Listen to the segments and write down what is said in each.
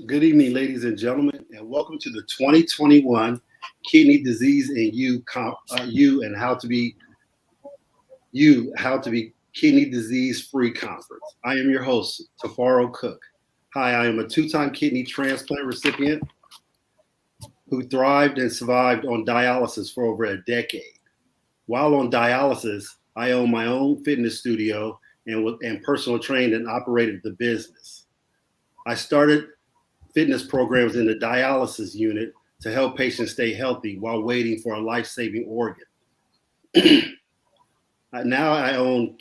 Good evening, ladies and gentlemen, and welcome to the 2021 Kidney Disease and You and How to Be Kidney Disease Free Conference. I am your host, Tafaro Cook. Hi, I am a two-time kidney transplant recipient who thrived and survived on dialysis for over a decade. While on dialysis, I own my own fitness studio and personal trained and operated the business. I started fitness programs in the dialysis unit to help patients stay healthy while waiting for a life-saving organ. Now I own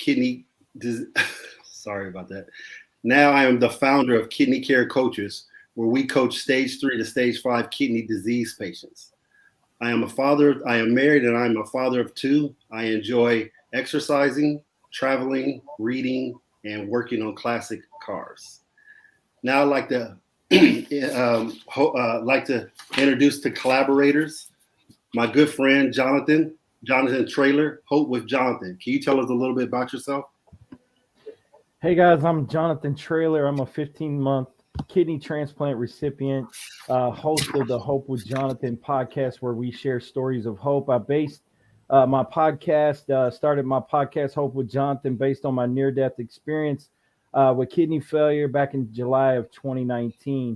sorry about that. Now I am the founder of Kidney Care Coaches, where we coach stage 3 to stage 5 kidney disease patients. I am married and I'm a father of 2. I enjoy exercising, traveling, reading, and working on classic cars. Now I'd like to introduce the collaborators, my good friend Jonathan Traore, Hope with Jonathan. Can you tell us a little bit about yourself? Hey guys, I'm Jonathan Traore. I'm a 15-month kidney transplant recipient, host of the Hope with Jonathan podcast, where we share stories of hope. I based started my podcast, Hope with Jonathan, based on my near-death experience with kidney failure back in July of 2019.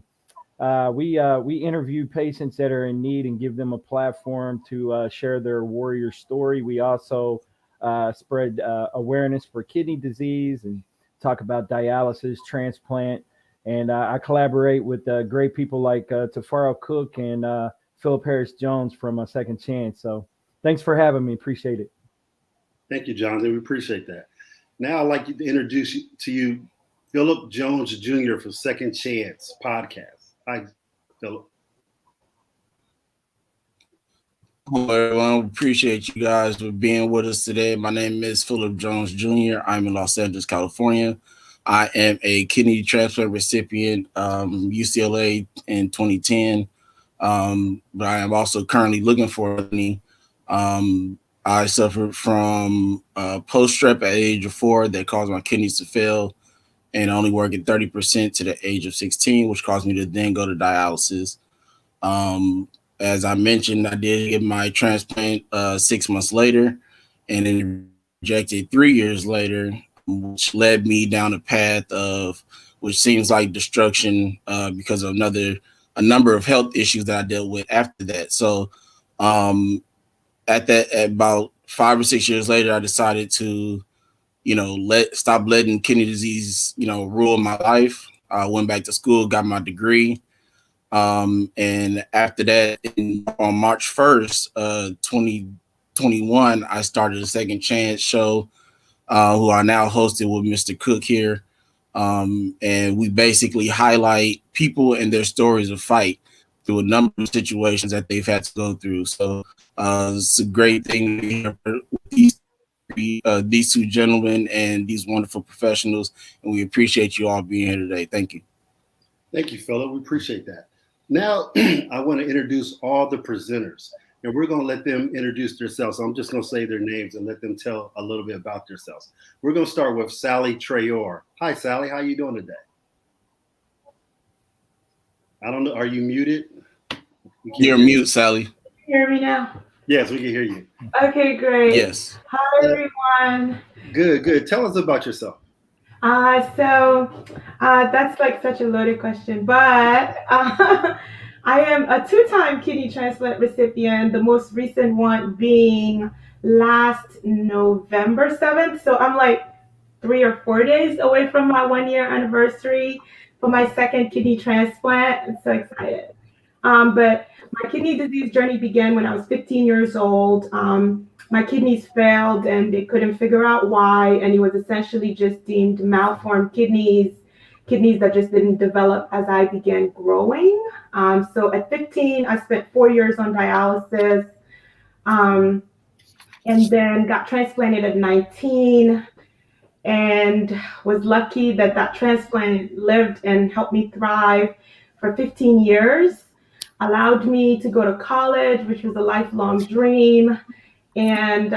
We interview patients that are in need and give them a platform to share their warrior story. We also spread awareness for kidney disease and talk about dialysis, transplant, and I collaborate with great people like Tafaro Cook and Philip Harris Jones from Second Chance. So thanks for having me. Appreciate it. Thank you, Jonathan. We appreciate that. Now I'd like to introduce to you Philip Jones Jr. from Second Chance podcast. Hi, Philip. Hello, everyone. Appreciate you guys for being with us today. My name is Philip Jones Jr. I'm in Los Angeles, California. I am a kidney transplant recipient, UCLA in 2010, but I am also currently looking for a kidney. I suffered from post-strep at the age of 4 that caused my kidneys to fail and only working 30% to the age of 16, which caused me to then go to dialysis. As I mentioned, I did get my transplant 6 months later and then rejected 3 years later, which led me down a path of which seems like destruction because of a number of health issues that I dealt with after that. So at about 5 or 6 years later, I decided to, stop letting kidney disease, rule my life. I went back to school, got my degree. And after that, on March 1st, 2021, I started a Second Chance show, who I now hosted with Mr. Cook here. And we basically highlight people and their stories of fight through a number of situations that they've had to go through. So it's a great thing to hear with these two gentlemen and these wonderful professionals. And we appreciate you all being here today. Thank you. Thank you, Philip. We appreciate that. Now, I want to introduce all the presenters, and we're going to let them introduce themselves. So I'm just going to say their names and let them tell a little bit about themselves. We're going to start with Saley Traore. Hi, Saley. How are you doing today? I don't know. Are you muted? You're mute, Saley. Can you hear me now? Yes, we can hear you. Okay, great. Yes. Hi, everyone. Good. Tell us about yourself. That's like such a loaded question, but I am a 2-time kidney transplant recipient, the most recent one being last November 7th. So I'm like 3 or 4 days away from my 1-year anniversary for my second kidney transplant. I'm so excited. But my kidney disease journey began when I was 15 years old. My kidneys failed and they couldn't figure out why. And it was essentially just deemed malformed kidneys that just didn't develop as I began growing. So at 15, I spent 4 years on dialysis and then got transplanted at 19 and was lucky that transplant lived and helped me thrive for 15 years, allowed me to go to college, which was a lifelong dream, and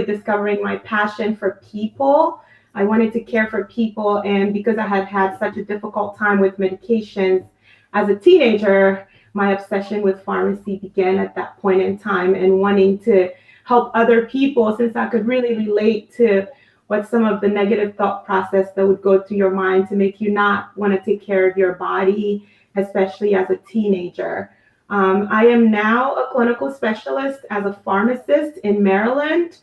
discovering my passion for people. I wanted to care for people, and because I had had such a difficult time with medications as a teenager, my obsession with pharmacy began at that point in time, and wanting to help other people, since I could really relate to what some of the negative thought process that would go through your mind to make you not want to take care of your body, especially as a teenager. I am now a clinical specialist as a pharmacist in Maryland.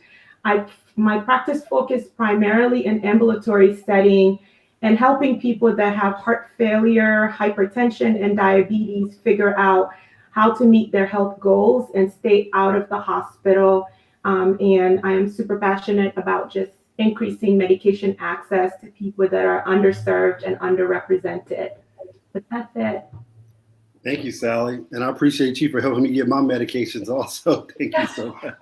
My practice focus primarily in ambulatory setting and helping people that have heart failure, hypertension, and diabetes figure out how to meet their health goals and stay out of the hospital. And I am super passionate about just increasing medication access to people that are underserved and underrepresented. But that's it. Thank you, Saley. And I appreciate you for helping me get my medications also. Thank you so much.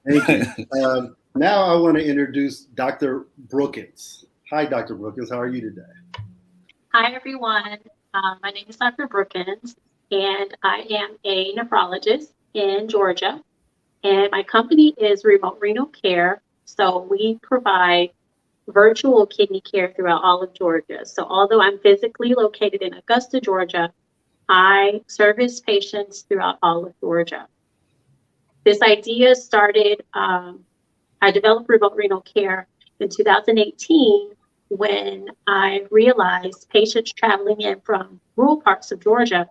Thank you. Now I want to introduce Dr. Brookins. Hi, Dr. Brookins. How are you today? Hi, everyone. My name is Dr. Brookins, and I am a nephrologist in Georgia. And my company is Remote Renal Care. So we provide virtual kidney care throughout all of Georgia. So although I'm physically located in Augusta, Georgia, I service patients throughout all of Georgia. This idea started, I developed Remote Renal Care in 2018 when I realized patients traveling in from rural parts of Georgia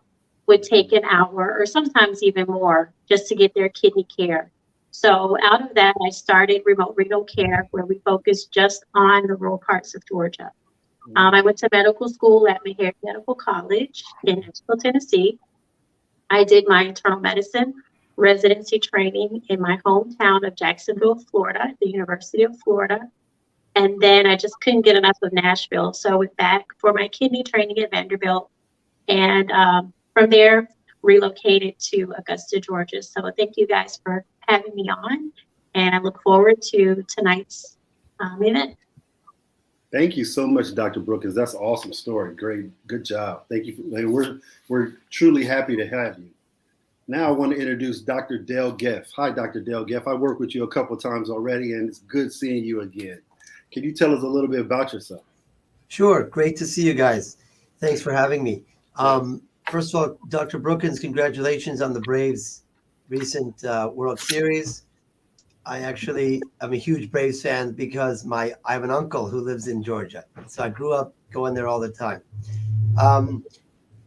would take an hour or sometimes even more just to get their kidney care. So out of that, I started Remote Renal Care, where we focus just on the rural parts of Georgia. I went to medical school at Meharry Medical College in Nashville, Tennessee. I did my internal medicine residency training in my hometown of Jacksonville, Florida, at the University of Florida. And then I just couldn't get enough of Nashville. So I went back for my kidney training at Vanderbilt. And from there, relocated to Augusta, Georgia. So thank you guys for having me on. And I look forward to tonight's event. Thank you so much, Dr. Brookins. That's an awesome story. Great. Good job. Thank you. We're truly happy to have you. Now I want to introduce Dr. Dale Geff. Hi, Dr. Dale Geff. I worked with you a couple of times already, and it's good seeing you again. Can you tell us a little bit about yourself? Sure. Great to see you guys. Thanks for having me. First of all, Dr. Brookins, congratulations on the Braves' recent World Series. I'm a huge Braves fan because I have an uncle who lives in Georgia. So I grew up going there all the time.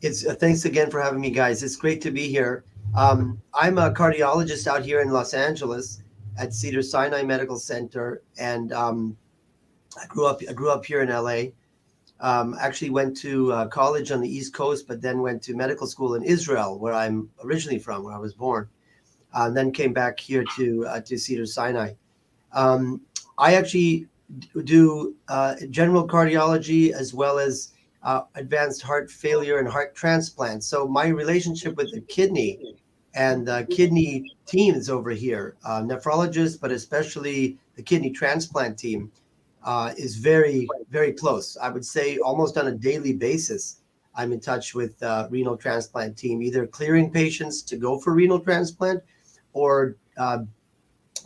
Thanks again for having me, guys. It's great to be here. I'm a cardiologist out here in Los Angeles at Cedars-Sinai Medical Center, and I grew up here in LA. Actually went to college on the East Coast, but then went to medical school in Israel, where I'm originally from, where I was born. Then came back here to Cedars-Sinai. I actually do general cardiology as well as advanced heart failure and heart transplant. So my relationship with the kidney and the kidney teams over here, nephrologists, but especially the kidney transplant team, is very, very close. I would say almost on a daily basis, I'm in touch with the renal transplant team, either clearing patients to go for renal transplant or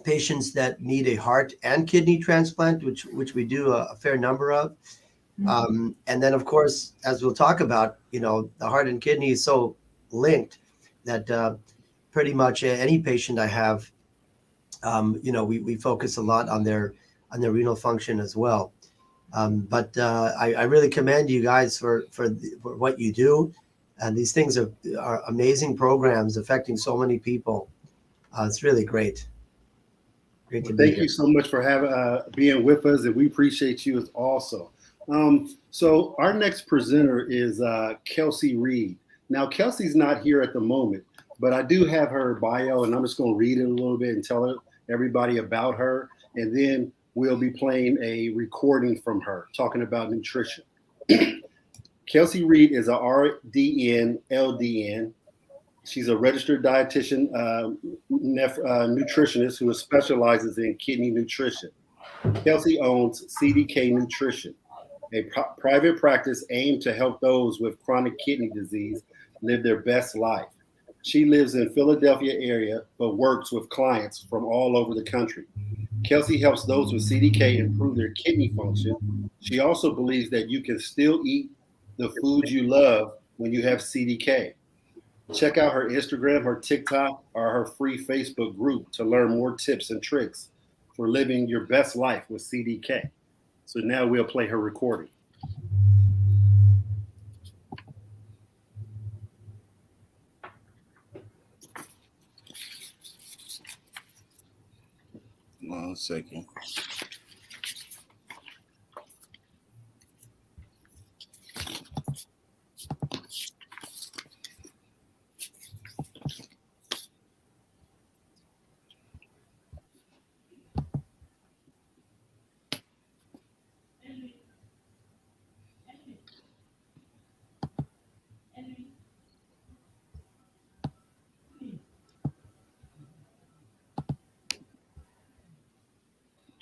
patients that need a heart and kidney transplant, which we do a fair number of. And then, of course, as we'll talk about, the heart and kidney is so linked that pretty much any patient I have, we focus a lot on their renal function as well. But I really commend you guys for what you do. And these things are amazing programs affecting so many people. It's really great. Great to be here. Thank you so much for being with us, and we appreciate you as also. So our next presenter is Kellsey Reed. Now, Kelsey's not here at the moment, but I do have her bio, and I'm just going to read it a little bit and tell everybody about her. And then we'll be playing a recording from her talking about nutrition. Kellsey Reed is a RDN, LDN. She's a registered dietitian, nutritionist who specializes in kidney nutrition. Kellsey owns CDK Nutrition, a private practice aimed to help those with chronic kidney disease live their best life. She lives in Philadelphia area, but works with clients from all over the country. Kelsey helps those with CDK improve their kidney function. She also believes that you can still eat the foods you love when you have CDK. Check out her Instagram, her TikTok, or her free Facebook group to learn more tips and tricks for living your best life with CDK. So now we'll play her recording. One second.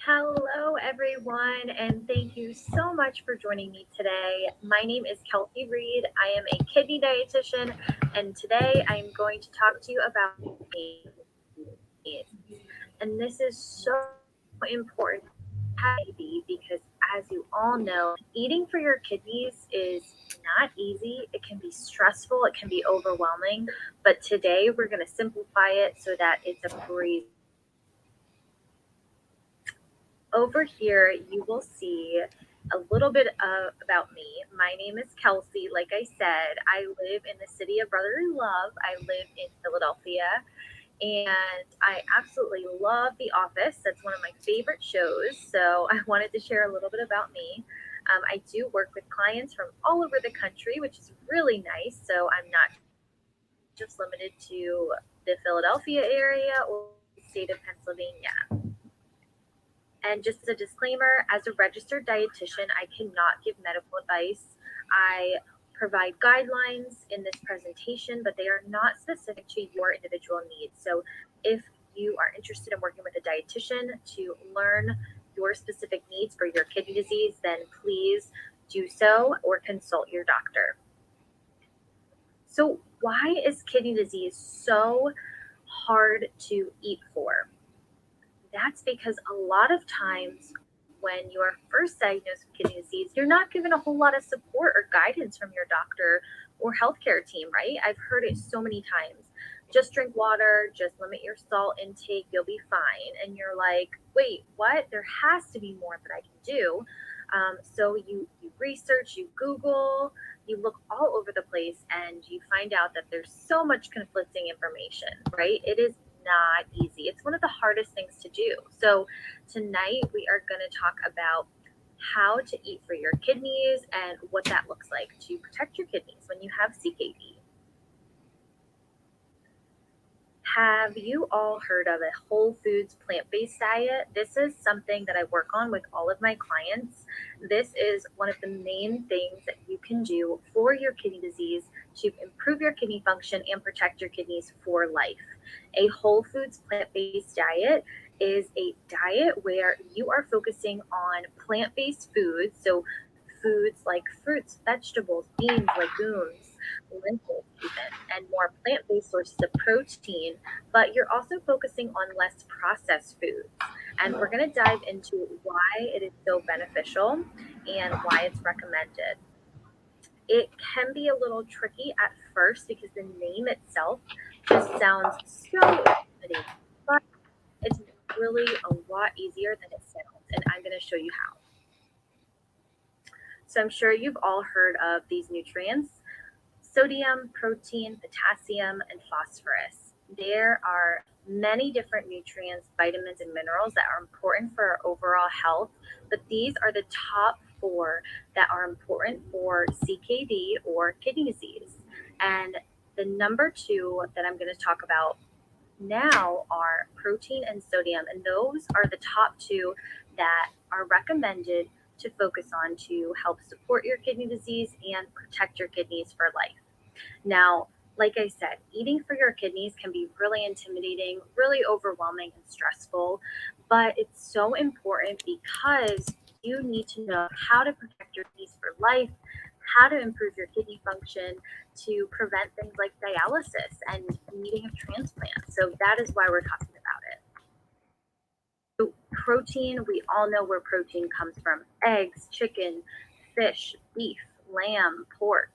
Hello, everyone, and thank you so much for joining me today. My name is Kelsey Reed. I am a kidney dietitian, and today I am going to talk to you about needs. And this is so important because, as you all know, eating for your kidneys is not easy. It can be stressful, it can be overwhelming, but today we're going to simplify it so that it's a breeze. Over here, you will see a little bit about me. My name is Kelsey. Like I said, I live in the city of brotherly love. I live in Philadelphia, and I absolutely love The Office. That's one of my favorite shows. So I wanted to share a little bit about me. I do work with clients from all over the country, which is really nice. So I'm not just limited to the Philadelphia area or the state of Pennsylvania. And just as a disclaimer, as a registered dietitian, I cannot give medical advice. I provide guidelines in this presentation, but they are not specific to your individual needs. So if you are interested in working with a dietitian to learn your specific needs for your kidney disease, then please do so or consult your doctor. So why is kidney disease so hard to eat for? That's because a lot of times when you are first diagnosed with kidney disease, you're not given a whole lot of support or guidance from your doctor or healthcare team, right? I've heard it so many times. Just drink water, just limit your salt intake, you'll be fine. And you're like, wait, what? There has to be more that I can do. So you research, you Google, you look all over the place, and you find out that there's so much conflicting information, right? It is not easy. It's one of the hardest things to do. So tonight we are going to talk about how to eat for your kidneys and what that looks like to protect your kidneys when you have CKD. Have you all heard of a whole foods plant-based diet? This is something that I work on with all of my clients. This is one of the main things that you can do for your kidney disease to improve your kidney function and protect your kidneys for life. A whole foods plant-based diet is a diet where you are focusing on plant-based foods, so foods like fruits, vegetables, beans, legumes, lentils even, and more plant-based sources of protein, but you're also focusing on less processed foods. And we're going to dive into why it is so beneficial and why it's recommended. It can be a little tricky at first because the name itself just sounds so intimidating, but it's really a lot easier than it sounds, and I'm going to show you how. So I'm sure you've all heard of these nutrients: sodium, protein, potassium, and phosphorus. There are many different nutrients, vitamins, and minerals that are important for our overall health, but these are the top 4 that are important for CKD or kidney disease. And the number 2 that I'm going to talk about now are protein and sodium, and those are the top 2 that are recommended to focus on to help support your kidney disease and protect your kidneys for life. Now, like I said, eating for your kidneys can be really intimidating, really overwhelming and stressful, but it's so important because you need to know how to protect your kidneys for life, how to improve your kidney function to prevent things like dialysis and needing of transplant. So that is why we're talking about it. So protein, we all know where protein comes from: eggs, chicken, fish, beef, lamb, pork,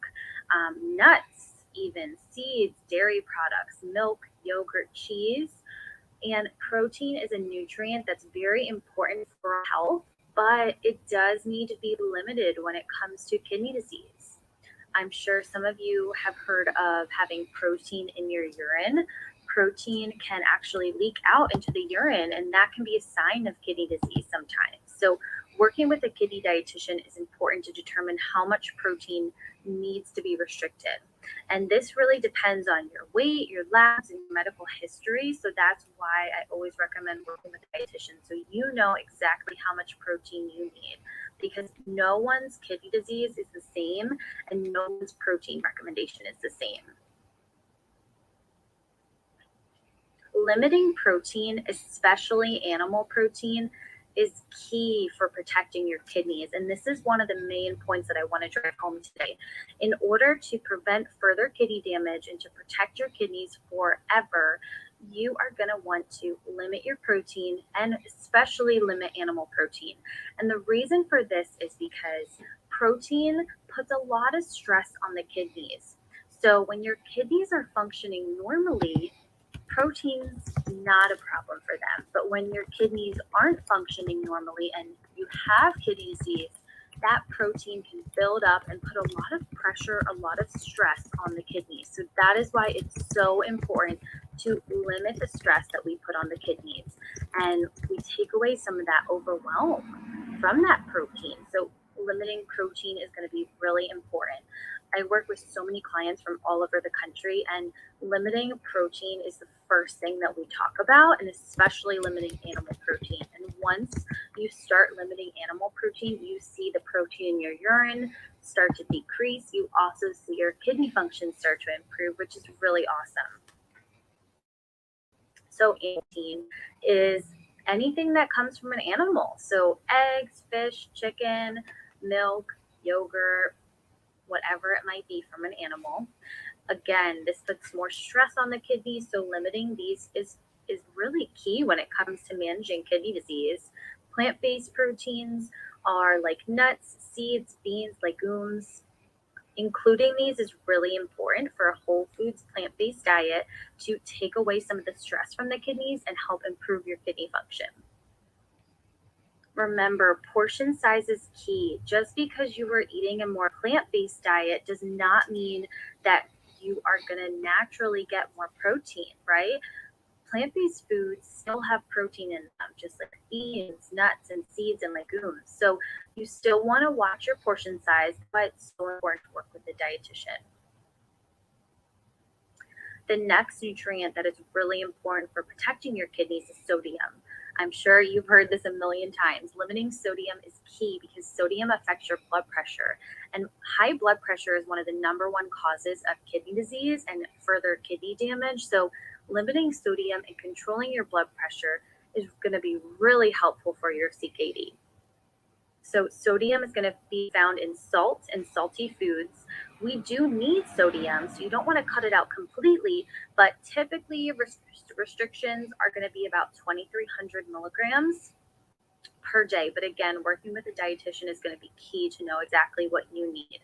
nuts, even seeds, dairy products, milk, yogurt, cheese. And protein is a nutrient that's very important for health, but it does need to be limited when it comes to kidney disease. I'm sure some of you have heard of having protein in your urine. Protein can actually leak out into the urine, and that can be a sign of kidney disease sometimes. So, working with a kidney dietitian is important to determine how much protein needs to be restricted. And this really depends on your weight, your labs, and your medical history. So, that's why I always recommend working with a dietitian so you know exactly how much protein you need, because no one's kidney disease is the same and no one's protein recommendation is the same. Limiting protein, especially animal protein, is key for protecting your kidneys. And this is one of the main points that I want to drive home today. In order to prevent further kidney damage and to protect your kidneys forever, you are going to want to limit your protein and especially limit animal protein. And the reason for this is because protein puts a lot of stress on the kidneys. So when your kidneys are functioning normally, protein's not a problem for them. But when your kidneys aren't functioning normally and you have kidney disease, that protein can build up and put a lot of pressure, a lot of stress on the kidneys. So that is why it's so important to limit the stress that we put on the kidneys. And we take away some of that overwhelm from that protein. So limiting protein is going to be really important. I work with so many clients from all over the country, and limiting protein is the first thing that we talk about, and especially limiting animal protein. And once you start limiting animal protein, you see the protein in your urine start to decrease. You also see your kidney function start to improve, which is really awesome. So protein is anything that comes from an animal. So eggs, fish, chicken, milk, yogurt, whatever it might be from an animal. Again, this puts more stress on the kidneys, so limiting these is really key when it comes to managing kidney disease. Plant-based proteins are like nuts, seeds, beans, legumes. Including these is really important for a whole foods plant-based diet to take away some of the stress from the kidneys and help improve your kidney function. Remember, portion size is key. Just because you are eating a more plant-based diet does not mean that you are going to naturally get more protein, right? Plant-based foods still have protein in them, just like beans, nuts, and seeds and legumes. So you still want to watch your portion size, but it's so important to work with a dietitian. The next nutrient that is really important for protecting your kidneys is sodium. I'm sure you've heard this a million times. Limiting sodium is key because sodium affects your blood pressure. And high blood pressure is one of the number one causes of kidney disease and further kidney damage. So limiting sodium and controlling your blood pressure is going to be really helpful for your CKD. So sodium is going to be found in salt and salty foods. We do need sodium, so you don't want to cut it out completely, but typically restrictions are going to be about 2,300 milligrams per day. But again, working with a dietitian is going to be key to know exactly what you need.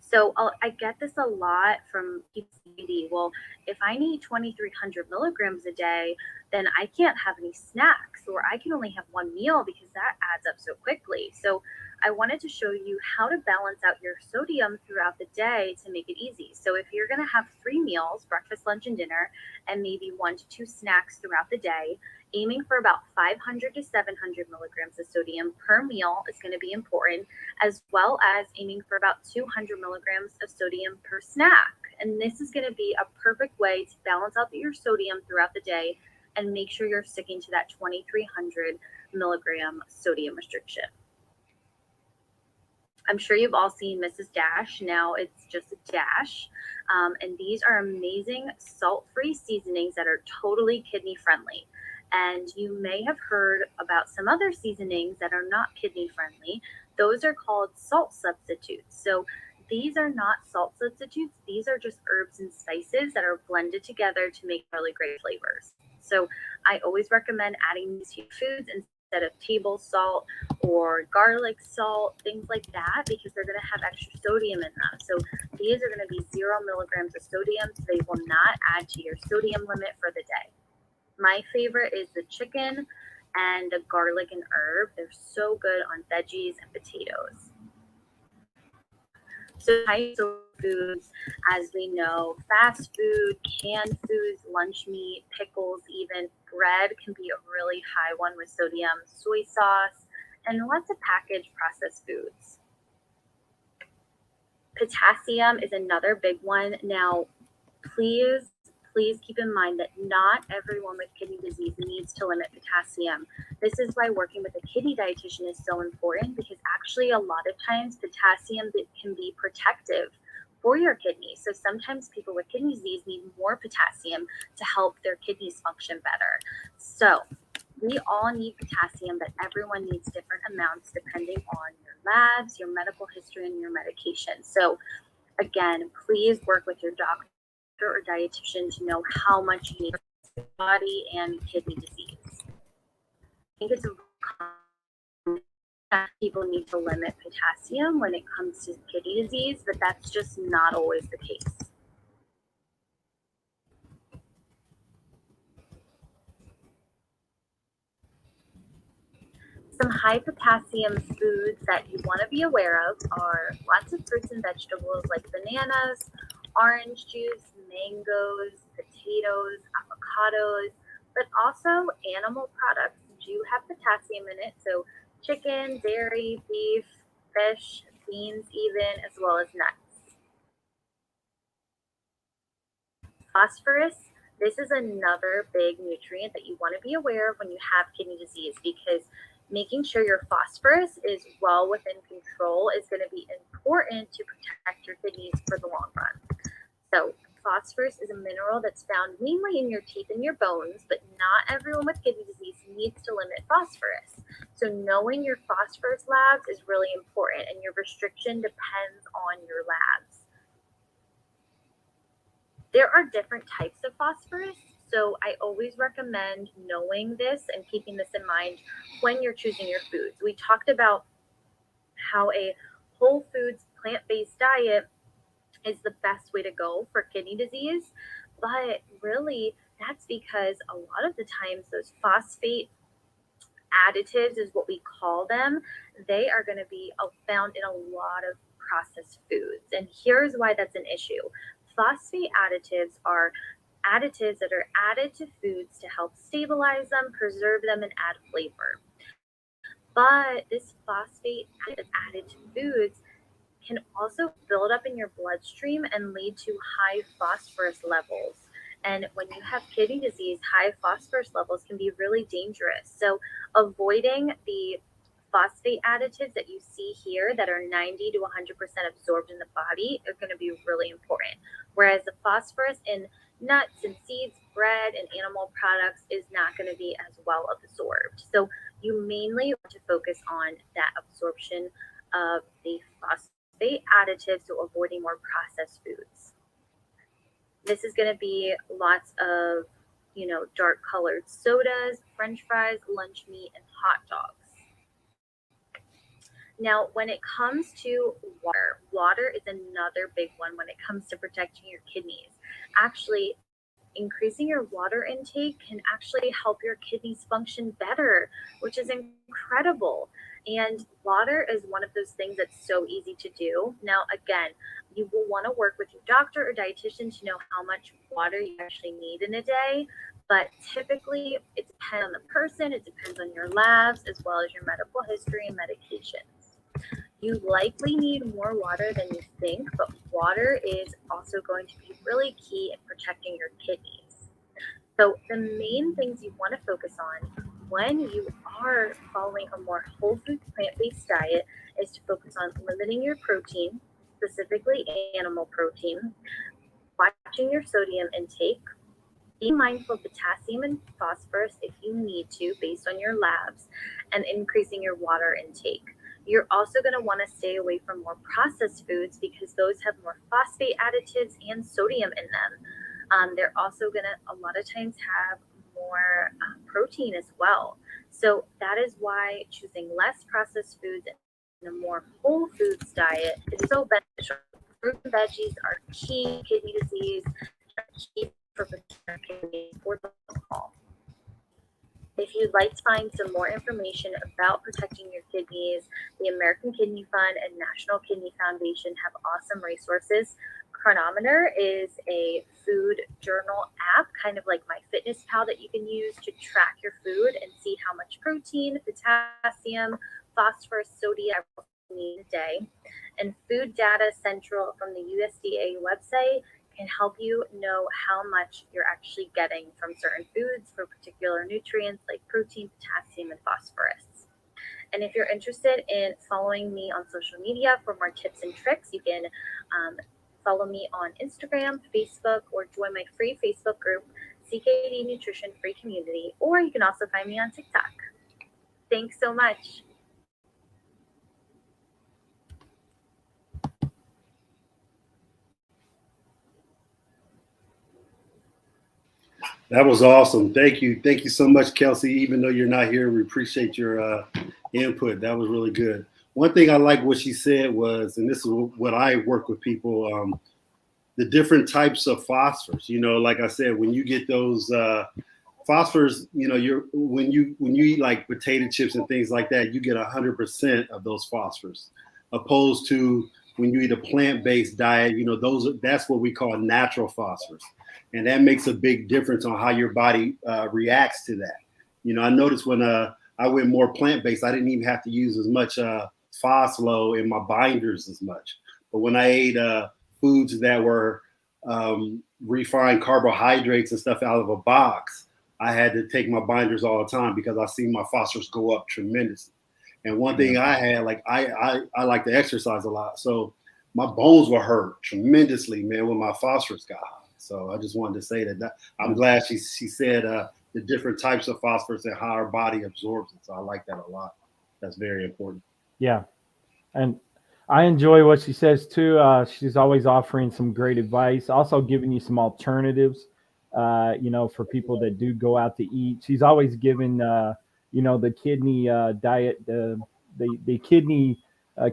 So I get this a lot from people. Well, if I need 2,300 milligrams a day, then I can't have any snacks, or I can only have one meal because that adds up so quickly. So I wanted to show you how to balance out your sodium throughout the day to make it easy. So if you're going to have 3 meals, breakfast, lunch, and dinner, and maybe 1 to 2 snacks throughout the day, aiming for about 500 to 700 milligrams of sodium per meal is going to be important, as well as aiming for about 200 milligrams of sodium per snack. And this is going to be a perfect way to balance out your sodium throughout the day and make sure you're sticking to that 2,300 milligram sodium restriction. I'm sure you've all seen Mrs. Dash. Now it's just a dash. And these are amazing salt-free seasonings that are totally kidney friendly. And you may have heard about some other seasonings that are not kidney friendly. Those are called salt substitutes. So these are not salt substitutes. These are just herbs and spices that are blended together to make really great flavors. So I always recommend adding these foods instead of table salt or garlic salt, things like that, because they're going to have extra sodium in them. So these are going to be 0 milligrams of sodium, so they will not add to your sodium limit for the day. My favorite is the chicken and the garlic and herb. They're so good on veggies and potatoes. So types of foods, as we know, fast food, canned foods, lunch meat, pickles, even bread can be a really high one with sodium, soy sauce, and lots of packaged processed foods. Potassium is another big one. Now, please keep in mind that not everyone with kidney disease needs to limit potassium. This is why working with a kidney dietitian is so important, because actually a lot of times potassium can be protective for your kidneys. So sometimes people with kidney disease need more potassium to help their kidneys function better. So we all need potassium, but everyone needs different amounts depending on your labs, your medical history, and your medication. So again, please work with your doctor or dietitian to know how much you need for your body and kidney disease. I think it's important that people need to limit potassium when it comes to kidney disease, but that's just not always the case. Some high potassium foods that you want to be aware of are lots of fruits and vegetables like bananas, orange juice, mangoes, potatoes, avocados, but also animal products do have potassium in it. So chicken, dairy, beef, fish, beans even, as well as nuts. Phosphorus, this is another big nutrient that you want to be aware of when you have kidney disease, because making sure your phosphorus is well within control is going to be important to protect your kidneys for the long run. So phosphorus is a mineral that's found mainly in your teeth and your bones, but not everyone with kidney disease needs to limit phosphorus. So knowing your phosphorus labs is really important, and your restriction depends on your labs. There are different types of phosphorus, so I always recommend knowing this and keeping this in mind when you're choosing your foods. We talked about how a whole foods, plant-based diet is the best way to go for kidney disease, but really that's because a lot of the times those phosphate additives is what we call them. They are going to be found in a lot of processed foods, and here's why that's an issue. Phosphate additives are additives that are added to foods to help stabilize them, preserve them, and add flavor. But this phosphate added to foods can also build up in your bloodstream and lead to high phosphorus levels. And when you have kidney disease, high phosphorus levels can be really dangerous. So avoiding the phosphate additives that you see here that are 90 to 100% absorbed in the body are going to be really important. Whereas the phosphorus in nuts and seeds, bread, and animal products is not going to be as well absorbed. So you mainly want to focus on that absorption of the phosphate additives, so avoiding more processed foods. This is going to be lots of, dark colored sodas, French fries, lunch meat, and hot dogs. Now, when it comes to water is another big one when it comes to protecting your kidneys. Actually, increasing your water intake can actually help your kidneys function better, which is incredible. And water is one of those things that's so easy to do. Now, again, you will want to work with your doctor or dietitian to know how much water you actually need in a day. But typically, it depends on the person, it depends on your labs, as well as your medical history and medications. You likely need more water than you think, but water is also going to be really key in protecting your kidneys. So the main things you want to focus on when you are following a more whole food plant-based diet is to focus on limiting your protein, specifically animal protein, watching your sodium intake, being mindful of potassium and phosphorus if you need to based on your labs, and increasing your water intake. You're also going to want to stay away from more processed foods because those have more phosphate additives and sodium in them. They're also going to a lot of times have more protein as well. So that is why choosing less processed foods and a more whole foods diet is so beneficial. Fruits and veggies are key kidney disease, key for protecting kidneys for the long haul. If you'd like to find some more information about protecting your kidneys, the American Kidney Fund and National Kidney Foundation have awesome resources. Chronometer is a food journal app, kind of like MyFitnessPal, that you can use to track your food and see how much protein, potassium, phosphorus, sodium you need a day. And Food Data Central from the USDA website can help you know how much you're actually getting from certain foods for particular nutrients like protein, potassium, and phosphorus. And if you're interested in following me on social media for more tips and tricks, you can follow me on Instagram, Facebook, or join my free Facebook group, CKD Nutrition Free Community, or you can also find me on TikTok. Thanks so much. That was awesome. Thank you. Thank you so much, Kelsey. Even though you're not here, we appreciate your input. That was really good. One thing I like what she said was, and this is what I work with people, the different types of phosphorus. You know, like I said, when you get those phosphorus, you know, when you eat like potato chips and things like that, you get 100% of those phosphorus, opposed to when you eat a plant-based diet. You know, that's what we call natural phosphorus. And that makes a big difference on how your body reacts to that. You know, I noticed when I went more plant-based, I didn't even have to use as much Foslo in my binders as much. But when I ate foods that were refined carbohydrates and stuff out of a box, I had to take my binders all the time because I seen my phosphorus go up tremendously. And one thing I had, like I like to exercise a lot. So my bones were hurt tremendously, man, when my phosphorus got high. So I just wanted to say that I'm glad she said the different types of phosphorus and how our body absorbs it. So I like that a lot. That's very important. Yeah. And I enjoy what she says too. She's always offering some great advice, also giving you some alternatives, you know, for people that do go out to eat. She's always given, you know, the kidney diet, the kidney,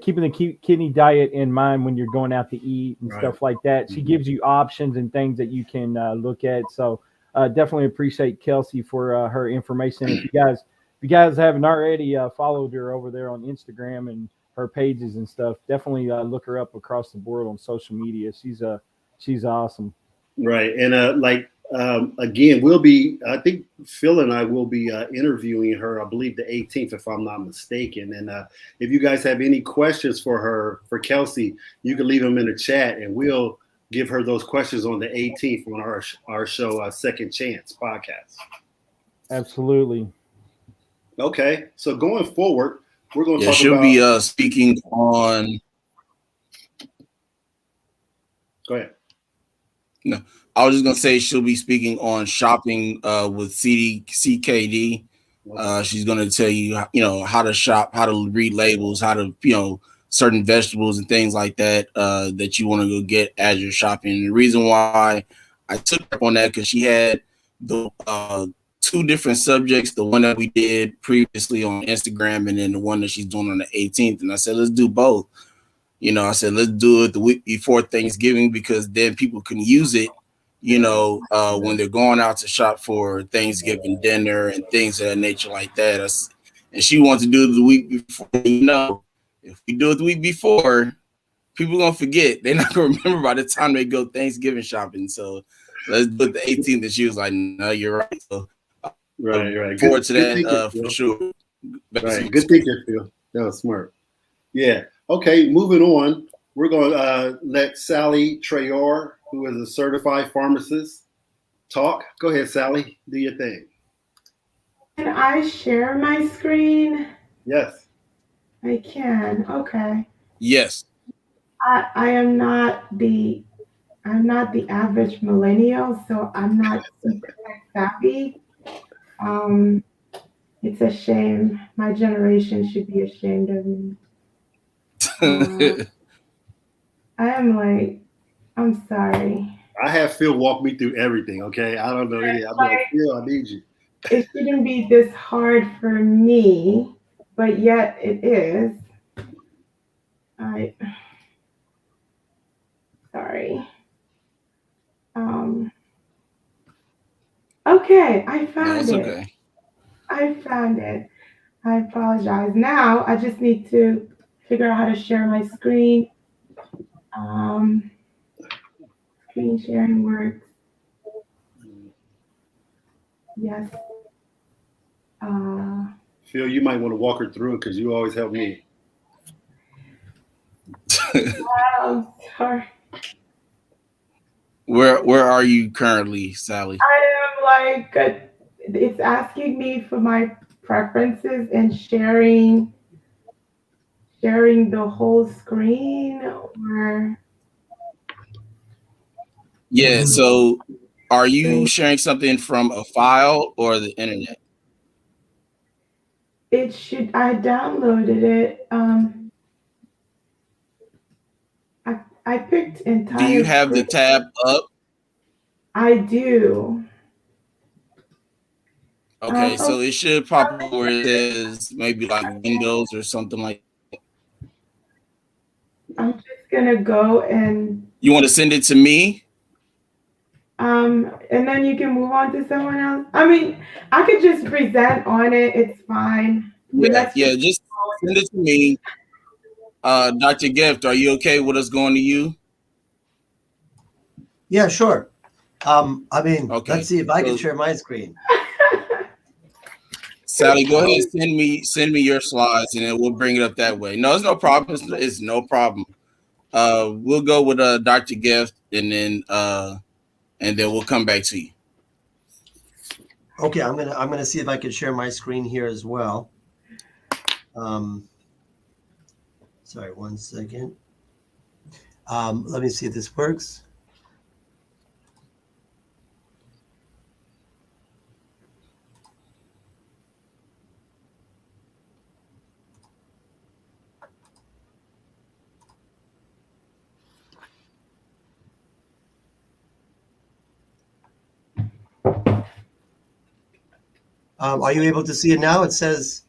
keeping the kidney diet in mind when you're going out to eat and stuff like that. She gives you options and things that you can look at. So definitely appreciate Kelsey for her information. If you guys haven't already followed her over there on Instagram and her pages and stuff, definitely look her up across the board on social media. She's awesome. Right. And again, I think Phil and I will be interviewing her, I believe the 18th, if I'm not mistaken. And if you guys have any questions for Kelsey, you can leave them in the chat and we'll give her those questions on the 18th on our show, Second Chance podcast. Absolutely. Okay. So going forward, we're going to talk she'll about. Be speaking on. Go ahead. No, I was just gonna say she'll be speaking on shopping with CKD. She's gonna tell you, you know, how to shop, how to read labels, how to, you know, certain vegetables and things like that that you want to go get as you're shopping. And the reason why I took up on that because she had the two different subjects, the one that we did previously on Instagram and then the one that she's doing on the 18th. And I said, let's do both. You know, I said, let's do it the week before Thanksgiving because then people can use it, you know, when they're going out to shop for Thanksgiving dinner and things of that nature like that. And she wants to do it the week before. You know, if we do it the week before, people are going to forget. They're not going to remember by the time they go Thanksgiving shopping. So let's do it the 18th. And she was like, no, you're right. So Right. Forward to that for sure. Right. Good thinking, Phil. That was smart. Yeah. Okay. Moving on. We're going to let Saley Traore, who is a certified pharmacist, talk. Go ahead, Saley. Do your thing. Can I share my screen? Yes. I can. Okay. Yes. I am not the average millennial, so I'm not super tech savvy. It's a shame. My generation should be ashamed of me. I'm sorry. I have Phil walk me through everything, okay? I don't know anything. I'm like, Phil, I need you. it shouldn't be this hard for me, but yet it is. Sorry. Okay, I No, found it's it. okay. I found it. I apologize. Now I just need to figure out how to share my screen. Um, Screen sharing works. Yes. Phil, you might want to walk her through it because you always help me. Sorry. Where are you currently, Saley? I am like, it's asking me for my preferences and sharing the whole screen or Yeah, so are you sharing something from a file or the internet? it should, I downloaded it. I picked Do you entire have the screen. tab up? I do. Okay, Oh, so it should pop up where it says maybe like Windows or something like that. I'm just gonna go and You want to send it to me? and then you can move on to someone else. I mean, I could just present on it. It's fine. Yeah, Let's yeah, just. just send it to me. Dr. Gift, are you okay with us going to you? Yeah, sure. I mean, Okay. let's see if I can So, share my screen. Sally, go ahead and send me your slides, and then we'll bring it up that way. No, it's no problem. It's no problem. We'll go with Dr. Gift, and then we'll come back to you. Okay, I'm gonna see if I can share my screen here as well. Sorry, 1 second. Let me see if this works. Are you able to see it now? It says,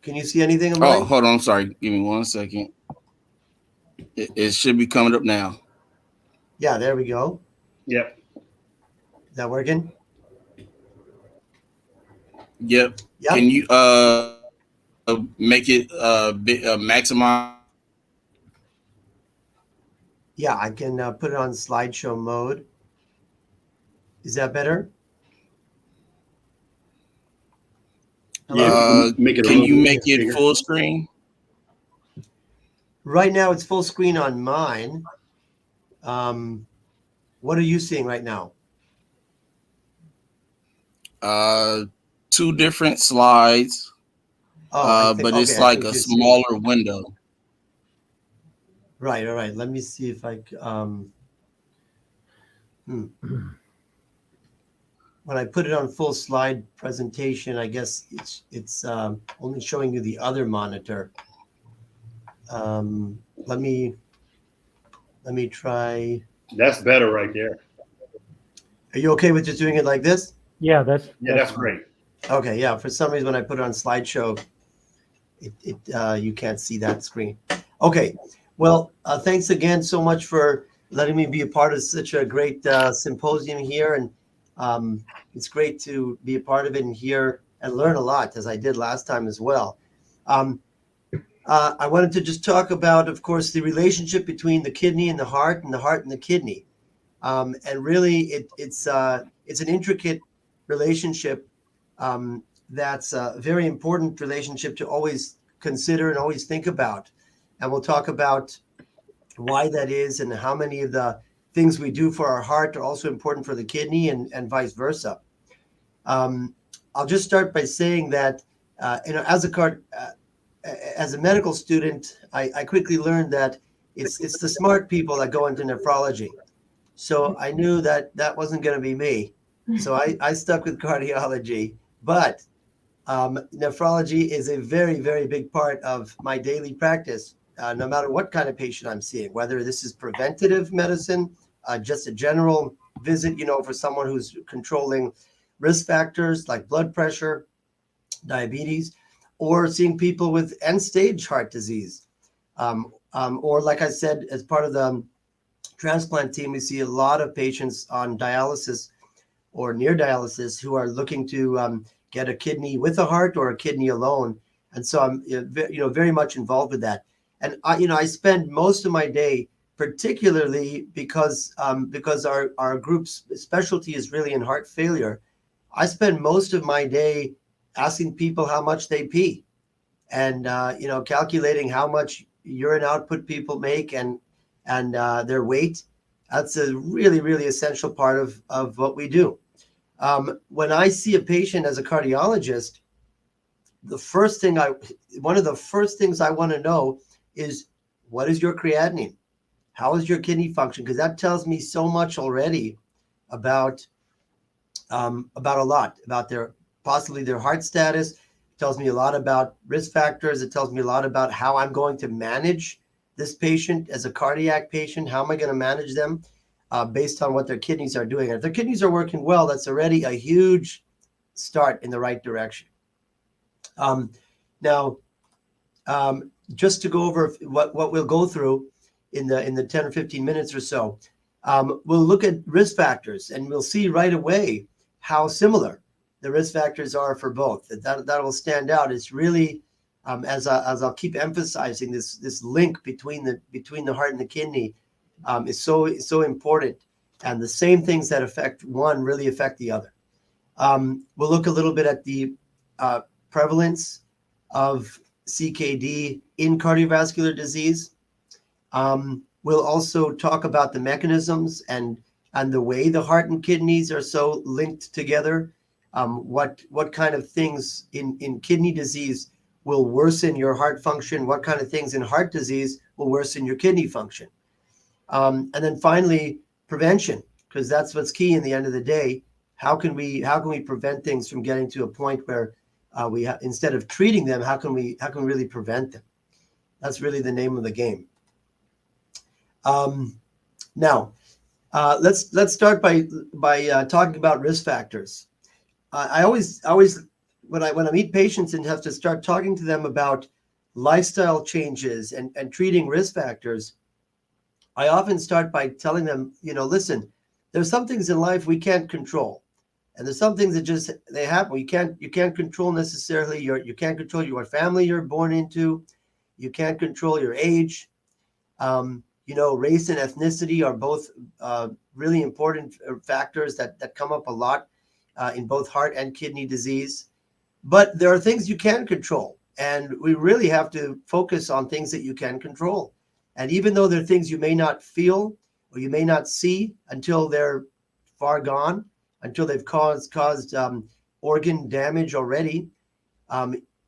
can you see anything of Oh, mine? hold on. I'm sorry. Give me 1 second. It should be coming up now. Yeah, there we go. Yep. Is that working? Yep. Yep. Can you make it maximize? Yeah, I can put it on slideshow mode. Is that better? Yeah, make it a Can little you bit make it bigger. full screen? Right now it's full screen on mine. What are you seeing right now? 2 different slides. But it's I see like what a you're seeing. smaller window. Right, all right. Let me see if I when I put it on full slide presentation, I guess it's only showing you the other monitor. Let me try. That's better right there. Are you okay with just doing it like this? Yeah, that's That's great. Okay, yeah. For some reason, when I put it on slideshow, you can't see that screen. Okay, well, thanks again so much for letting me be a part of such a great symposium here, and it's great to be a part of it and hear and learn a lot, as I did last time as well. I wanted to just talk about, of course, the relationship between the kidney and the heart and the kidney, and really, it's an intricate relationship. That's a very important relationship to always consider and always think about. And we'll talk about why that is and how many of the things we do for our heart are also important for the kidney and vice versa. I'll just start by saying that, as a medical student, I quickly learned that it's the smart people that go into nephrology. So I knew that wasn't going to be me. So I stuck with cardiology, but nephrology is a very, very big part of my daily practice, no matter what kind of patient I'm seeing, whether this is preventative medicine, just a general visit, for someone who's controlling risk factors like blood pressure, diabetes, or seeing people with end-stage heart disease. Or like I said, as part of the transplant team, we see a lot of patients on dialysis or near dialysis who are looking to get a kidney with a heart or a kidney alone. And so I'm very much involved with that. And I spend most of my day, particularly because our group's specialty is really in heart failure. I spend most of my day asking people how much they pee, and calculating how much urine output people make and their weight. That's a really, really essential part of what we do. When I see a patient as a cardiologist, one of the first things I want to know is, what is your creatinine? How is your kidney function? Because that tells me so much already about a lot, about possibly their heart status. It tells me a lot about risk factors. It tells me a lot about how I'm going to manage this patient as a cardiac patient. How am I going to manage them based on what their kidneys are doing? And if their kidneys are working well, that's already a huge start in the right direction. Now, just to go over what we'll go through in the 10 or 15 minutes or so, we'll look at risk factors, and we'll see right away how similar the risk factors are for both. That will stand out. It's really, as I'll keep emphasizing, this link between the heart and the kidney is so important, and the same things that affect one really affect the other. We'll look a little bit at the prevalence of CKD in cardiovascular disease. We'll also talk about the mechanisms and the way the heart and kidneys are so linked together. What kind of things in kidney disease will worsen your heart function? What kind of things in heart disease will worsen your kidney function? And then finally, prevention, because that's what's key in the end of the day. How can we prevent things from getting to a point where instead of treating them, how can we really prevent them? That's really the name of the game. Now, let's start by talking about risk factors. I always when I meet patients and have to start talking to them about lifestyle changes and treating risk factors, I often start by telling them, listen, there's some things in life we can't control. And there's some things that they happen. You can't control necessarily you can't control what family you're born into. You can't control your age. Race and ethnicity are both really important factors that come up a lot in both heart and kidney disease. But there are things you can control, and we really have to focus on things that you can control. And even though there are things you may not feel or you may not see until they're far gone, until they've caused organ damage already,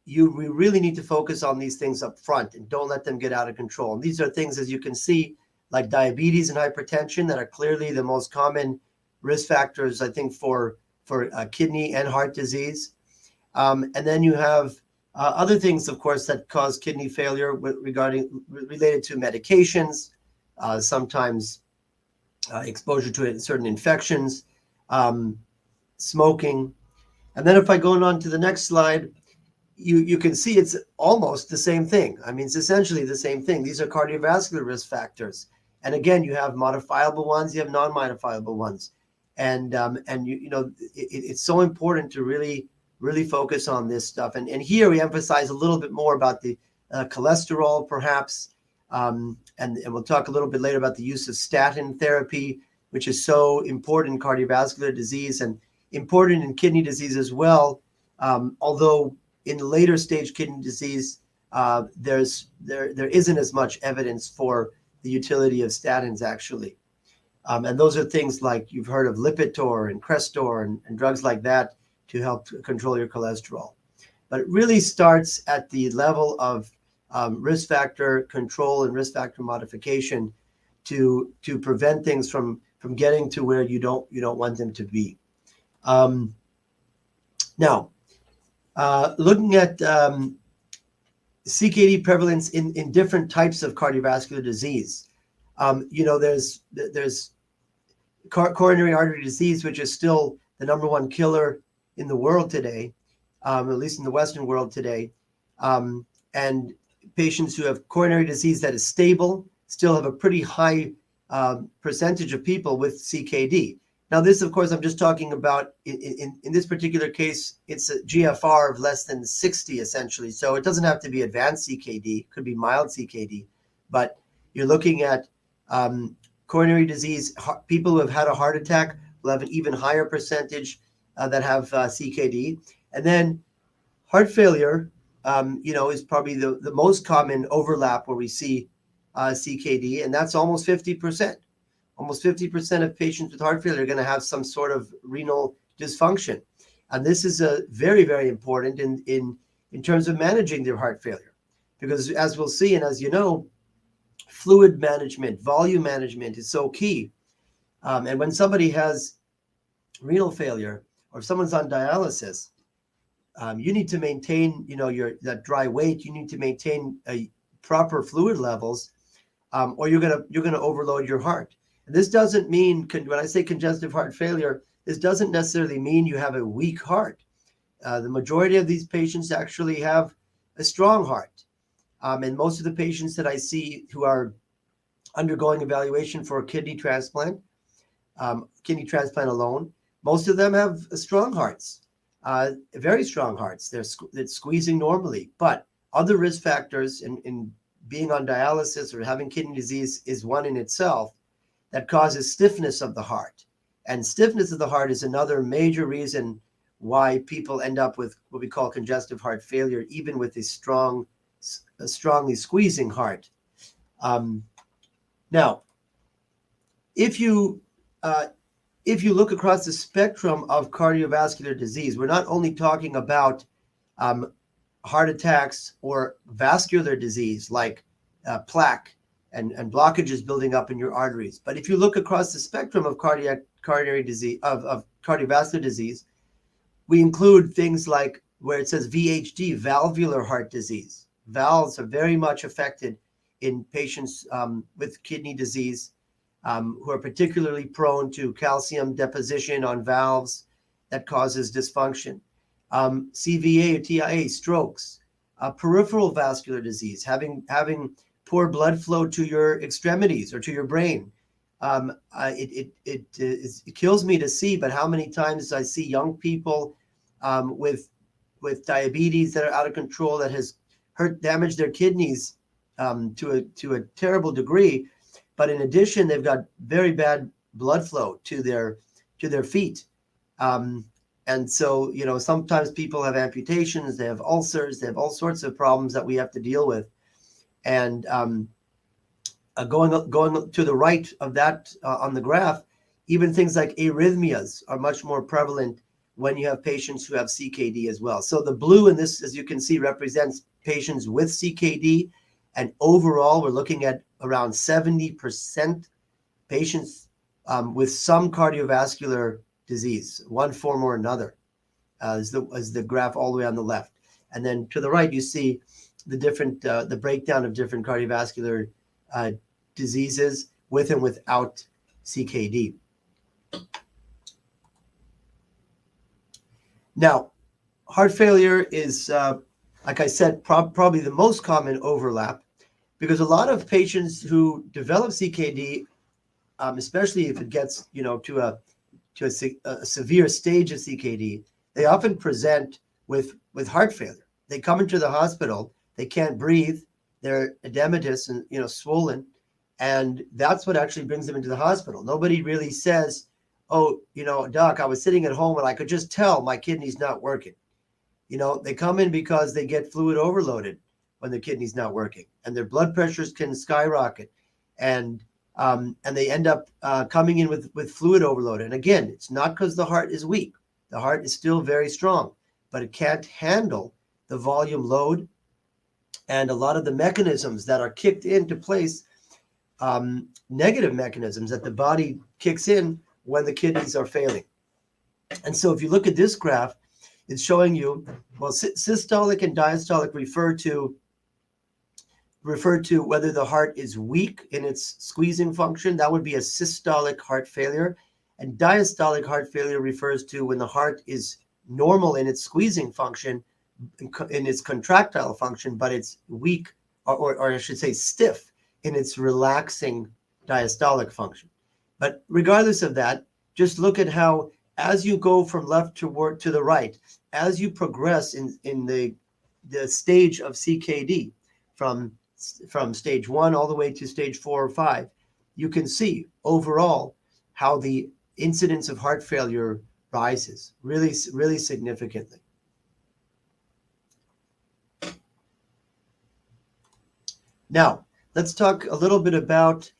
we really need to focus on these things up front and don't let them get out of control. And these are things, as you can see, like diabetes and hypertension, that are clearly the most common risk factors, I think, for kidney and heart disease. And then you have other things, of course, that cause kidney failure related to medications, sometimes exposure to certain infections, smoking. And then if I go on to the next slide, you can see it's almost the same thing. I mean, it's essentially the same thing. These are cardiovascular risk factors. And again, you have modifiable ones, you have non-modifiable ones. And it's so important to really focus on this stuff. And here we emphasize a little bit more about the cholesterol, perhaps. And we'll talk a little bit later about the use of statin therapy, which is so important in cardiovascular disease and important in kidney disease as well. Although in the later stage kidney disease, there isn't as much evidence for the utility of statins, actually. And those are things like you've heard of Lipitor and Crestor and drugs like that to help control your cholesterol. But it really starts at the level of risk factor control and risk factor modification to prevent things from getting to where you don't want them to be. Now, looking at CKD prevalence in different types of cardiovascular disease. There's coronary artery disease, which is still the number one killer in the world today, at least in the Western world today. And patients who have coronary disease that is stable still have a pretty high percentage of people with CKD. Now, this, of course, I'm just talking about in this particular case, it's a GFR of less than 60, essentially. So it doesn't have to be advanced CKD, it could be mild CKD. But you're looking at coronary disease. People who have had a heart attack will have an even higher percentage that have CKD. And then heart failure, is probably the most common overlap where we see CKD, and that's almost 50%. Almost 50% of patients with heart failure are going to have some sort of renal dysfunction. And this is very, very important in terms of managing their heart failure. Because as we'll see, and as you know, fluid management, volume management is so key. And when somebody has renal failure or if someone's on dialysis, you need to maintain, that dry weight. You need to maintain proper fluid levels, or you're gonna overload your heart. And this doesn't mean, when I say congestive heart failure, this doesn't necessarily mean you have a weak heart. The majority of these patients actually have a strong heart. And most of the patients that I see who are undergoing evaluation for a kidney transplant alone, most of them have strong hearts, very strong hearts. They're squeezing normally. But other risk factors in being on dialysis or having kidney disease is one in itself that causes stiffness of the heart. And stiffness of the heart is another major reason why people end up with what we call congestive heart failure, even with a strongly squeezing heart. Now, if you look across the spectrum of cardiovascular disease, we're not only talking about heart attacks or vascular disease like plaque and blockages building up in your arteries. But if you look across the spectrum of coronary disease, of cardiovascular disease, we include things like where it says VHD, valvular heart disease. Valves are very much affected in patients with kidney disease who are particularly prone to calcium deposition on valves that causes dysfunction. CVA or TIA, strokes, peripheral vascular disease, having poor blood flow to your extremities or to your brain. It kills me to see, but how many times I see young people with diabetes that are out of control that has damaged their kidneys to a terrible degree. But in addition, they've got very bad blood flow to their feet. And so, sometimes people have amputations, they have ulcers, they have all sorts of problems that we have to deal with. And going to the right of that on the graph, even things like arrhythmias are much more prevalent when you have patients who have CKD as well. So the blue in this, as you can see, represents patients with CKD. And overall, we're looking at around 70% patients with some cardiovascular disease, one form or another, as the graph all the way on the left. And then to the right, you see the different the breakdown of different cardiovascular diseases with and without CKD. Now, heart failure is, like I said, probably the most common overlap, because a lot of patients who develop CKD, especially if it gets to a severe stage of CKD, they often present with heart failure. They come into the hospital, they can't breathe, they're edematous and swollen, and that's what actually brings them into the hospital. Nobody really says, "Oh, doc, I was sitting at home and I could just tell my kidney's not working." They come in because they get fluid overloaded when the kidney's not working, and their blood pressures can skyrocket, and they end up coming in with fluid overload. And again, it's not because the heart is weak. The heart is still very strong, but it can't handle the volume load and a lot of the mechanisms that are kicked into place, negative mechanisms that the body kicks in when the kidneys are failing. And so if you look at this graph, it's showing you, well, systolic and diastolic refer to whether the heart is weak in its squeezing function. That would be a systolic heart failure. And diastolic heart failure refers to when the heart is normal in its squeezing function, in its contractile function, but it's weak, or I should say stiff in its relaxing diastolic function. But regardless of that, just look at how, as you go from left to the right, as you progress in the stage of CKD from stage 1 all the way to stage 4 or 5, you can see overall how the incidence of heart failure rises really, really significantly. Now, let's talk a little bit about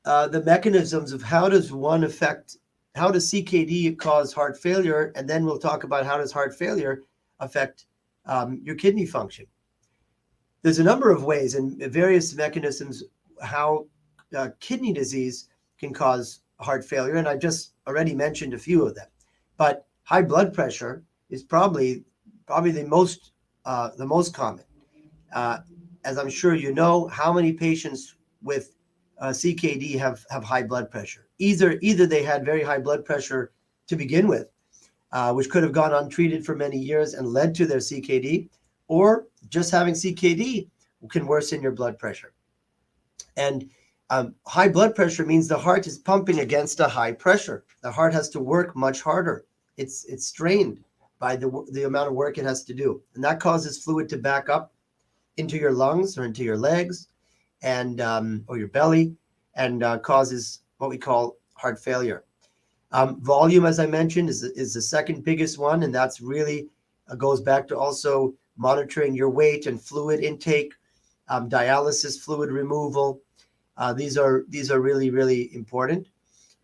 the mechanisms of how does CKD cause heart failure, and then we'll talk about how does heart failure affect your kidney function. There's a number of ways and various mechanisms how kidney disease can cause heart failure, and I just already mentioned a few of them. But high blood pressure is probably the most common. As I'm sure you know, how many patients with CKD have high blood pressure? Either they had very high blood pressure to begin with, which could have gone untreated for many years and led to their CKD, or just having CKD can worsen your blood pressure. And high blood pressure means the heart is pumping against a high pressure. The heart has to work much harder. It's strained by the amount of work it has to do, and that causes fluid to back up into your lungs or into your legs, and or your belly, and causes what we call heart failure. Volume, as I mentioned, is the second biggest one, and that's really goes back to also monitoring your weight and fluid intake, dialysis, fluid removal. These are really, really important.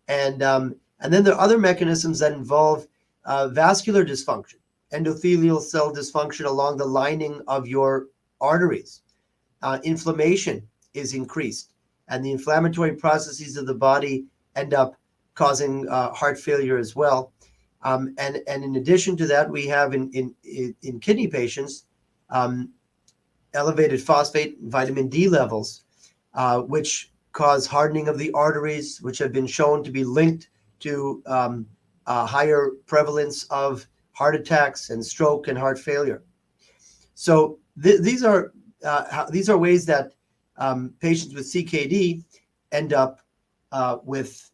And then there are other mechanisms that involve vascular dysfunction, endothelial cell dysfunction along the lining of your arteries. Inflammation is increased, and the inflammatory processes of the body end up causing heart failure as well. And in addition to that, we have in kidney patients elevated phosphate and vitamin D levels, which cause hardening of the arteries, which have been shown to be linked to higher prevalence of heart attacks and stroke and heart failure. So these are ways that patients with CKD end up with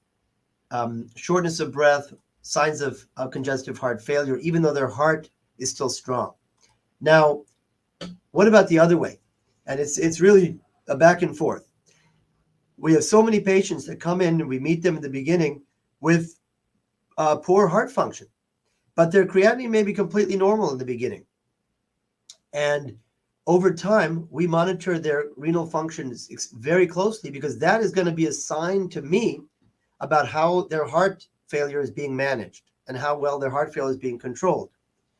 shortness of breath, signs of congestive heart failure, even though their heart is still strong. Now, what about the other way? And it's really a back and forth. We have so many patients that come in and we meet them in the beginning with poor heart function, but their creatinine may be completely normal in the beginning. And over time, we monitor their renal functions very closely, because that is going to be a sign to me about how their heart failure is being managed and how well their heart failure is being controlled.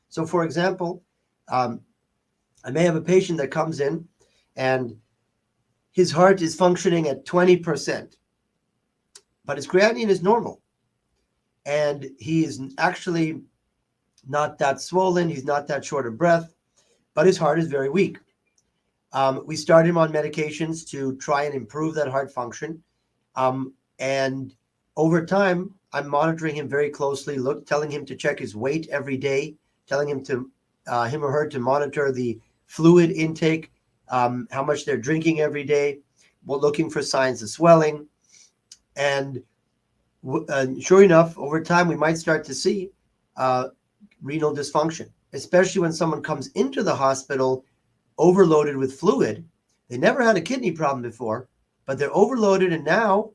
So, for example, I may have a patient that comes in and his heart is functioning at 20%, but his creatinine is normal. And he is actually not that swollen, he's not that short of breath, but his heart is very weak. We start him on medications to try and improve that heart function. And over time, I'm monitoring him very closely, telling him to check his weight every day, telling him or her to monitor the fluid intake, how much they're drinking every day. We're looking for signs of swelling. And sure enough, over time, we might start to see renal dysfunction, especially when someone comes into the hospital overloaded with fluid. They never had a kidney problem before, but they're overloaded, and now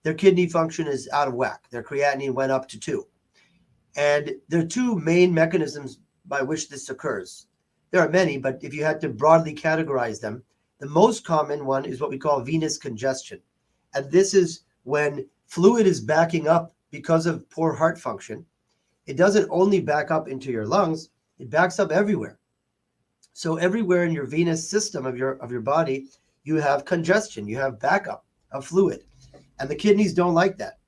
their kidney function is out of whack. Their creatinine went up to 2. And there are two main mechanisms by which this occurs. There are many, but if you had to broadly categorize them, the most common one is what we call venous congestion. And this is when fluid is backing up because of poor heart function. It doesn't only back up into your lungs, it backs up everywhere. So everywhere in your venous system of your body, you have congestion, you have backup of fluid. And the kidneys don't like that.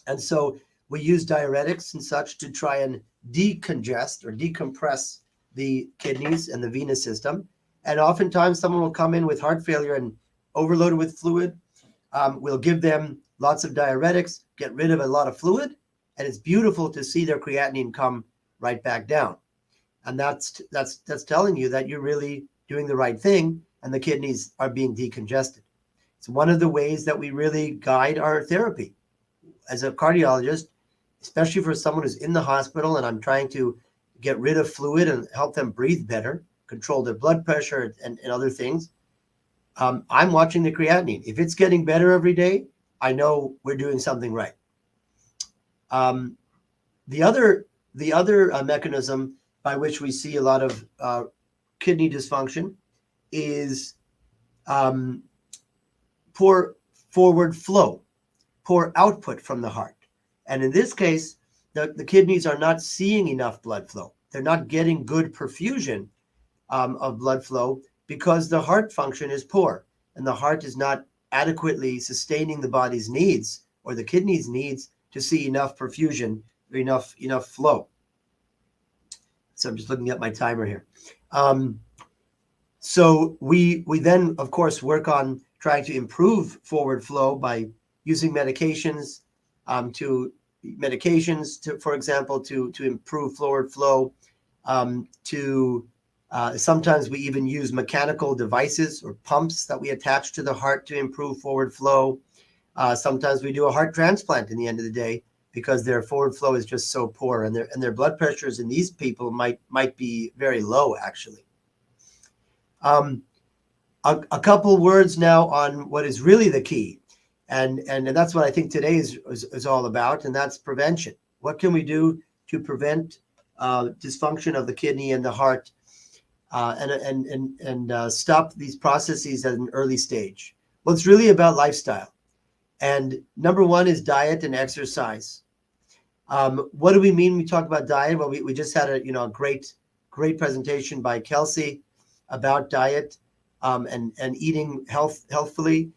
And so we use diuretics and such to try and decongest or decompress the kidneys and the venous system. And oftentimes someone will come in with heart failure and overloaded with fluid. We'll give them lots of diuretics, get rid of a lot of fluid, and it's beautiful to see their creatinine come right back down. And that's telling you that you're really doing the right thing and the kidneys are being decongested. It's one of the ways that we really guide our therapy. As a cardiologist, especially for someone who's in the hospital and I'm trying to get rid of fluid and help them breathe better, control their blood pressure and other things, I'm watching the creatinine. If it's getting better every day, I know we're doing something right. The other mechanism by which we see a lot of kidney dysfunction is poor forward flow, poor output from the heart. And in this case, the kidneys are not seeing enough blood flow. They're not getting good perfusion of blood flow because the heart function is poor and the heart is not adequately sustaining the body's needs or the kidneys' needs to see enough perfusion or enough flow. So I'm just looking at my timer here. So we then, of course, work on trying to improve forward flow by using medications, for example, to improve forward flow. Sometimes we even use mechanical devices or pumps that we attach to the heart to improve forward flow. Sometimes we do a heart transplant in the end of the day because their forward flow is just so poor, and their blood pressures in these people might be very low, actually. A couple words now on what is really the key, and that's what I think today is all about, and that's prevention. What can we do to prevent dysfunction of the kidney and the heart, and stop these processes at an early stage? Well, it's really about lifestyle, and number one is diet and exercise. What do we mean when we talk about diet? Well, we just had a great presentation by Kelsey about diet and eating healthfully.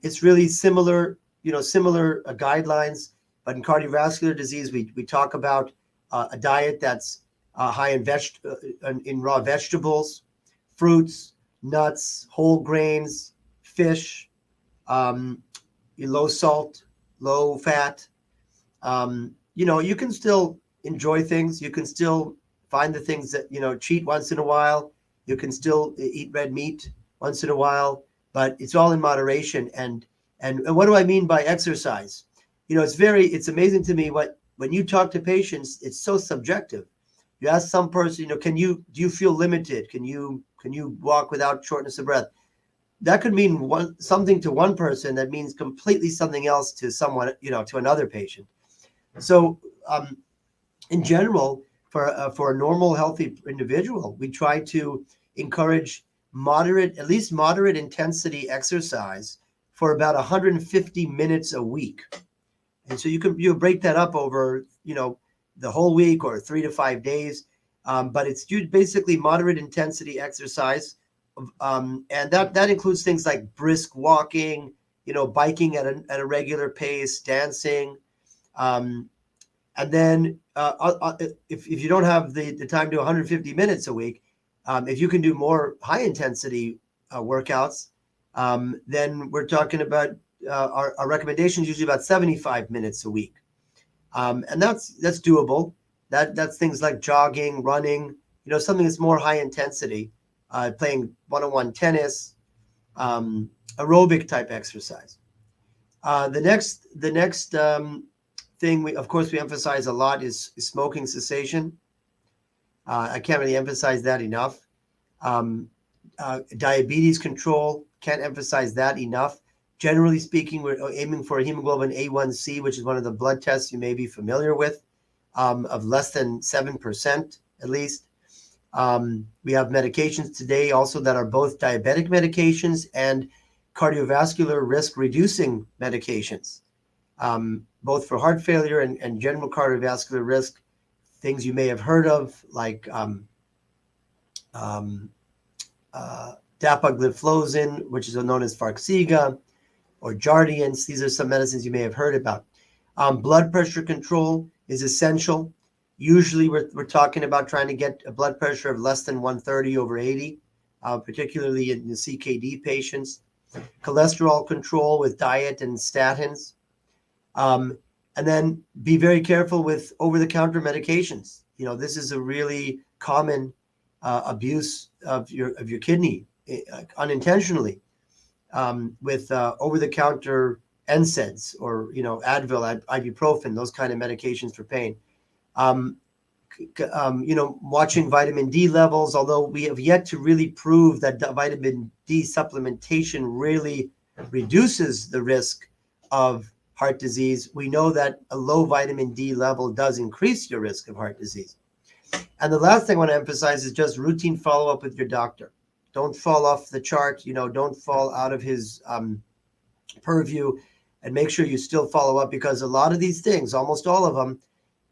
It's really similar guidelines, but in cardiovascular disease, we talk about a diet that's high in raw vegetables, fruits, nuts, whole grains, fish, low salt, low fat. You can still enjoy things. You can still find the things that, cheat once in a while. You can still eat red meat once in a while, but it's all in moderation. And what do I mean by exercise? It's amazing to me when you talk to patients, it's so subjective. You ask some person, do you feel limited? Can you walk without shortness of breath? That could mean something to one person that means completely something else to someone, to another patient. So in general, for a normal, healthy individual, we try to encourage at least moderate intensity exercise for about 150 minutes a week. And so you break that up over, the whole week or 3 to 5 days. But it's basically moderate intensity exercise. And that includes things like brisk walking, biking at a regular pace, dancing. And then if you don't have the time to do 150 minutes a week, if you can do more high intensity workouts, then we're talking about our recommendations usually about 75 minutes a week. And that's doable. That's things like jogging, running, something that's more high intensity, playing one-on-one tennis, aerobic type exercise. The next thing we emphasize a lot is smoking cessation. I can't really emphasize that enough. Diabetes control, can't emphasize that enough. Generally speaking, we're aiming for a hemoglobin A1C, which is one of the blood tests you may be familiar with, of less than 7% at least. We have medications today also that are both diabetic medications and cardiovascular risk reducing medications, both for heart failure and general cardiovascular risk. Things you may have heard of, like dapagliflozin, which is known as Farxiga, or Jardiance. These are some medicines you may have heard about. Blood pressure control is essential. Usually we're talking about trying to get a blood pressure of less than 130/80, particularly in the CKD patients. Cholesterol control with diet and statins. And then be very careful with over-the-counter medications. This is a really common abuse of your kidney unintentionally, with over-the-counter NSAIDs or Advil, ibuprofen, those kind of medications for pain. Watching vitamin D levels, although we have yet to really prove that vitamin D supplementation really reduces the risk of heart disease. We know that a low vitamin D level does increase your risk of heart disease. And the last thing I want to emphasize is just routine follow-up with your doctor. Don't fall off the chart, don't fall out of his purview, and make sure you still follow up, because a lot of these things, almost all of them,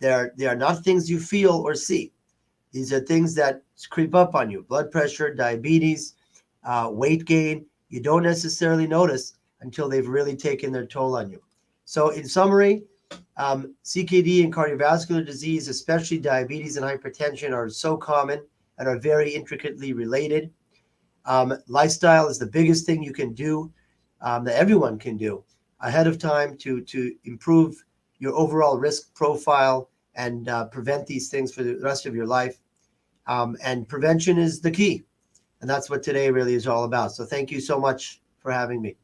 they are not things you feel or see. These are things that creep up on you. Blood pressure, diabetes, weight gain. You don't necessarily notice until they've really taken their toll on you. So in summary, CKD and cardiovascular disease, especially diabetes and hypertension, are so common and are very intricately related. Lifestyle is the biggest thing you can do, that everyone can do ahead of time to improve your overall risk profile and prevent these things for the rest of your life. And prevention is the key. And that's what today really is all about. So thank you so much for having me.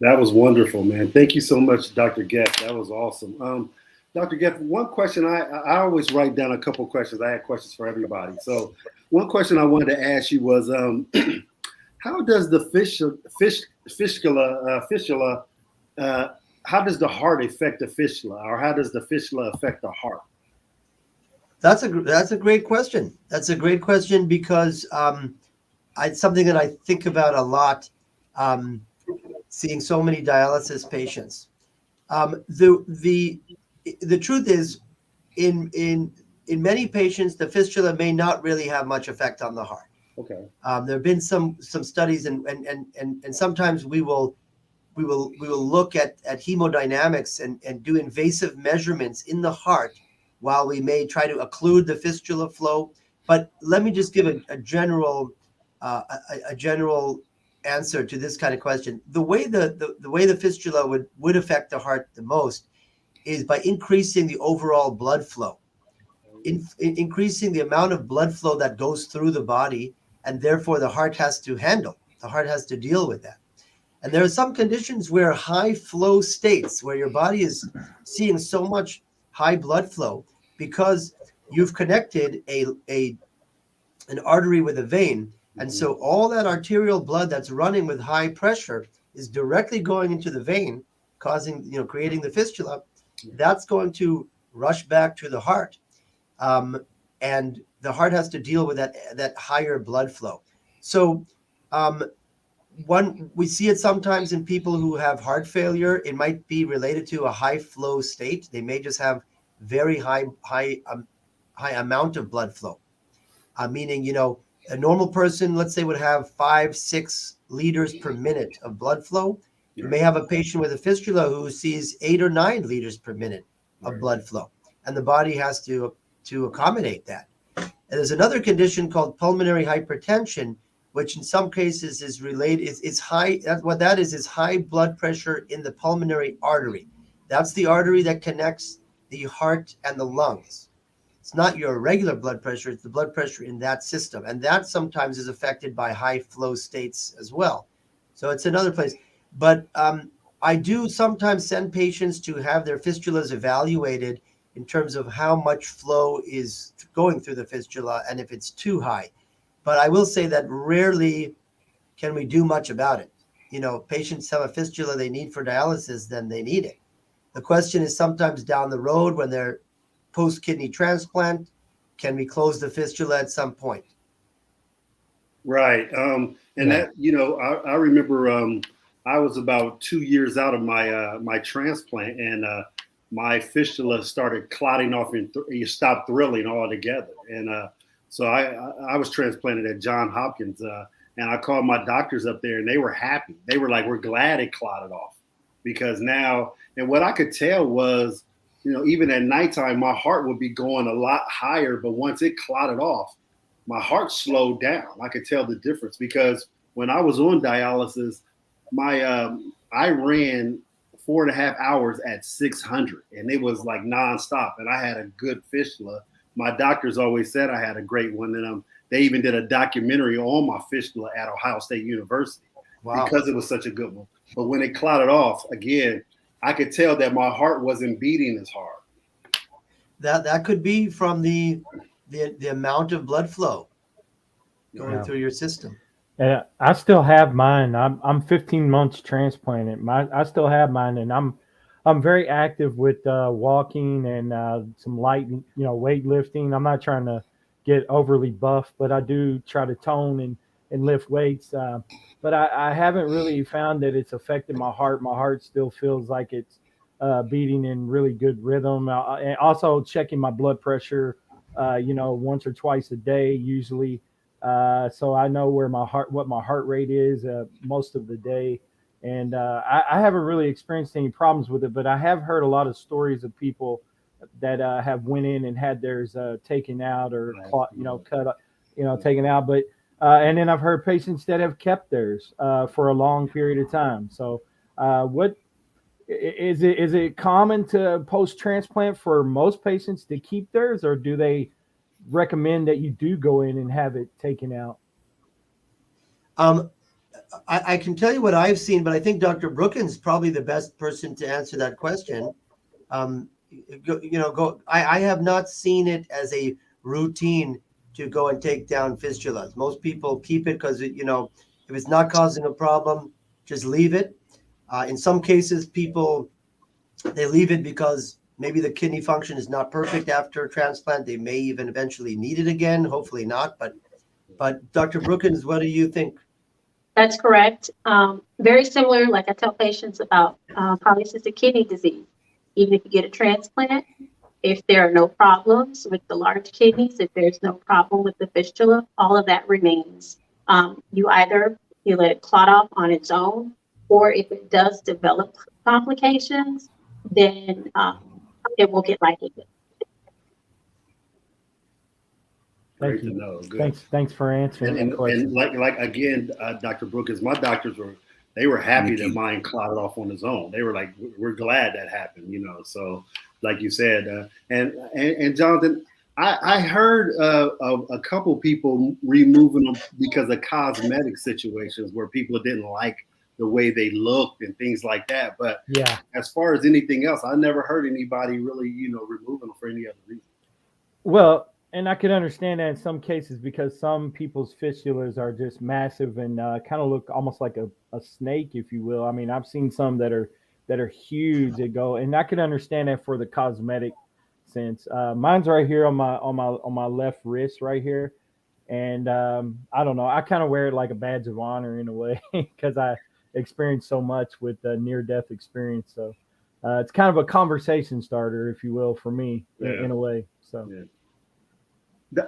That was wonderful, man. Thank you so much, Dr. Geff. That was awesome. Dr. Geff, one question, I always write down a couple questions. I had questions for everybody. So one question I wanted to ask you was, how does the fistula, how does the heart affect the fistula, or how does the fistula affect the heart? That's a great question. That's a great question, because it's something that I think about a lot, seeing so many dialysis patients. The truth is, in many patients, the fistula may not really have much effect on the heart. Okay. There have been some studies, and sometimes we will look at hemodynamics and do invasive measurements in the heart while we may try to occlude the fistula flow. But let me just give a general answer to this kind of question. The way the fistula would affect the heart the most is by increasing the overall blood flow, increasing the amount of blood flow that goes through the body, and therefore the heart has to deal with that. And there are some conditions where high flow states, where your body is seeing so much high blood flow because you've connected an artery with a vein. And so all that arterial blood that's running with high pressure is directly going into the vein, creating the fistula. That's going to rush back to the heart. And the heart has to deal with that higher blood flow. So we see it sometimes in people who have heart failure. It might be related to a high flow state. They may just have very high amount of blood flow. Meaning, a normal person, let's say, would have 5-6 liters per minute of blood flow. You may have a patient with a fistula who sees 8 or 9 liters per minute of blood flow, and the body has to accommodate that. And there's another condition called pulmonary hypertension, which in some cases is related. It's high. What that is high blood pressure in the pulmonary artery. That's the artery that connects the heart and the lungs. It's not your regular blood pressure. It's the blood pressure in that system, and that sometimes is affected by high flow states as well. So it's another place. But I do sometimes send patients to have their fistulas evaluated in terms of how much flow is going through the fistula and if it's too high. But I will say that rarely can we do much about it. Patients have a fistula they need for dialysis, then they need it. The question is sometimes down the road when they're post-kidney transplant, can we close the fistula at some point? Right. That, I remember I was about 2 years out of my transplant, and my fistula started clotting off and you stopped thrilling altogether. And so I was transplanted at Johns Hopkins, and I called my doctors up there, and they were happy. They were like, we're glad it clotted off, because now, and what I could tell was, even at nighttime, my heart would be going a lot higher, but once it clotted off, my heart slowed down. I could tell the difference because when I was on dialysis, I ran 4.5 hours at 600, and it was like nonstop. And I had a good fistula. My doctors always said I had a great one, and they even did a documentary on my fistula at Ohio State University because it was such a good one. But when it clotted off again, I could tell that my heart wasn't beating as hard. That could be from the amount of blood flow going through your system. Yeah, I still have mine. I'm 15 months transplanted. I still have mine, and I'm very active with walking and some light, weightlifting. I'm not trying to get overly buff, but I do try to tone and lift weights. But I haven't really found that it's affected my heart. My heart still feels like it's beating in really good rhythm. And also checking my blood pressure, once or twice a day usually. So I know what my heart rate is most of the day. And I haven't really experienced any problems with it, but I have heard a lot of stories of people that have went in and had theirs taken out or cut, taken out. But and then I've heard patients that have kept theirs for a long period of time. So what is it? Is it common to post transplant for most patients to keep theirs, or do they recommend that you do go in and have it taken out? I can tell you what I've seen, but I think Dr. Brookins is probably the best person to answer that question. I have not seen it as a routine to go and take down fistulas. Most people keep it because, if it's not causing a problem, just leave it. In some cases, people, they leave it because maybe the kidney function is not perfect after transplant. They may even eventually need it again. Hopefully not. But Dr. Brookins, what do you think? That's correct. Very similar, like I tell patients about polycystic kidney disease. Even if you get a transplant, if there are no problems with the large kidneys, if there's no problem with the fistula, all of that remains. You either let it clot off on its own, or if it does develop complications, then it will get lightened. Great to know. Good. Thanks for answering that question. And like again, Dr. Brookins, my doctors were happy that mine clotted off on its own. They were like, we're glad that happened, So, like you said, and Jonathan, I heard of a couple people removing them because of cosmetic situations where people didn't like the way they looked and things like that. But yeah, as far as anything else, I never heard anybody really, removing them for any other reason. Well, and I could understand that in some cases because some people's fistulas are just massive and kind of look almost like a snake, if you will. I mean, I've seen some that are huge that go, and I could understand that for the cosmetic sense. Mine's right here on my left wrist right here, and I don't know. I kind of wear it like a badge of honor in a way because I experienced so much with the near-death experience. So it's kind of a conversation starter, if you will, for me in a way. So. Yeah.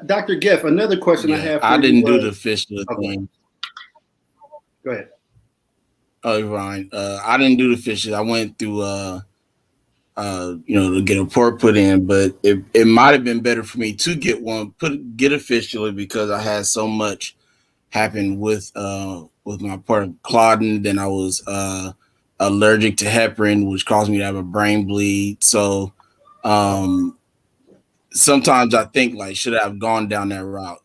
Dr. Giff, another question I have for you. I didn't do the fistula thing. Go ahead. Oh, Ryan. I didn't do the fistula. I went through, to get a port put in, but it might have been better for me to get get a fistula because I had so much happen with my port clotting. Then I was allergic to heparin, which caused me to have a brain bleed. So, sometimes I think should I have gone down that route?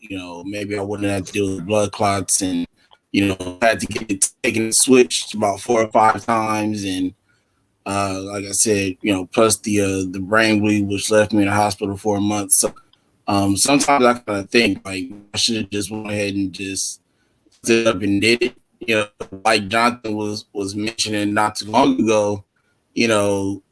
Maybe I wouldn't have to deal with blood clots and, had to get it taken switched about 4 or 5 times. And like I said, plus the brain bleed, which left me in the hospital for a month. So sometimes I kind of think I should have just went ahead and just stood up and did it. Like Jonathan was mentioning not too long ago,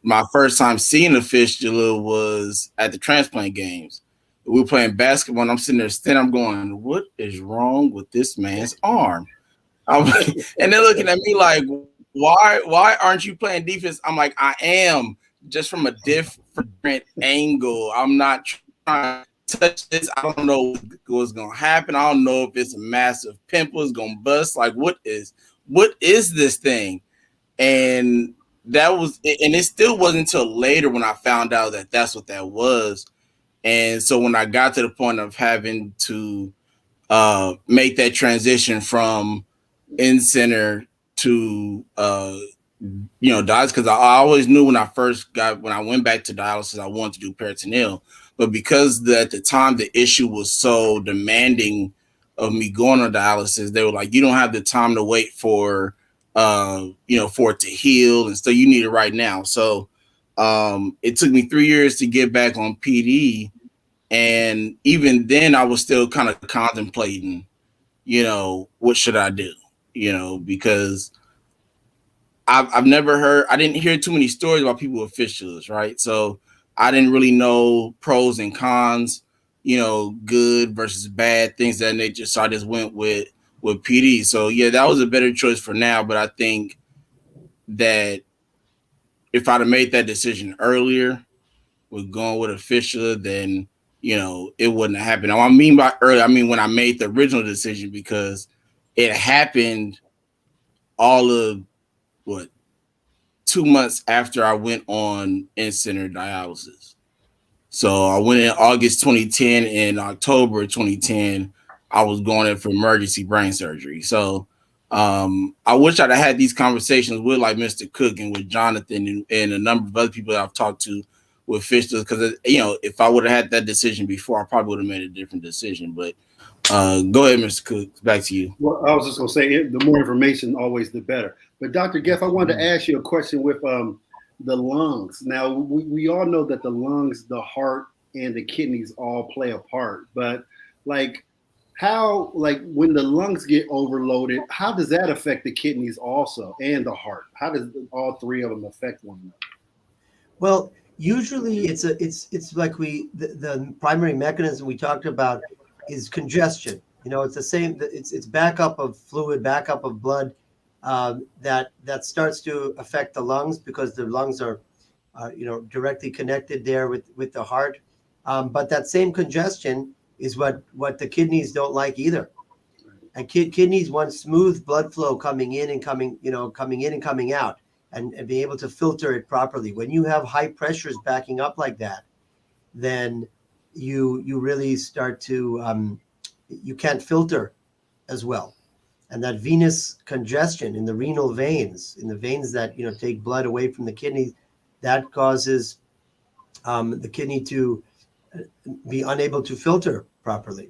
my first time seeing a fistula was at the transplant games. We were playing basketball, and I'm sitting there standing. I'm going, what is wrong with this man's arm? And they're looking at me like, why aren't you playing defense? I'm like, I am, just from a different angle. I'm not trying to touch this. I don't know what's going to happen. I don't know if it's a massive pimple. It's going to bust. Like, what is this thing? And it still wasn't until later when I found out that that's what that was. And so when I got to the point of having to make that transition from in center to dialysis, because I always knew when I went back to dialysis, I wanted to do peritoneal, but because at the time the issue was so demanding of me going on dialysis, they were like, you don't have the time to wait for for it to heal, and so you need it right now. So it took me 3 years to get back on PD, and even then I was still kind of contemplating, what should I do? Because I didn't hear too many stories about people with fistulas, right? So I didn't really know pros and cons, good versus bad, things that nature. So I just went with PD. So yeah, that was a better choice for now. But I think that if I'd have made that decision earlier with going with a fistula, then, it wouldn't have happened. Now, I mean by early, I mean when I made the original decision, because it happened all of 2 months after I went on in-center dialysis. So I went in August 2010. In October 2010, I was going in for emergency brain surgery. So I wish I'd have had these conversations with like Mr. Cook and with Jonathan and a number of other people that I've talked to with fistulas, because if I would have had that decision before, I probably would have made a different decision. But go ahead, Mr. Cook. Back to you. Well, I was just going to say, the more information, always the better. But Dr. Geff, I wanted to ask you a question with the lungs. Now, we all know that the lungs, the heart, and the kidneys all play a part. But how when the lungs get overloaded, how does that affect the kidneys also and the heart? How does all three of them affect one another? Well, usually it's like the primary mechanism we talked about is congestion. It's the same. It's backup of fluid, backup of blood that starts to affect the lungs, because the lungs are directly connected there with the heart. But that same congestion is what the kidneys don't like either. And kidneys want smooth blood flow coming in and coming out, and be able to filter it properly. When you have high pressures backing up like that, then you really start to you can't filter as well. And that venous congestion in the renal veins, in the veins that take blood away from the kidney, that causes the kidney to be unable to filter properly.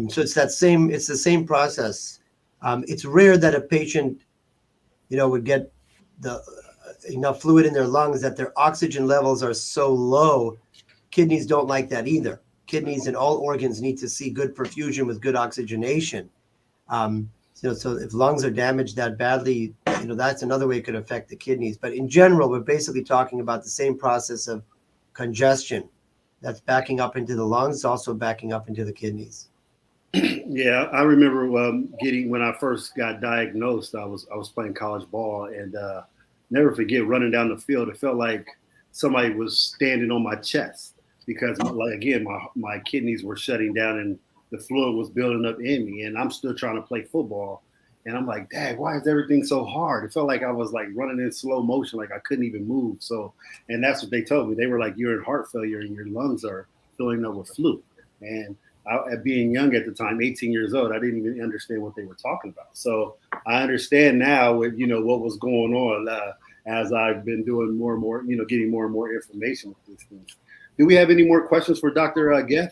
So it's the same process. It's rare that a patient would get enough fluid in their lungs that their oxygen levels are so low. Kidneys don't like that either. Kidneys and all organs need to see good perfusion with good oxygenation. So if lungs are damaged that badly, that's another way it could affect the kidneys. But in general, we're basically talking about the same process of congestion that's backing up into the lungs, also backing up into the kidneys. Yeah, I remember when I first got diagnosed, I was playing college ball, and never forget running down the field. It felt like somebody was standing on my chest, because my kidneys were shutting down and the fluid was building up in me, and I'm still trying to play football. And I'm like, Dad, why is everything so hard? It felt like I was like running in slow motion, like I couldn't even move. So, and that's what they told me. They were like, you're in heart failure and your lungs are filling up with fluid. And being young at the time, 18 years old, I didn't even understand what they were talking about. So I understand now with, what was going on as I've been doing more and more, getting more and more information with these things. Do we have any more questions for Dr. Geff?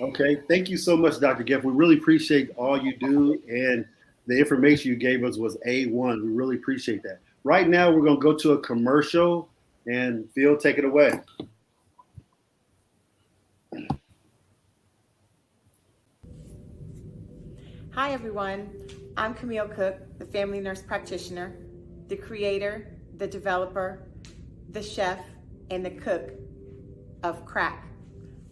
Okay, thank you so much, Dr. Geff. We really appreciate all you do, and the information you gave us was A1. We really appreciate that. Right now, we're going to go to a commercial, and Phil, take it away. Hi, everyone. I'm Camille Cook, the family nurse practitioner, the creator, the developer, the chef, and the cook of crack.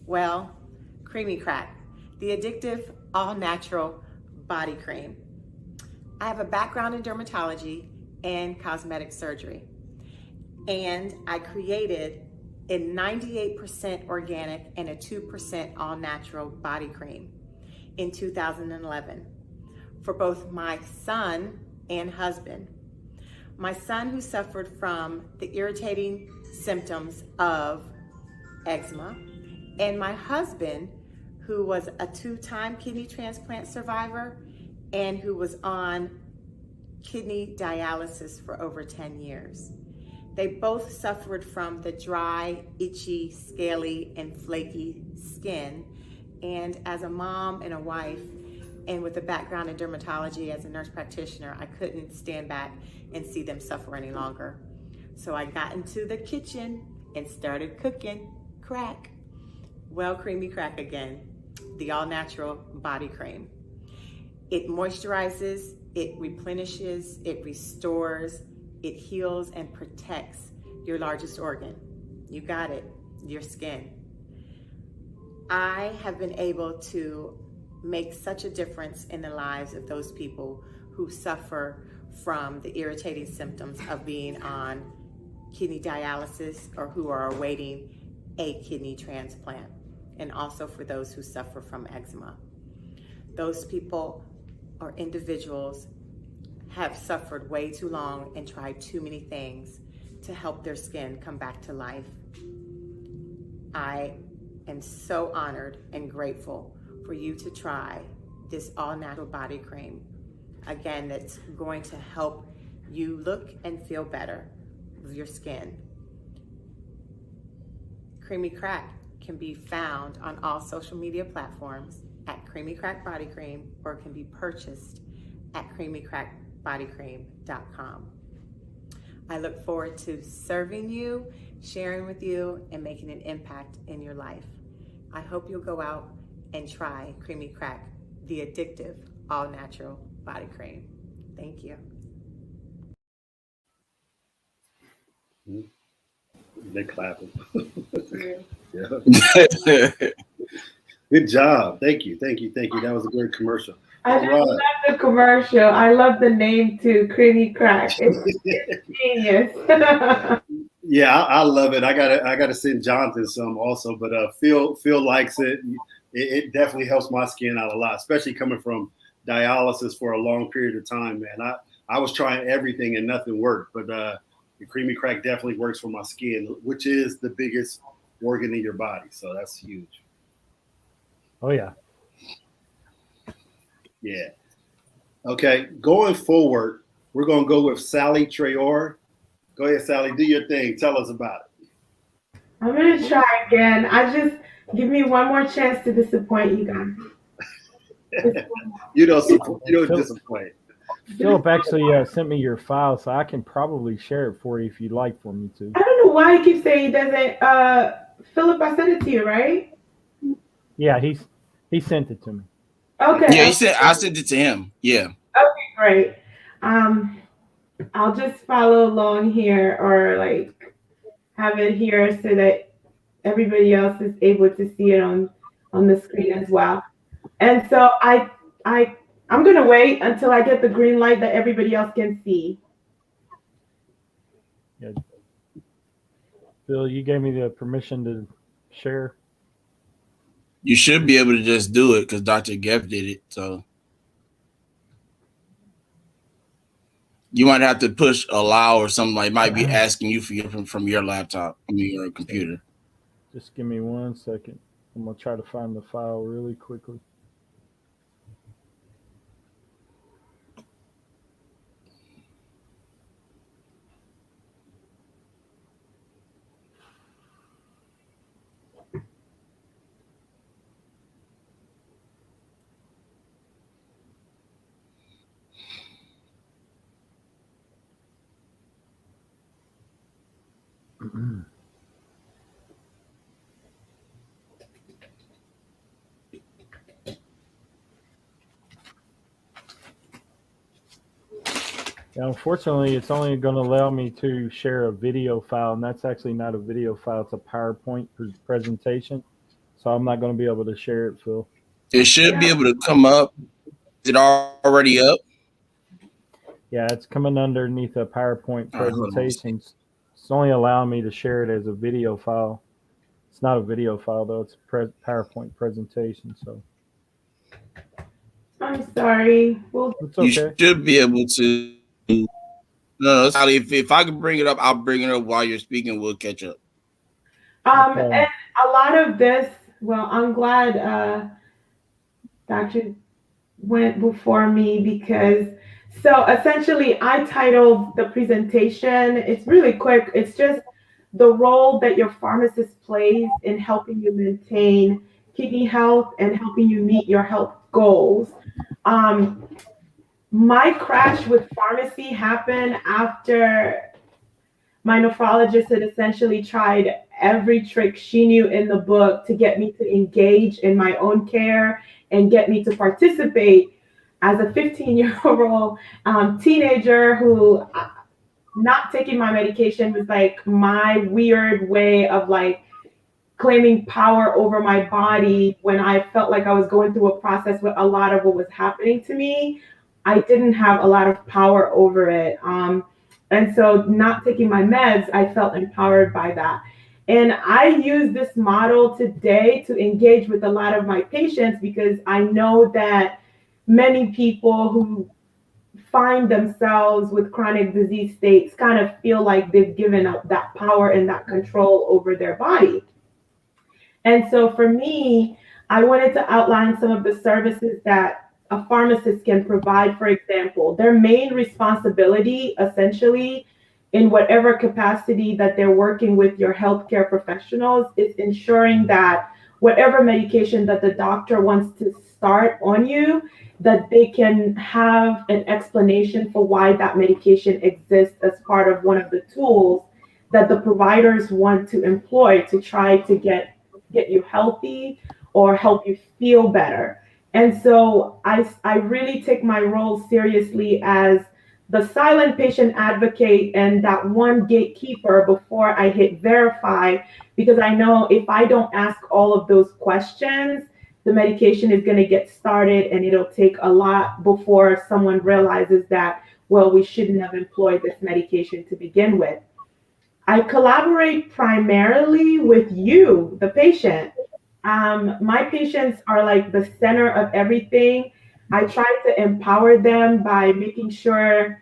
Well, Creamy Crack, the addictive, all-natural body cream. I have a background in dermatology and cosmetic surgery, and I created a 98% organic and a 2% all-natural body cream in 2011 for both my son and husband. My son, who suffered from the irritating symptoms of eczema, And my husband, who was a 2-time kidney transplant survivor and who was on kidney dialysis for over 10 years. They both suffered from the dry, itchy, scaly, and flaky skin. And as a mom and a wife, and with a background in dermatology as a nurse practitioner, I couldn't stand back and see them suffer any longer. So I got into the kitchen and started cooking crack. Well, Creamy Crack again, the all-natural body cream. It moisturizes, it replenishes, it restores, it heals and protects your largest organ. You got it, your skin. I have been able to make such a difference in the lives of those people who suffer from the irritating symptoms of being on kidney dialysis or who are awaiting a kidney transplant, and also for those who suffer from eczema. Those people or individuals have suffered way too long and tried too many things to help their skin come back to life. I am so honored and grateful for you to try this all-natural body cream. Again, that's going to help you look and feel better with your skin. Creamy Crack can be found on all social media platforms at Creamy Crack Body Cream, or can be purchased at creamycrackbodycream.com. I look forward to serving you, sharing with you, and making an impact in your life. I hope you'll go out and try Creamy Crack, the addictive all-natural body cream. Thank you. They're clapping. Yeah. Good job. Thank you. That was a great commercial. I just love the commercial. I love the name too, Creamy Crack. It's genius. Yeah, I love it. I gotta send Jonathan some also, but Phil likes it. It definitely helps my skin out a lot, especially coming from dialysis for a long period of time, man. I was trying everything and nothing worked, but the Creamy Crack definitely works for my skin, which is the biggest organ in your body. So that's huge. Oh yeah. Yeah. Okay, going forward, we're gonna go with Saley Traore. Go ahead, Saley, do your thing. Tell us about it. I'm gonna try again. Just give me one more chance to disappoint you guys. You don't disappoint. Philip actually sent me your file, so I can probably share it for you if you'd like for me to. I don't know why he keeps saying he doesn't. Philip, I sent it to you, right? Yeah, he sent it to me. Okay. Yeah, I sent it to him. Yeah. Okay, great. I'll just follow along here, or like have it here so that everybody else is able to see it on the screen as well. And so I'm gonna wait until I get the green light that everybody else can see. Yeah. Phil, you gave me the permission to share. You should be able to just do it because Dr. Geff did it. So you might have to push allow or something, like might be asking you from your laptop, from your computer. Just give me 1 second. I'm gonna try to find the file really quickly. Yeah, unfortunately, it's only going to allow me to share a video file, and that's actually not a video file. It's a PowerPoint presentation, so I'm not going to be able to share it, Phil. It should be able to come up. Is it already up? Yeah, it's coming underneath a PowerPoint presentation. It's only allowing me to share it as a video file. It's not a video file, though. It's a PowerPoint presentation, so. I'm sorry. Well, it's okay. You should be able to. No, if I can bring it up, I'll bring it up while you're speaking. We'll catch up. And a lot of this Well, I'm glad Dr. went before me because so essentially I titled the presentation, it's really quick, it's just the role that your pharmacist plays in helping you maintain kidney health and helping you meet your health goals. Um, my crash with pharmacy happened after my nephrologist had essentially tried every trick she knew in the book to get me to engage in my own care and get me to participate as a 15-year-old teenager who not taking my medication was like my weird way of like claiming power over my body when I felt like I was going through a process with a lot of what was happening to me. I didn't have a lot of power over it. And so not taking my meds, I felt empowered by that. And I use this model today to engage with a lot of my patients because I know that many people who find themselves with chronic disease states kind of feel like they've given up that power and that control over their body. And so for me, I wanted to outline some of the services that a pharmacist can provide. For example, their main responsibility, essentially, in whatever capacity that they're working with your healthcare professionals, is ensuring that whatever medication that the doctor wants to start on you, that they can have an explanation for why that medication exists as part of one of the tools that the providers want to employ to try to get you healthy or help you feel better. And so I really take my role seriously as the silent patient advocate and that one gatekeeper before I hit verify, because I know if I don't ask all of those questions, the medication is going to get started and it'll take a lot before someone realizes that, well, we shouldn't have employed this medication to begin with. I collaborate primarily with you, the patient. My patients are like the center of everything. I try to empower them by making sure,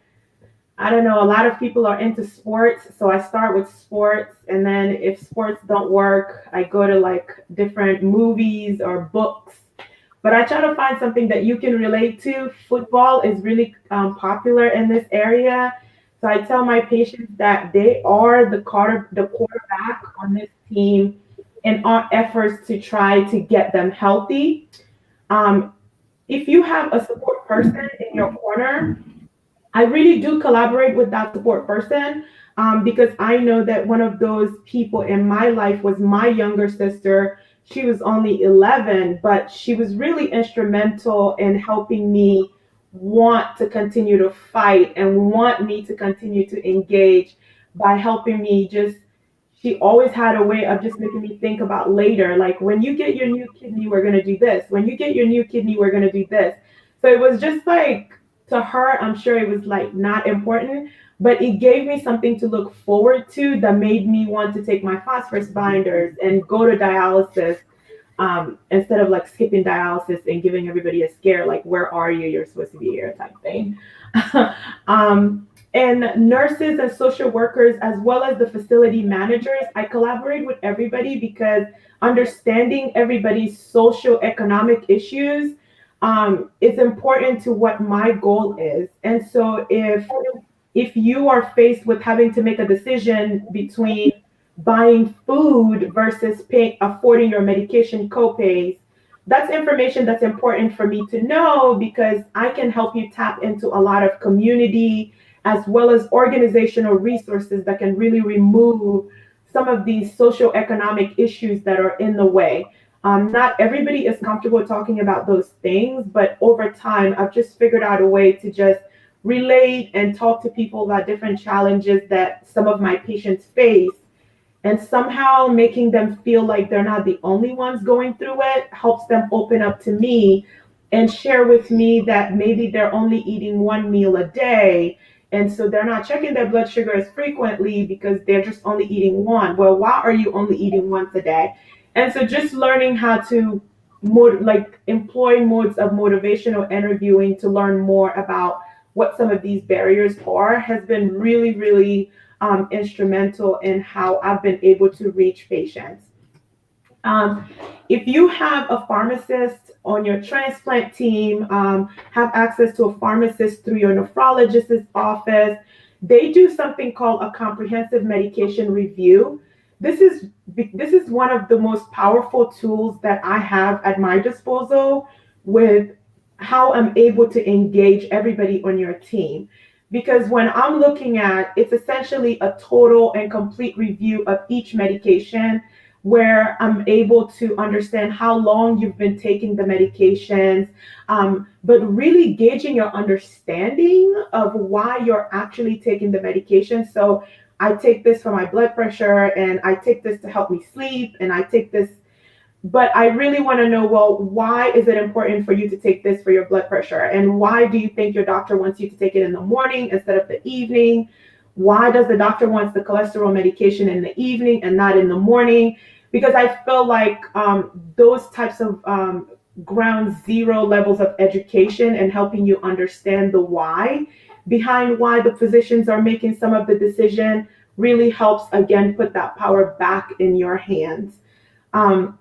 I don't know, a lot of people are into sports. So I start with sports. And then if sports don't work, I go to like different movies or books. But I try to find something that you can relate to. Football is really popular in this area. So I tell my patients that they are the quarterback on this team in our efforts to try to get them healthy. Um, if you have a support person in your corner, I really do collaborate with that support person because I know that one of those people in my life was my younger sister. She was only 11, but she was really instrumental in helping me want to continue to fight and want me to continue to engage by helping me just, she always had a way of just making me think about later. Like, when you get your new kidney, we're going to do this. When you get your new kidney, we're going to do this. So it was just like, to her, I'm sure it was like not important, but it gave me something to look forward to that made me want to take my phosphorus binders and go to dialysis instead of like skipping dialysis and giving everybody a scare, like, where are you? You're supposed to be here type thing. And nurses and social workers, as well as the facility managers, I collaborate with everybody because understanding everybody's socioeconomic issues is important to what my goal is. And so if you are faced with having to make a decision between buying food versus affording your medication copays, that's information that's important for me to know because I can help you tap into a lot of community as well as organizational resources that can really remove some of these socioeconomic issues that are in the way. Not everybody is comfortable talking about those things, but over time, I've just figured out a way to just relate and talk to people about different challenges that some of my patients face, and somehow making them feel like they're not the only ones going through it helps them open up to me and share with me that maybe they're only eating one meal a day. And so they're not checking their blood sugar as frequently because they're just only eating one. Well, why are you only eating once a day? And so just learning how to employ modes of motivational interviewing to learn more about what some of these barriers are has been really, really instrumental in how I've been able to reach patients. If you have a pharmacist on your transplant team, have access to a pharmacist through your nephrologist's office, they do something called a comprehensive medication review. This is one of the most powerful tools that I have at my disposal with how I'm able to engage everybody on your team. Because when I'm looking at, it's essentially a total and complete review of each medication where I'm able to understand how long you've been taking the medications, but really gauging your understanding of why you're actually taking the medication. So I take this for my blood pressure, and I take this to help me sleep, and I take this, but I really want to know, well, why is it important for you to take this for your blood pressure? And why do you think your doctor wants you to take it in the morning instead of the evening? Why does the doctor wants the cholesterol medication in the evening and not in the morning? Because I feel like those types of ground zero levels of education and helping you understand the why behind why the physicians are making some of the decision really helps, again, put that power back in your hands. And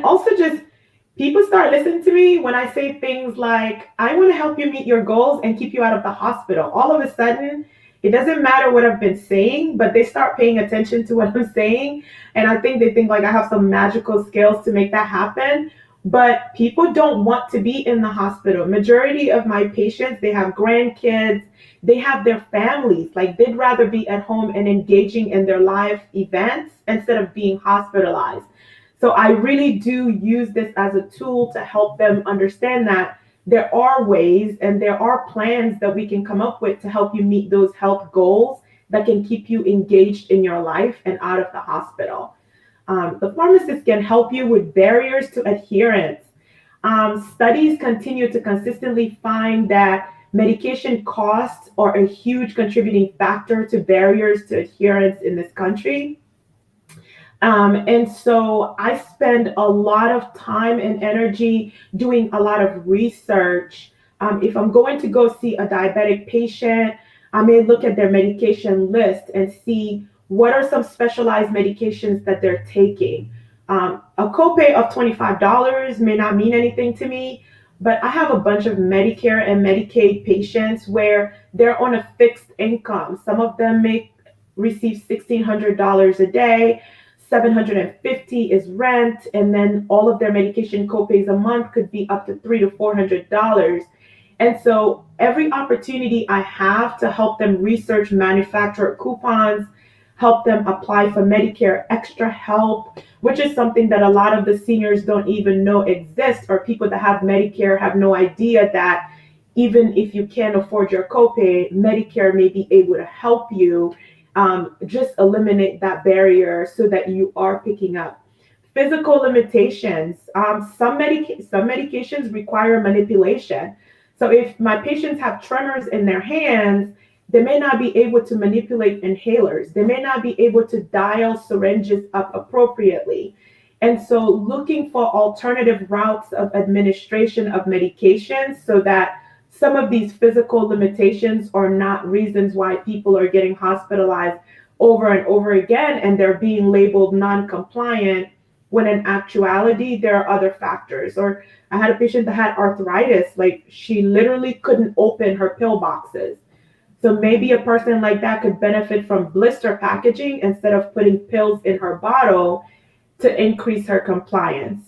also just people start listening to me when I say things like, I want to help you meet your goals and keep you out of the hospital. All of a sudden, it doesn't matter what I've been saying, but they start paying attention to what I'm saying. And I think they think like I have some magical skills to make that happen. But people don't want to be in the hospital. Majority of my patients, they have grandkids, they have their families. Like they'd rather be at home and engaging in their live events instead of being hospitalized. So I really do use this as a tool to help them understand that there are ways and there are plans that we can come up with to help you meet those health goals that can keep you engaged in your life and out of the hospital. The pharmacist can help you with barriers to adherence. Studies continue to consistently find that medication costs are a huge contributing factor to barriers to adherence in this country. And so I spend a lot of time and energy doing a lot of research. If I'm going to go see a diabetic patient, I may look at their medication list and see what are some specialized medications that they're taking. A copay of $25 may not mean anything to me, but I have a bunch of Medicare and Medicaid patients where they're on a fixed income. Some of them may receive $1,600 a day. $750 is rent, and then all of their medication copays a month could be up to $300 to $400. And so every opportunity I have to help them research manufacturer coupons, help them apply for Medicare extra help, which is something that a lot of the seniors don't even know exists, or people that have Medicare have no idea that even if you can't afford your copay, Medicare may be able to help you just eliminate that barrier so that you are picking up. Physical limitations. Some medications require manipulation. So if my patients have tremors in their hands, they may not be able to manipulate inhalers. They may not be able to dial syringes up appropriately. And so looking for alternative routes of administration of medications so that some of these physical limitations are not reasons why people are getting hospitalized over and over again, and they're being labeled non-compliant when in actuality there are other factors. Or I had a patient that had arthritis, like she literally couldn't open her pill boxes. So maybe a person like that could benefit from blister packaging instead of putting pills in her bottle to increase her compliance.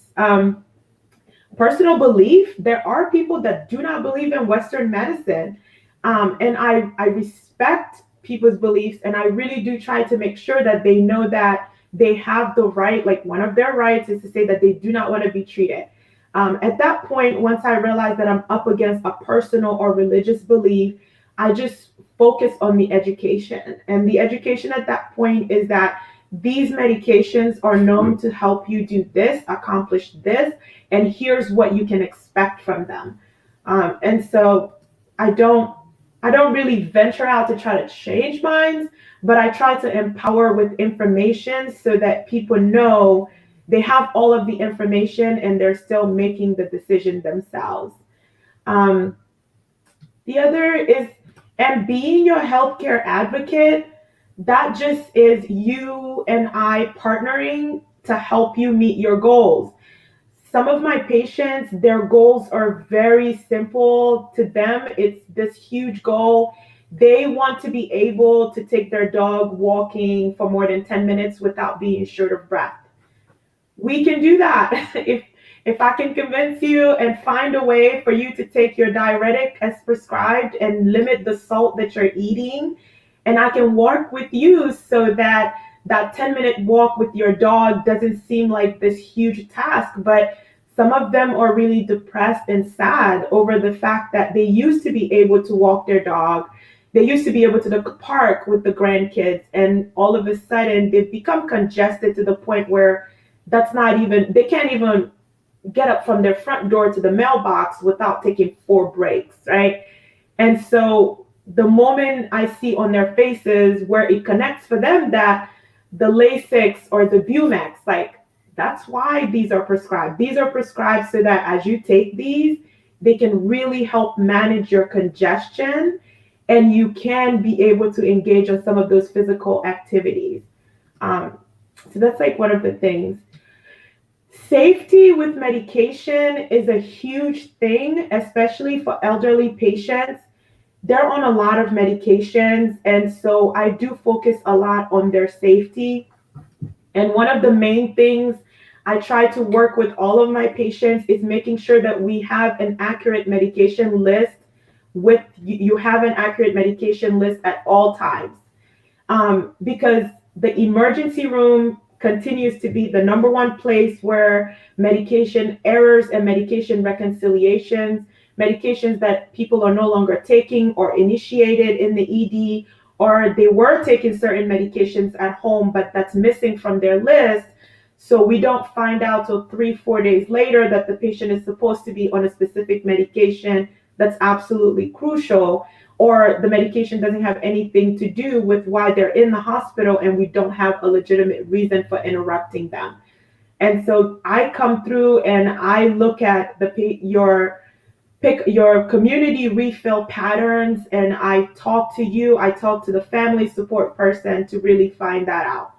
Personal belief, there are people that do not believe in Western medicine. And I respect people's beliefs, and I really do try to make sure that they know that they have the right, like one of their rights is to say that they do not want to be treated. At that point, once I realize that I'm up against a personal or religious belief, I just focus on the education. And the education at that point is that these medications are known to help you do this, accomplish this, and here's what you can expect from them. And so I don't really venture out to try to change minds, but I try to empower with information so that people know they have all of the information and they're still making the decision themselves. The other is, and being your healthcare advocate, that just is you and I partnering to help you meet your goals. Some of my patients, their goals are very simple. To them, it's this huge goal. They want to be able to take their dog walking for more than 10 minutes without being short of breath. We can do that. If I can convince you and find a way for you to take your diuretic as prescribed and limit the salt that you're eating, and I can work with you so that that 10-minute walk with your dog doesn't seem like this huge task. But some of them are really depressed and sad over the fact that they used to be able to walk their dog. They used to be able to the park with the grandkids, and all of a sudden they've become congested to the point where they can't even get up from their front door to the mailbox without taking 4 breaks, right? And so the moment I see on their faces where it connects for them that the Lasix or the Bumex, like, that's why these are prescribed. These are prescribed so that as you take these, they can really help manage your congestion, and you can be able to engage on some of those physical activities. So that's like one of the things. Safety with medication is a huge thing, especially for elderly patients. They're on a lot of medications, and so I do focus a lot on their safety. And one of the main things I try to work with all of my patients is making sure that we have an accurate medication list. You have an accurate medication list at all times, because the emergency room continues to be the number one place where medication errors and medication reconciliations, medications that people are no longer taking or initiated in the ED, or they were taking certain medications at home, but that's missing from their list. So we don't find out till 3-4 days later that the patient is supposed to be on a specific medication that's absolutely crucial, or the medication doesn't have anything to do with why they're in the hospital and we don't have a legitimate reason for interrupting them. And so I come through and I look at your community refill patterns, and I talk to the family support person to really find that out.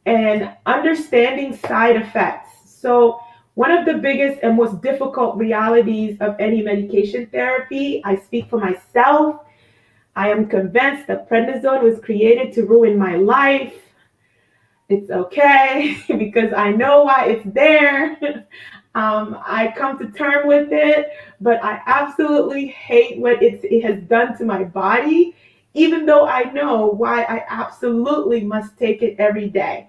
And understanding side effects. So one of the biggest and most difficult realities of any medication therapy, I speak for myself. I am convinced that prednisone was created to ruin my life. It's okay because I know why it's there. I come to term with it, but I absolutely hate what it has done to my body, even though I know why I absolutely must take it every day.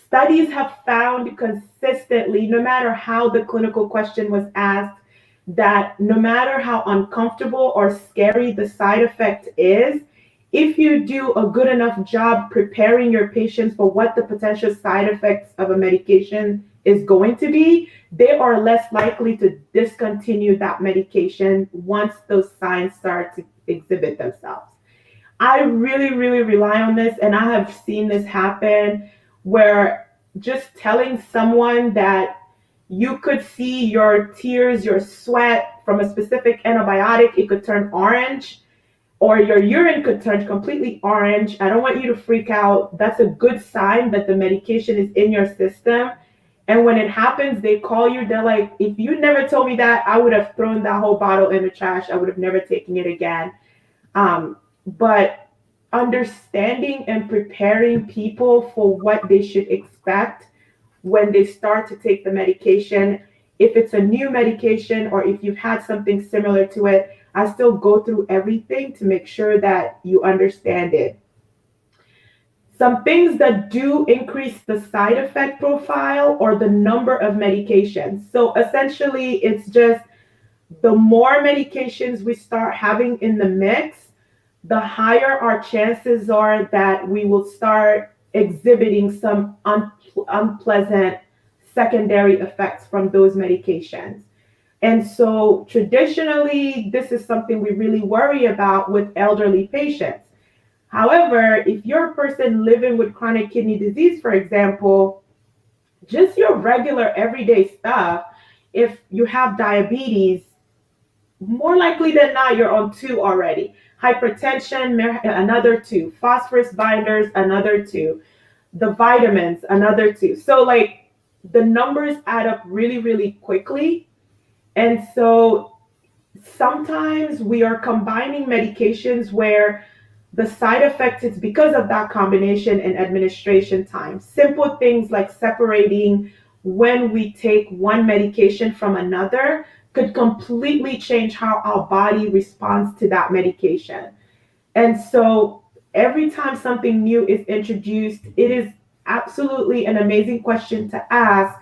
Studies have found consistently, no matter how the clinical question was asked, that no matter how uncomfortable or scary the side effect is, if you do a good enough job preparing your patients for what the potential side effects of a medication is going to be, they are less likely to discontinue that medication once those signs start to exhibit themselves. I really, really rely on this, and I have seen this happen where just telling someone that you could see your tears, your sweat from a specific antibiotic, it could turn orange, or your urine could turn completely orange. I don't want you to freak out. That's a good sign that the medication is in your system. And when it happens, they call you. They're like, if you never told me that, I would have thrown that whole bottle in the trash. I would have never taken it again. But understanding and preparing people for what they should expect when they start to take the medication, if it's a new medication or if you've had something similar to it, I still go through everything to make sure that you understand it. Some things that do increase the side effect profile or the number of medications. So essentially, it's just the more medications we start having in the mix, the higher our chances are that we will start exhibiting some unpleasant secondary effects from those medications. And so traditionally, this is something we really worry about with elderly patients. However, if you're a person living with chronic kidney disease, for example, just your regular everyday stuff, if you have diabetes, more likely than not, you're on 2 already. Hypertension, another 2. Phosphorus binders, another 2. The vitamins, another 2. So like the numbers add up really, really quickly. And so sometimes we are combining medications where the side effect is because of that combination and administration time. Simple things like separating when we take one medication from another could completely change how our body responds to that medication. And so every time something new is introduced, it is absolutely an amazing question to ask.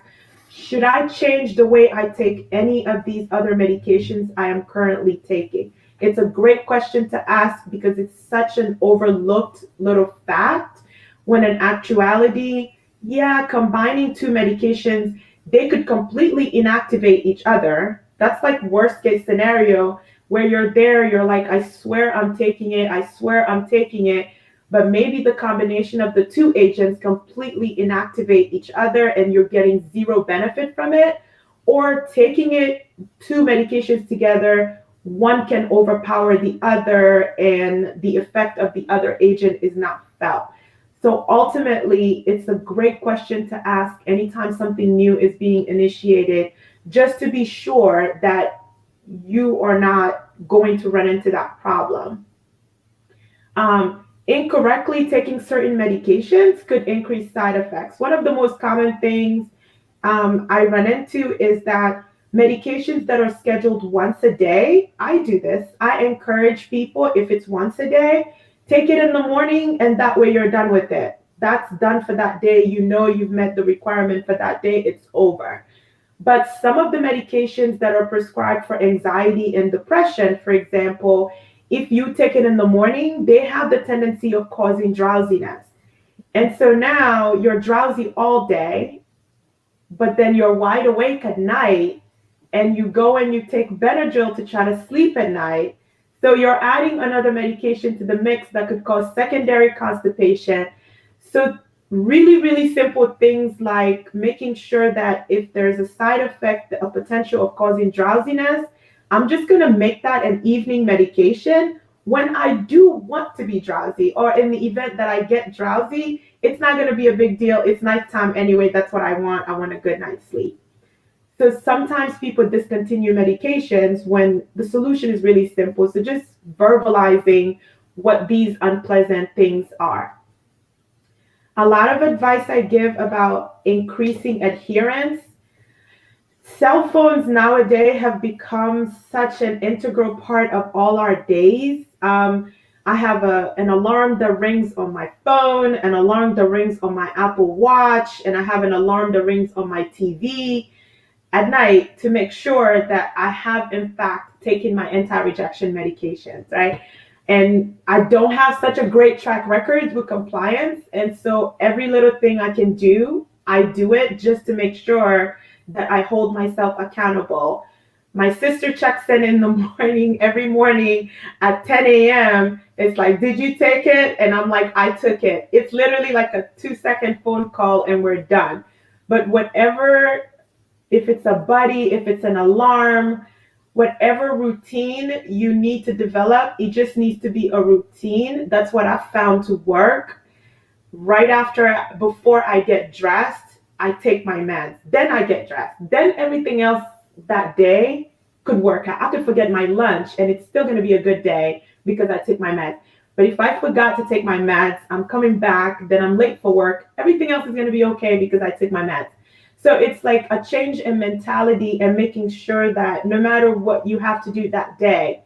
Should I change the way I take any of these other medications I am currently taking? It's a great question to ask because it's such an overlooked little fact when in actuality, yeah, combining two medications, they could completely inactivate each other. That's like worst case scenario where you're there, you're like, I swear I'm taking it, I swear I'm taking it. But maybe the combination of the two agents completely inactivate each other and you're getting zero benefit from it. Or taking it, two medications together, one can overpower the other and the effect of the other agent is not felt. So ultimately, it's a great question to ask anytime something new is being initiated, just to be sure that you are not going to run into that problem. Incorrectly taking certain medications could increase side effects. One of the most common things I run into is that medications that are scheduled once a day, I do this. I encourage people, if it's once a day, take it in the morning and that way you're done with it. That's done for that day. You know you've met the requirement for that day. It's over. But some of the medications that are prescribed for anxiety and depression, for example, if you take it in the morning, they have the tendency of causing drowsiness. And so now you're drowsy all day, but then you're wide awake at night and you go and you take Benadryl to try to sleep at night. So you're adding another medication to the mix that could cause secondary constipation. So really, really simple things like making sure that if there's a side effect, a potential of causing drowsiness, I'm just going to make that an evening medication when I do want to be drowsy, or in the event that I get drowsy, it's not going to be a big deal. It's nighttime anyway. That's what I want. I want a good night's sleep. So sometimes people discontinue medications when the solution is really simple. So just verbalizing what these unpleasant things are. A lot of advice I give about increasing adherence. Cell phones nowadays have become such an integral part of all our days. I have an alarm that rings on my phone, an alarm that rings on my Apple Watch, and I have an alarm that rings on my TV at night to make sure that I have, in fact, taken my anti-rejection medications, right? And I don't have such a great track record with compliance. And so every little thing I can do, I do it just to make sure that I hold myself accountable. My sister checks in the morning, every morning at 10 a.m. It's like, did you take it? And I'm like, I took it. It's literally like a 2-second phone call and we're done. But whatever, if it's a buddy, if it's an alarm, whatever routine you need to develop, it just needs to be a routine. That's what I've found to work. Right after, before I get dressed, I take my meds. Then I get dressed. Then everything else that day could work out. I could forget my lunch and it's still going to be a good day because I took my meds. But if I forgot to take my meds, I'm coming back, then I'm late for work. Everything else is going to be okay because I took my meds. So it's like a change in mentality and making sure that no matter what you have to do that day,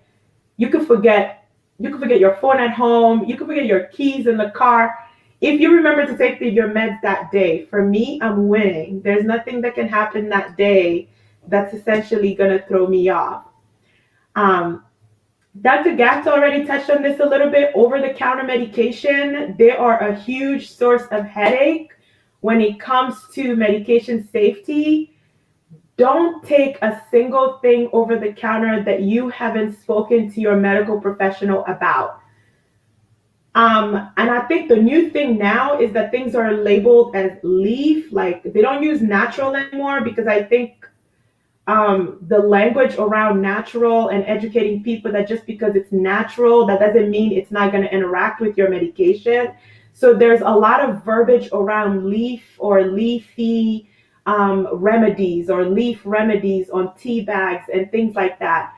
you could forget your phone at home, you could forget your keys in the car. If you remember to take your meds that day, for me, I'm winning. There's nothing that can happen that day that's essentially going to throw me off. Dr. Gatt already touched on this a little bit. Over-the-counter medication, they are a huge source of headache when it comes to medication safety. Don't take a single thing over the counter that you haven't spoken to your medical professional about. And I think the new thing now is that things are labeled as leaf, like they don't use natural anymore, because I think the language around natural and educating people that just because it's natural, that doesn't mean it's not going to interact with your medication. So there's a lot of verbiage around leaf or leafy remedies or leaf remedies on tea bags and things like that.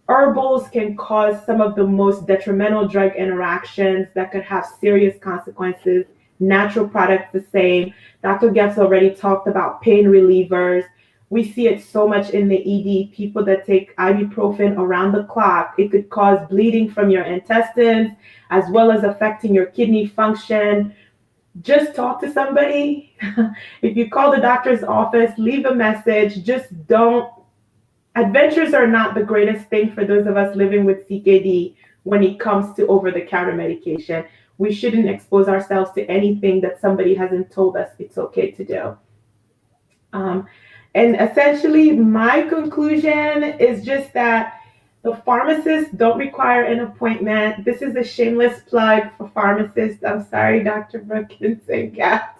Herbals can cause some of the most detrimental drug interactions that could have serious consequences. Natural products, the same. Dr. Getz already talked about pain relievers. We see it so much in the ED, people that take ibuprofen around the clock. It could cause bleeding from your intestines, as well as affecting your kidney function. Just talk to somebody. If you call the doctor's office, leave a message. Just don't. Adventures are not the greatest thing for those of us living with CKD when it comes to over-the-counter medication. We shouldn't expose ourselves to anything that somebody hasn't told us it's okay to do. And essentially, my conclusion is just that the pharmacists don't require an appointment. This is a shameless plug for pharmacists. I'm sorry, Dr. Brookins and Kat.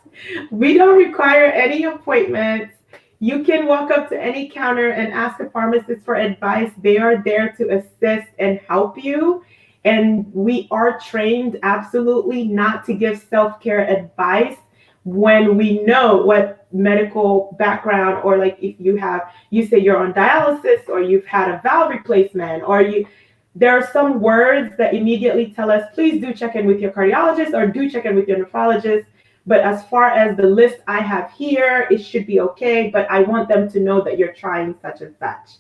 We don't require any appointments. You can walk up to any counter and ask a pharmacist for advice. They are there to assist and help you. And we are trained absolutely not to give self-care advice when we know what medical background, or like if you say you're on dialysis or you've had a valve replacement, or there are some words that immediately tell us, please do check in with your cardiologist or do check in with your nephrologist. But as far as the list I have here, it should be okay. But I want them to know that you're trying such and such.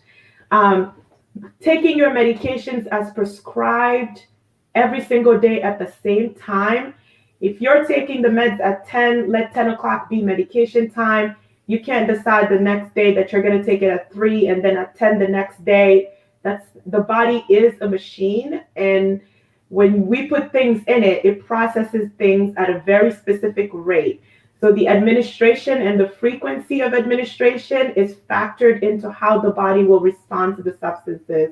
Taking your medications as prescribed every single day at the same time. If you're taking the meds at 10, let 10 o'clock be medication time. You can't decide the next day that you're going to take it at 3 and then at 10 the next day. The body is a machine, and when we put things in it, it processes things at a very specific rate. So the administration and the frequency of administration is factored into how the body will respond to the substances.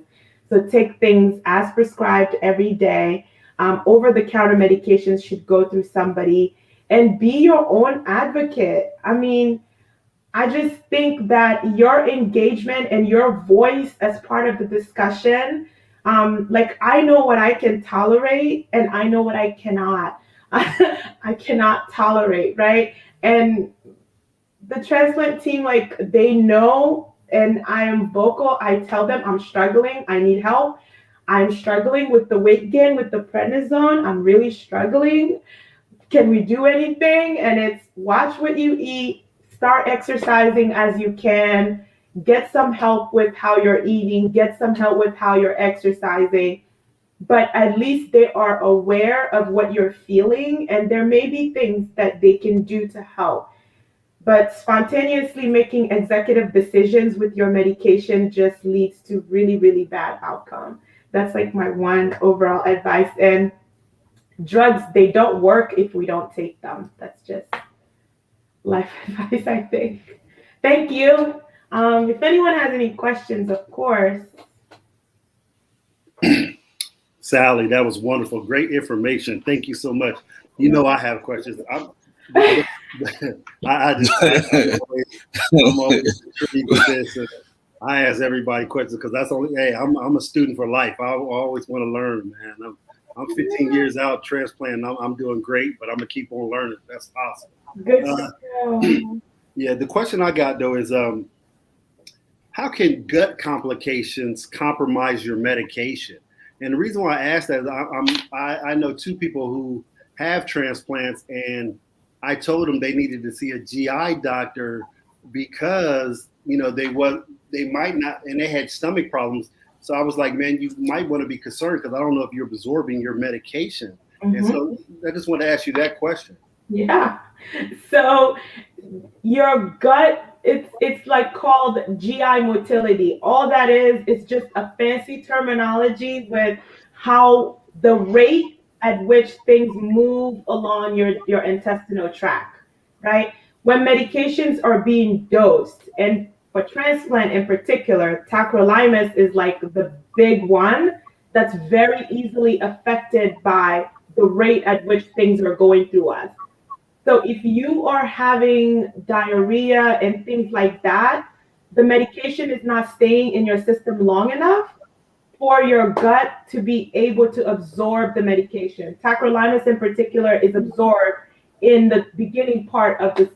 So take things as prescribed every day. Over-the-counter medications should go through somebody, and be your own advocate. I mean, I just think that your engagement and your voice as part of the discussion, like I know what I can tolerate and I know what I cannot. I cannot tolerate, right? And the transplant team, like they know, and I am vocal. I tell them I'm struggling. I need help. I'm struggling with the weight gain with the prednisone. I'm really struggling. Can we do anything? And it's watch what you eat, start exercising as you can, get some help with how you're eating, get some help with how you're exercising. But at least they are aware of what you're feeling, and there may be things that they can do to help. But spontaneously making executive decisions with your medication just leads to really, really bad outcome. That's like my one overall advice. And drugs, they don't work if we don't take them. That's just life advice, I think. Thank you. If anyone has any questions, of course. Saley, that was wonderful. Great information. Thank you so much. You know I have questions. I'm always intrigued with this. I ask everybody questions because that's only. Hey, I'm a student for life. I always want to learn, man. I'm 15 years out transplanting. I'm doing great, but I'm gonna keep on learning. That's awesome. Good. Yeah, the question I got though is, how can gut complications compromise your medication? And the reason why I asked that is I know two people who have transplants, and I told them they needed to see a GI doctor because they might not, and they had stomach problems. So I was like, man, you might want to be concerned because I don't know if you're absorbing your medication. Mm-hmm. And so I just want to ask you that question. Yeah. So your gut, it's like called GI motility. All that is just a fancy terminology with how the rate at which things move along your intestinal tract, right? When medications are being dosed, and for transplant in particular, tacrolimus is like the big one that's very easily affected by the rate at which things are going through us. So if you are having diarrhea and things like that, the medication is not staying in your system long enough for your gut to be able to absorb the medication. Tacrolimus in particular is absorbed in the beginning part of the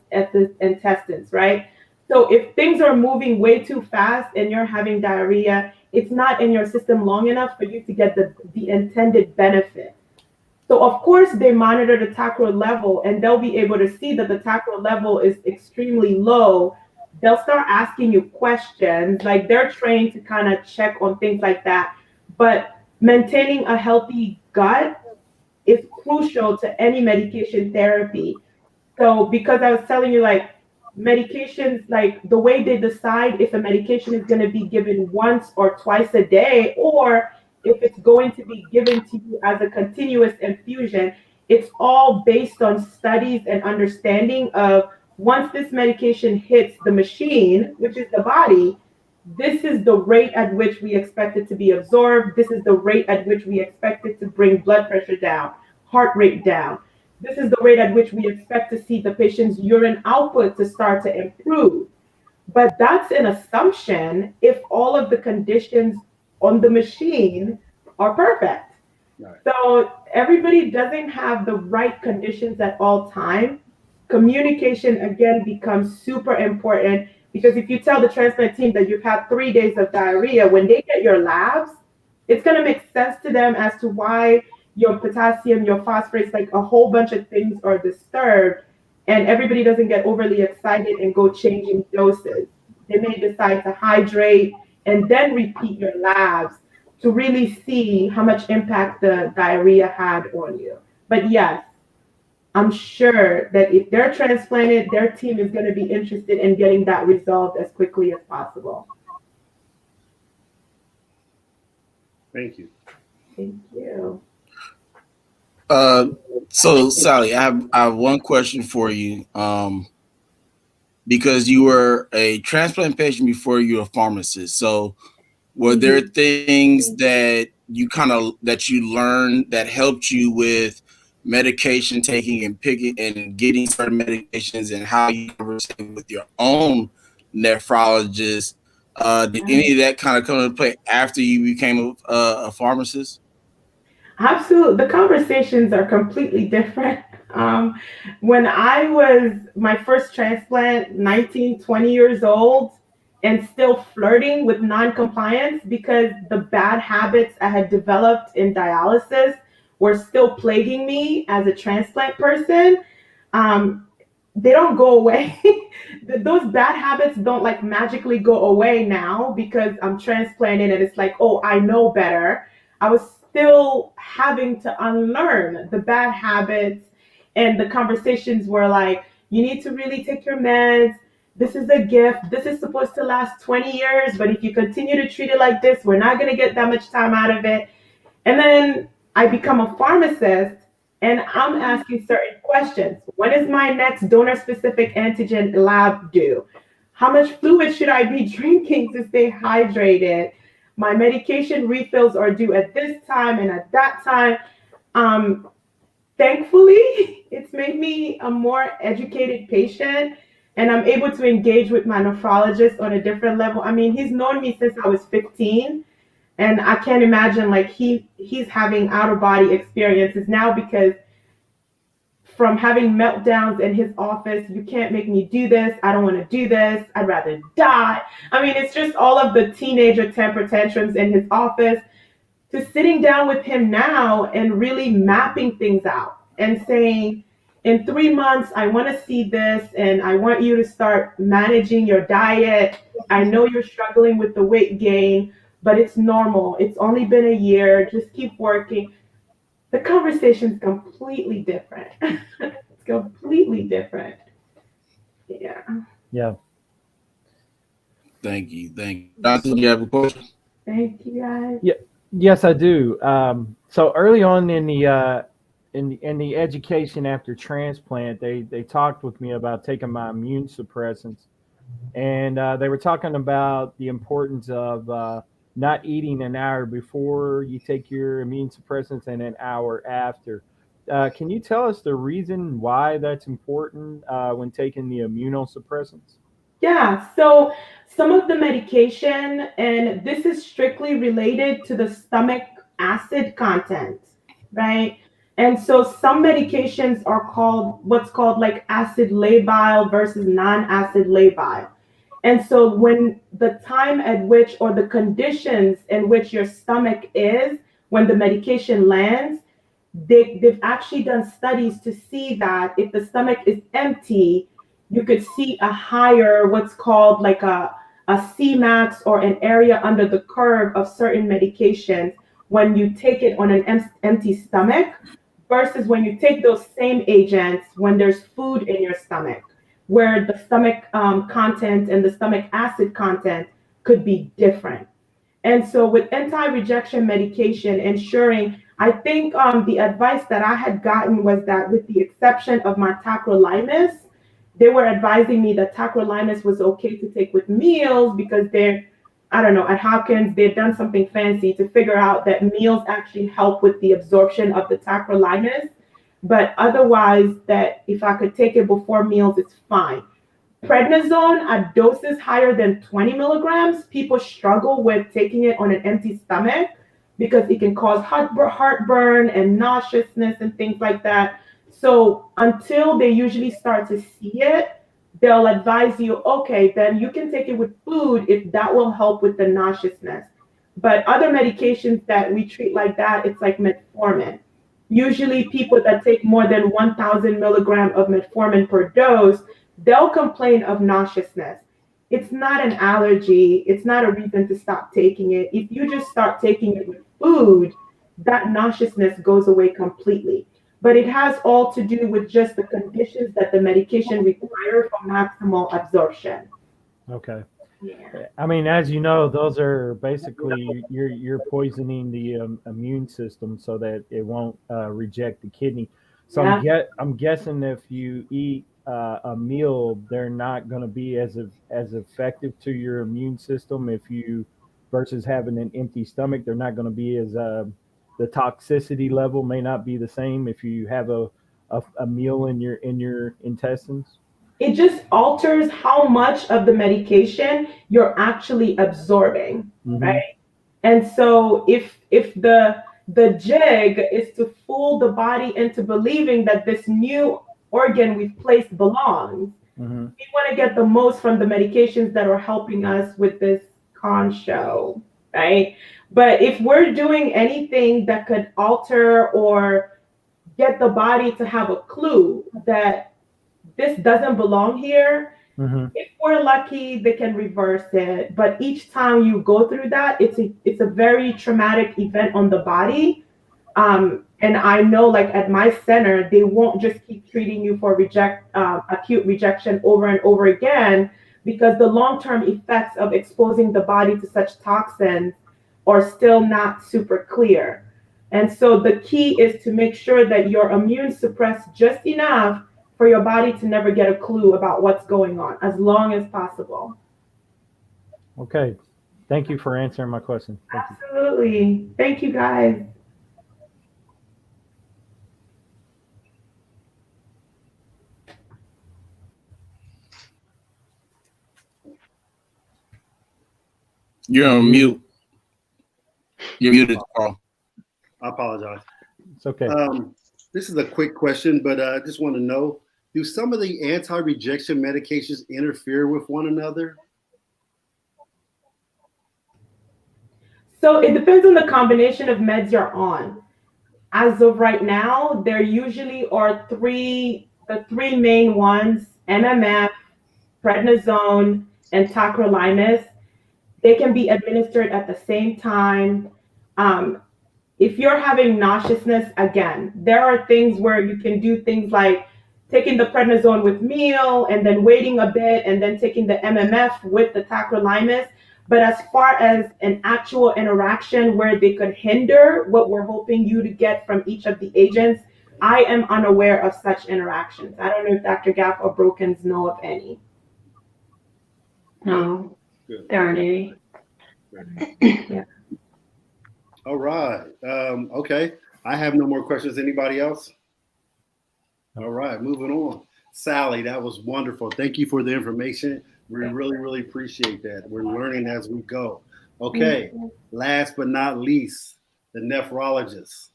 intestines, right? So if things are moving way too fast and you're having diarrhea, it's not in your system long enough for you to get the intended benefit. So of course they monitor the tacro level and they'll be able to see that the tacro level is extremely low. They'll start asking you questions, like they're trained to kind of check on things like that. But maintaining a healthy gut is crucial to any medication therapy. So because I was telling you, like medications, like the way they decide if a medication is going to be given once or twice a day, or if it's going to be given to you as a continuous infusion, it's all based on studies and understanding of once this medication hits the machine, which is the body, this is the rate at which we expect it to be absorbed. This is the rate at which we expect it to bring blood pressure down, heart rate down. This is the rate at which we expect to see the patient's urine output to start to improve. But that's an assumption if all of the conditions on the machine are perfect. Right. So everybody doesn't have the right conditions at all time. Communication again becomes super important because if you tell the transplant team that you've had 3 days of diarrhea, when they get your labs, it's going to make sense to them as to why your potassium, your phosphorus, like a whole bunch of things are disturbed, and everybody doesn't get overly excited and go changing doses. They may decide to hydrate and then repeat your labs to really see how much impact the diarrhea had on you. But yes, I'm sure that if they're transplanted, their team is going to be interested in getting that resolved as quickly as possible. Thank you. Thank you. So Saley, I have one question for you. Because you were a transplant patient before you were a pharmacist. So were there things that you learned that helped you with medication taking and picking and getting certain medications and how you conversate with your own nephrologist? Did any of that kind of come into play after you became a pharmacist? Absolutely. The conversations are completely different. When I was my first transplant, 19, 20 years old, and still flirting with non-compliance because the bad habits I had developed in dialysis were still plaguing me as a transplant person, they don't go away. Those bad habits don't like magically go away now because I'm transplanted and it's like, oh, I know better. I was still having to unlearn the bad habits, and the conversations were like, you need to really take your meds. This is a gift. This is supposed to last 20 years, but if you continue to treat it like this, we're not going to get that much time out of it. And then I become a pharmacist and I'm asking certain questions. When is my next donor specific antigen lab due? How much fluid should I be drinking to stay hydrated? My medication refills are due at this time and at that time. Thankfully, it's made me a more educated patient and I'm able to engage with my nephrologist on a different level. I mean, he's known me since I was 15. And I can't imagine like he's having out of body experiences now because from having meltdowns in his office, you can't make me do this. I don't want to do this. I'd rather die. I mean, it's just all of the teenager temper tantrums in his office to sitting down with him now and really mapping things out and saying, in 3 months, I want to see this and I want you to start managing your diet. I know you're struggling with the weight gain, but it's normal. It's only been a year. Just keep working. The conversation's completely different. It's completely different. Yeah. Yeah. Thank you. Doctor, you have a question? Thank you, guys. Yeah. Yes, I do. So early on in the education after transplant, they talked with me about taking my immune suppressants, and they were talking about the importance of not eating an hour before you take your immune suppressants and an hour after. Can you tell us the reason why that's important when taking the immunosuppressants? Yeah, so some of the medication, and this is strictly related to the stomach acid content, right? And so some medications are called what's called like acid labile versus non-acid labile. And so when the time at which or the conditions in which your stomach is when the medication lands, they've actually done studies to see that if the stomach is empty, you could see a higher, what's called like a Cmax or an area under the curve of certain medications when you take it on an empty stomach versus when you take those same agents when there's food in your stomach, where the stomach content and the stomach acid content could be different. And so with anti-rejection medication, ensuring, I think the advice that I had gotten was that with the exception of my tacrolimus, they were advising me that tacrolimus was okay to take with meals because they're, I don't know, at Hopkins, they've done something fancy to figure out that meals actually help with the absorption of the tacrolimus. But otherwise, that if I could take it before meals, it's fine. Prednisone at doses higher than 20 milligrams, people struggle with taking it on an empty stomach because it can cause heartburn and nauseousness and things like that. So until they usually start to see it, they'll advise you, okay, then you can take it with food if that will help with the nauseousness. But other medications that we treat like that, it's like metformin. Usually people that take more than 1,000 milligram of metformin per dose, they'll complain of nauseousness. It's not an allergy. It's not a reason to stop taking it. If you just start taking it with food, that nauseousness goes away completely. But it has all to do with just the conditions that the medication require for maximal absorption. Okay. Yeah. I mean, as you know, those are basically you're poisoning the immune system so that it won't reject the kidney. So Yeah. I'm guessing if you eat a meal, they're not going to be as effective to your immune system if you versus having an empty stomach. They're not going to be as the toxicity level may not be the same if you have a meal in your intestines. It just alters how much of the medication you're actually absorbing, Mm-hmm. right? And so if the jig is to fool the body into believing that this new organ we've placed belongs, Mm-hmm. we want to get the most from the medications that are helping us with this con show, right? But if we're doing anything that could alter or get the body to have a clue that this doesn't belong here, Mm-hmm. if we're lucky, they can reverse it. But each time you go through that, it's a very traumatic event on the body. And I know, like at my center, they won't just keep treating you for acute rejection over and over again because the long-term effects of exposing the body to such toxins are still not super clear. And so the key is to make sure that you're immune suppressed just enough for your body to never get a clue about what's going on, as long as possible. Okay. Thank you for answering my question. Thank you. Absolutely. Thank you, guys. You're on mute. You're muted, Carl. I apologize. It's okay. This is a quick question, but I just want to know, do some of the anti-rejection medications interfere with one another? So it depends on the combination of meds you're on. As of right now, there usually are the three main ones: MMF, prednisone, and tacrolimus. They can be administered at the same time. Um, if you're having nauseousness, again, there are things where you can do things like taking the prednisone with meal and then waiting a bit and then taking the MMF with the tacrolimus. But as far as an actual interaction where they could hinder what we're hoping you to get from each of the agents, I am unaware of such interactions. I don't know if Dr. Gaff or Brokens know of any. No, there aren't any. Yeah. All right. Okay. I have no more questions. Anybody else? All right. Moving on. Saley, that was wonderful. Thank you for the information. We really appreciate that. We're learning as we go. Okay, last but not least, the nephrologist,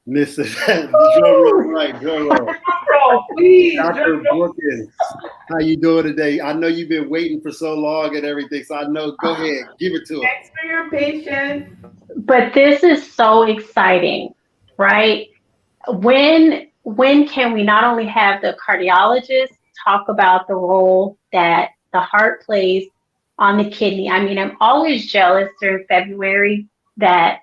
Mrs. drum roll. Please, Dr. Brookins, how you doing today? I know you've been waiting for so long and everything, so I know. Go ahead, give it to us. thanks for your patience. But this is so exciting, right? When can we not only have the cardiologist talk about the role that the heart plays on the kidney? I mean, I'm always jealous during February that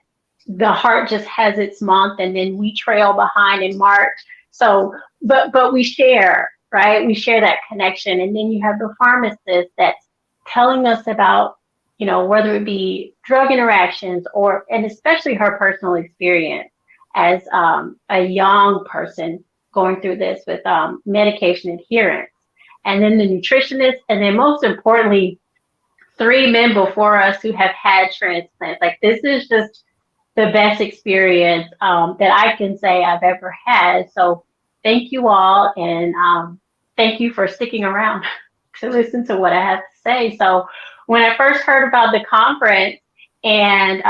the heart just has its month and then we trail behind in March. So, but we share, right? We share that connection. And then you have the pharmacist that's telling us about, whether it be drug interactions and especially her personal experience as a young person going through this with medication adherence. And then the nutritionist, and then most importantly, 3 men before us who have had transplants. Like, this is just the best experience that I can say I've ever had. So thank you all, and thank you for sticking around to listen to what I have to say. So when I first heard about the conference, and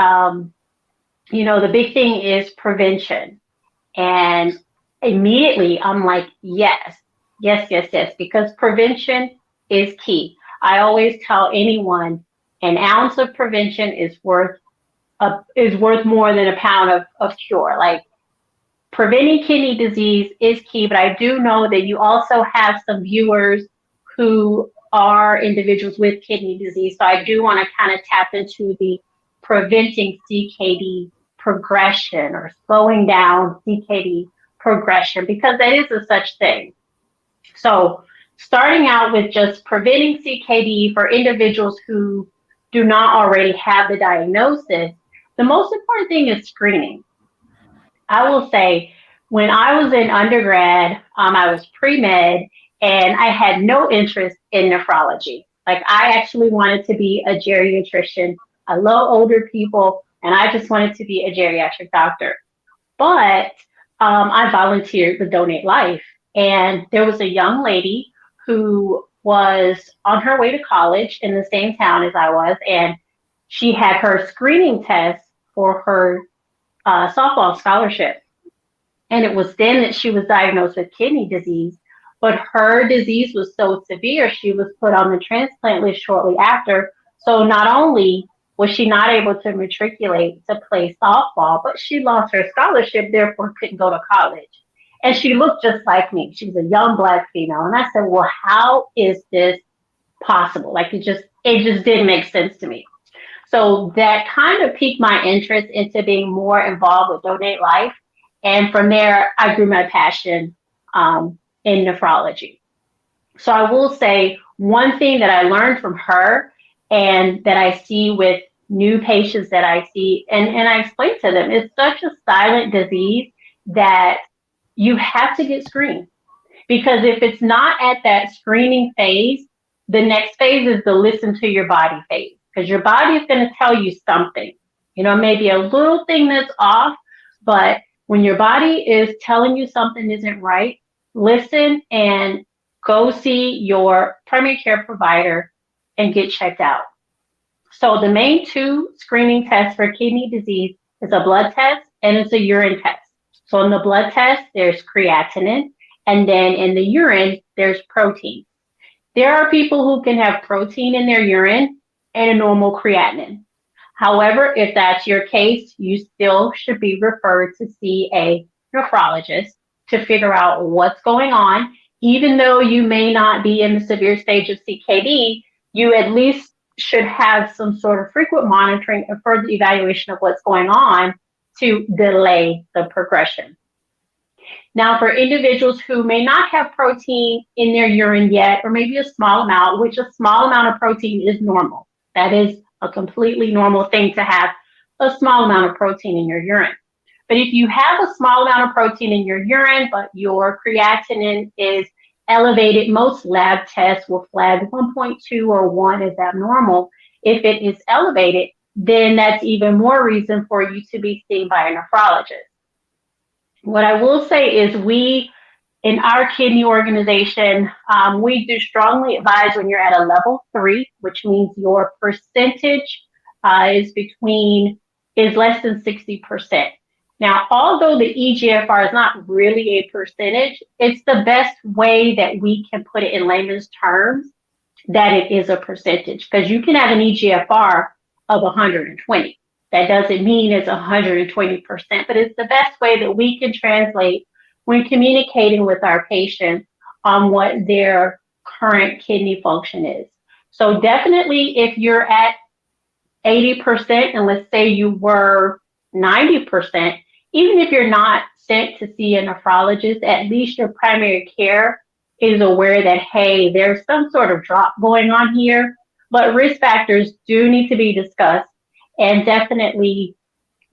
the big thing is prevention, and immediately I'm like, yes, because prevention is key. I always tell anyone an ounce of prevention is worth more than a pound of cure. Like, preventing kidney disease is key, but I do know that you also have some viewers who are individuals with kidney disease. So I do want to kind of tap into the preventing CKD progression or slowing down CKD progression, because that is a such thing. So starting out with just preventing CKD for individuals who do not already have the diagnosis, the most important thing is screening. I will say, when I was in undergrad, I was pre-med, and I had no interest in nephrology. Like, I actually wanted to be a geriatrician. I love older people, and I just wanted to be a geriatric doctor. But I volunteered with Donate Life, and there was a young lady who was on her way to college in the same town as I was, and she had her screening test for her softball scholarship. And it was then that she was diagnosed with kidney disease, but her disease was so severe, she was put on the transplant list shortly after. So not only was she not able to matriculate to play softball, but she lost her scholarship, therefore couldn't go to college. And she looked just like me. She was a young Black female. And I said, well, how is this possible? Like, it just didn't make sense to me. So that kind of piqued my interest into being more involved with Donate Life. And from there, I grew my passion in nephrology. So I will say, one thing that I learned from her and that I see with new patients that I see, and I explain to them, it's such a silent disease that you have to get screened. Because if it's not at that screening phase, the next phase is the listen to your body phase. Because your body is going to tell you something. Maybe a little thing that's off, but when your body is telling you something isn't right, listen and go see your primary care provider and get checked out. So the main 2 screening tests for kidney disease is a blood test and it's a urine test. So in the blood test, there's creatinine, and then in the urine, there's protein. There are people who can have protein in their urine and a normal creatinine. However, if that's your case, you still should be referred to see a nephrologist to figure out what's going on. Even though you may not be in the severe stage of CKD, you at least should have some sort of frequent monitoring and further evaluation of what's going on to delay the progression. Now, for individuals who may not have protein in their urine yet, or maybe a small amount, which a small amount of protein is normal. That is a completely normal thing to have a small amount of protein in your urine. But if you have a small amount of protein in your urine, but your creatinine is elevated, most lab tests will flag 1.2 or 1 as abnormal. If it is elevated, then that's even more reason for you to be seen by a nephrologist. What I will say is we in our kidney organization, we do strongly advise when you're at a level 3, which means your percentage is less than 60%. Now, although the EGFR is not really a percentage, it's the best way that we can put it in layman's terms that it is a percentage, because you can have an EGFR of 120. That doesn't mean it's 120%, but it's the best way that we can translate when communicating with our patients on what their current kidney function is. So definitely if you're at 80%, and let's say you were 90%, even if you're not sent to see a nephrologist, at least your primary care is aware that, hey, there's some sort of drop going on here, but risk factors do need to be discussed, and definitely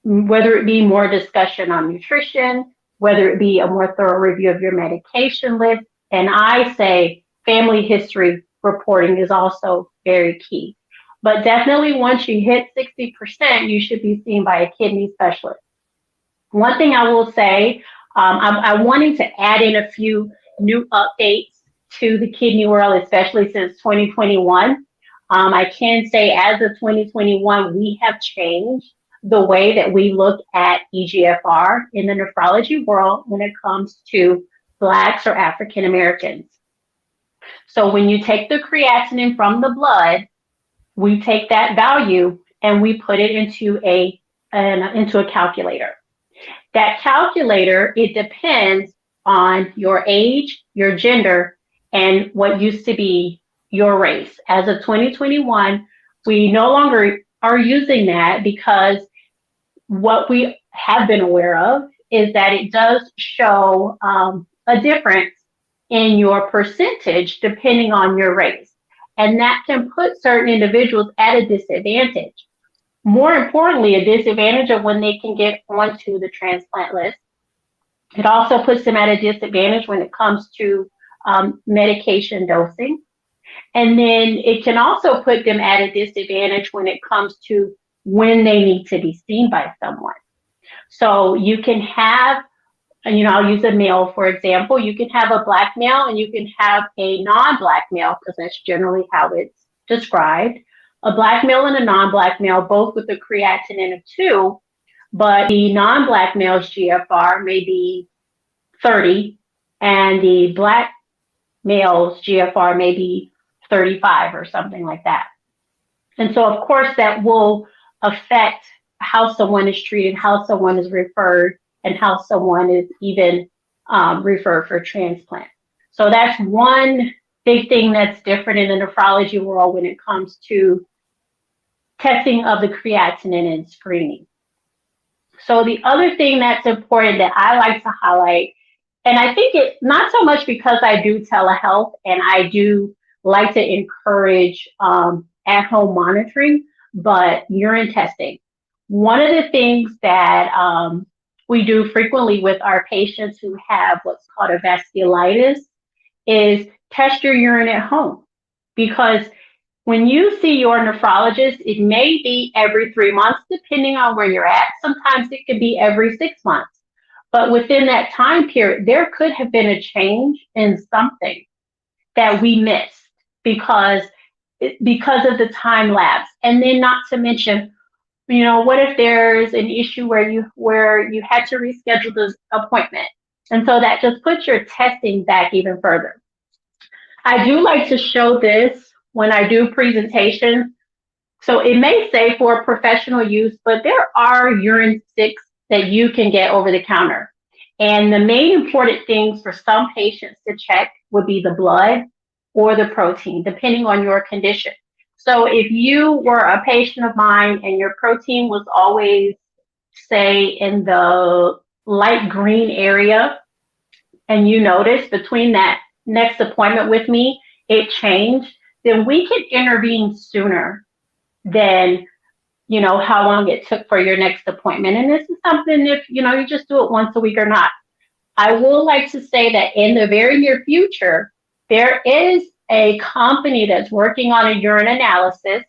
whether it be more discussion on nutrition, whether it be a more thorough review of your medication list. And I say family history reporting is also very key. But definitely once you hit 60%, you should be seen by a kidney specialist. One thing I will say, I'm wanting to add in a few new updates to the kidney world, especially since 2021. I can say as of 2021, we have changed the way that we look at EGFR in the nephrology world when it comes to Blacks or African Americans. So when you take the creatinine from the blood, we take that value and we put it into a calculator. That calculator, it depends on your age, your gender, and what used to be your race. As of 2021, we no longer are using that, because what we have been aware of is that it does show a difference in your percentage depending on your race. And that can put certain individuals at a disadvantage. More importantly, a disadvantage of when they can get onto the transplant list. It also puts them at a disadvantage when it comes to medication dosing. And then it can also put them at a disadvantage when it comes to when they need to be seen by someone. So you can have, I'll use a male, for example. You can have a Black male and you can have a non-Black male, because that's generally how it's described. A Black male and a non-Black male, both with a creatinine of 2, but the non-Black male's GFR may be 30 and the Black male's GFR may be 35 or something like that. And so, of course, that will affect how someone is treated, how someone is referred, and how someone is even referred for transplant. So that's one big thing that's different in the nephrology world when it comes to testing of the creatinine and screening. So the other thing that's important that I like to highlight, and I think it not so much because I do telehealth and I do like to encourage at-home monitoring, but urine testing. One of the things that we do frequently with our patients who have what's called a vasculitis is test your urine at home, because when you see your nephrologist, it may be every 3 months, depending on where you're at. Sometimes it could be every 6 months. But within that time period, there could have been a change in something that we missed because of the time lapse. And then not to mention, what if there's an issue where you had to reschedule the appointment? And so that just puts your testing back even further. I do like to show this when I do presentations. So it may say for professional use, but there are urine sticks that you can get over the counter. And the main important things for some patients to check would be the blood or the protein, depending on your condition. So if you were a patient of mine and your protein was always, say, in the light green area, and you notice between that next appointment with me, it changed, then we could intervene sooner than, how long it took for your next appointment. And this is something if, you just do it once a week or not. I will like to say that in the very near future, there is a company that's working on a urine analysis,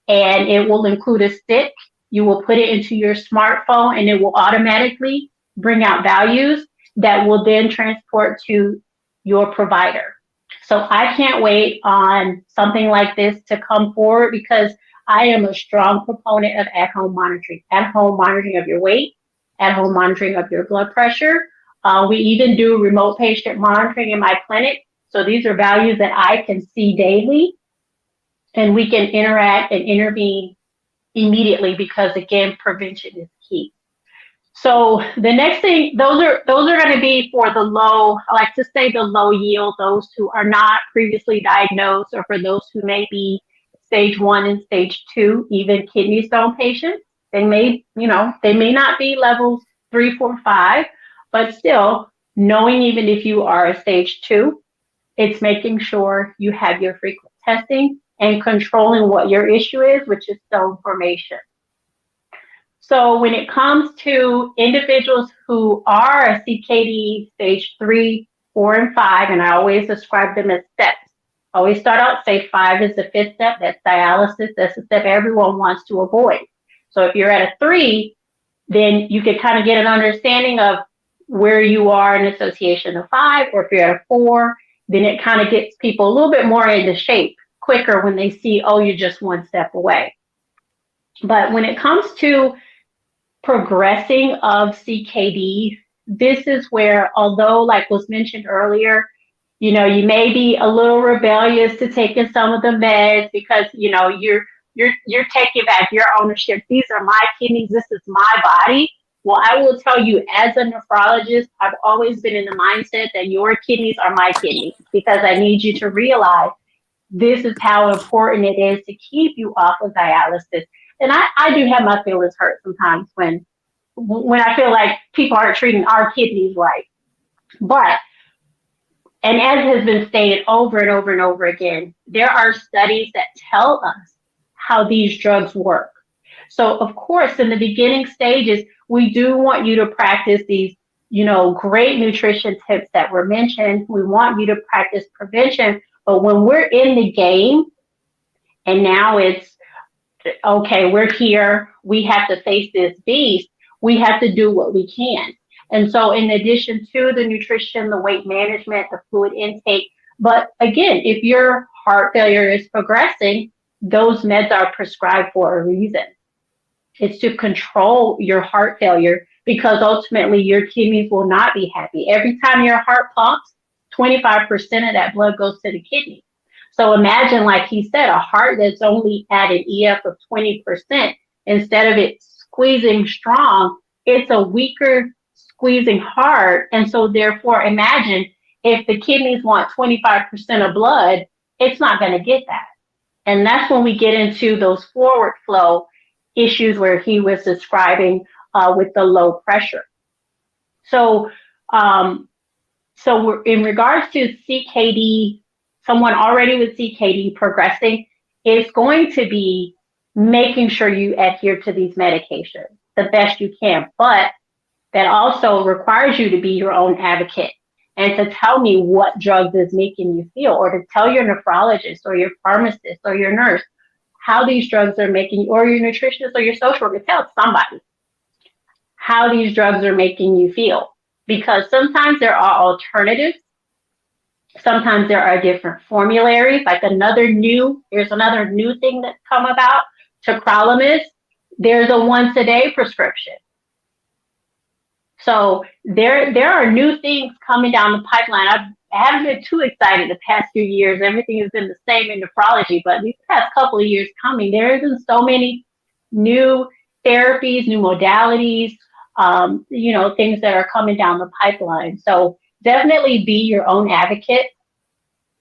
and it will include a stick. You will put it into your smartphone and it will automatically bring out values. that will then transport to your provider. So I can't wait on something like this to come forward because I am a strong proponent of at-home monitoring of your weight, at-home monitoring of your blood pressure. We even do remote patient monitoring in my clinic. So these are values that I can see daily, and we can interact and intervene immediately because, again, prevention is key. So the next thing, those are going to be for the low, I like to say the low yield, those who are not previously diagnosed, or for those who may be stage 1 and stage 2, even kidney stone patients. They may not be levels 3, 4, 5, but still knowing even if you are a stage 2, it's making sure you have your frequent testing and controlling what your issue is, which is stone formation. So when it comes to individuals who are a CKD stage 3, 4, and 5, and I always describe them as steps. I always start out, say 5 is the 5th step, that's dialysis, that's the step everyone wants to avoid. So if you're at a 3, then you can kind of get an understanding of where you are in association of 5, or if you're at a 4, then it kind of gets people a little bit more into shape quicker when they see, oh, you're just 1 step away. But when it comes to progressing of CKD, this is where, although like was mentioned earlier, you may be a little rebellious to taking some of the meds because, you're taking back your ownership. These are my kidneys. This is my body. Well, I will tell you, as a nephrologist, I've always been in the mindset that your kidneys are my kidneys, because I need you to realize this is how important it is to keep you off of dialysis. And I do have my feelings hurt sometimes when I feel like people aren't treating our kidneys right. But, and as has been stated over and over and over again, there are studies that tell us how these drugs work. So of course, in the beginning stages, we do want you to practice these, great nutrition tips that were mentioned. We want you to practice prevention. But when we're in the game, and now it's, okay, we're here, we have to face this beast, we have to do what we can. And so in addition to the nutrition, the weight management, the fluid intake, but again, if your heart failure is progressing, those meds are prescribed for a reason. It's to control your heart failure, because ultimately your kidneys will not be happy. Every time your heart pumps, 25% of that blood goes to the kidney. So imagine, like he said, a heart that's only at an EF of 20%, instead of it squeezing strong, it's a weaker squeezing heart. And so therefore, imagine if the kidneys want 25% of blood, it's not going to get that. And that's when we get into those forward flow issues where he was describing with the low pressure. So we're, in regards to CKD, someone already with CKD progressing, is going to be making sure you adhere to these medications the best you can. But that also requires you to be your own advocate and to tell me what drugs is making you feel, or to tell your nephrologist or your pharmacist or your nurse how these drugs are making you, or your nutritionist or your social worker, tell somebody how these drugs are making you feel. Because sometimes there are alternatives. Sometimes there are different formularies, like here's another new thing that's come about, tacrolimus. There's a once-a-day prescription. So there are new things coming down the pipeline. I haven't been too excited the past few years. Everything has been the same in nephrology, but these past couple of years coming, there have been so many new therapies, new modalities, things that are coming down the pipeline. So definitely be your own advocate,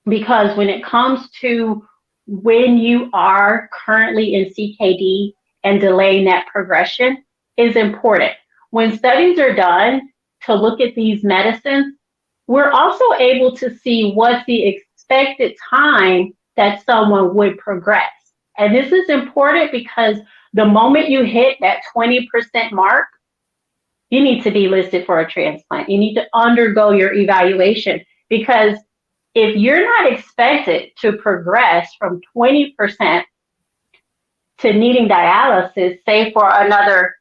because when it comes to when you are currently in CKD and delaying that progression is important. When studies are done to look at these medicines, we're also able to see what's the expected time that someone would progress. And this is important because the moment you hit that 20% mark, you need to be listed for a transplant. You need to undergo your evaluation, because if you're not expected to progress from 20% to needing dialysis, say for another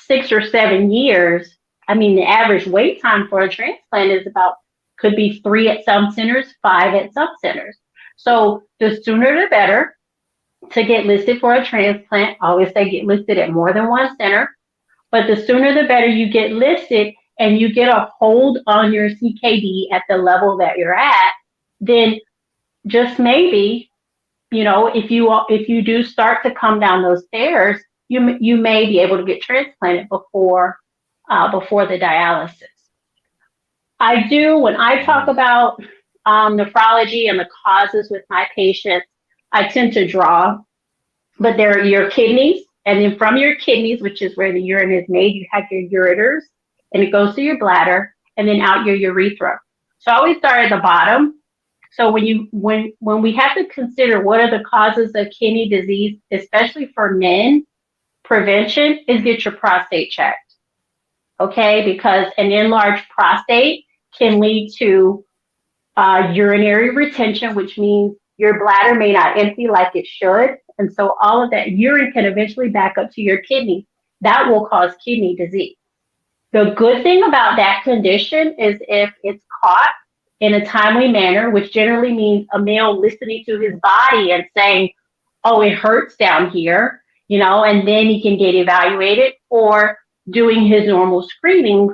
6 or 7 years, I mean, the average wait time for a transplant is could be 3 at some centers, 5 at some centers. So the sooner the better to get listed for a transplant. I always say get listed at more than one center, but the sooner the better you get listed and you get a hold on your CKD at the level that you're at, then just maybe, if you do start to come down those stairs, you may be able to get transplanted before the dialysis. When I talk about nephrology and the causes with my patients, I tend to draw, but there are your kidneys, and then from your kidneys, which is where the urine is made, you have your ureters, and it goes to your bladder, and then out your urethra. So I always start at the bottom. So when we have to consider what are the causes of kidney disease, especially for men, prevention is get your prostate checked. Okay, because an enlarged prostate can lead to urinary retention, which means your bladder may not empty like it should. And so all of that urine can eventually back up to your kidney. That will cause kidney disease. The good thing about that condition is if it's caught in a timely manner, which generally means a male listening to his body and saying, oh, it hurts down here, and then he can get evaluated, or doing his normal screening.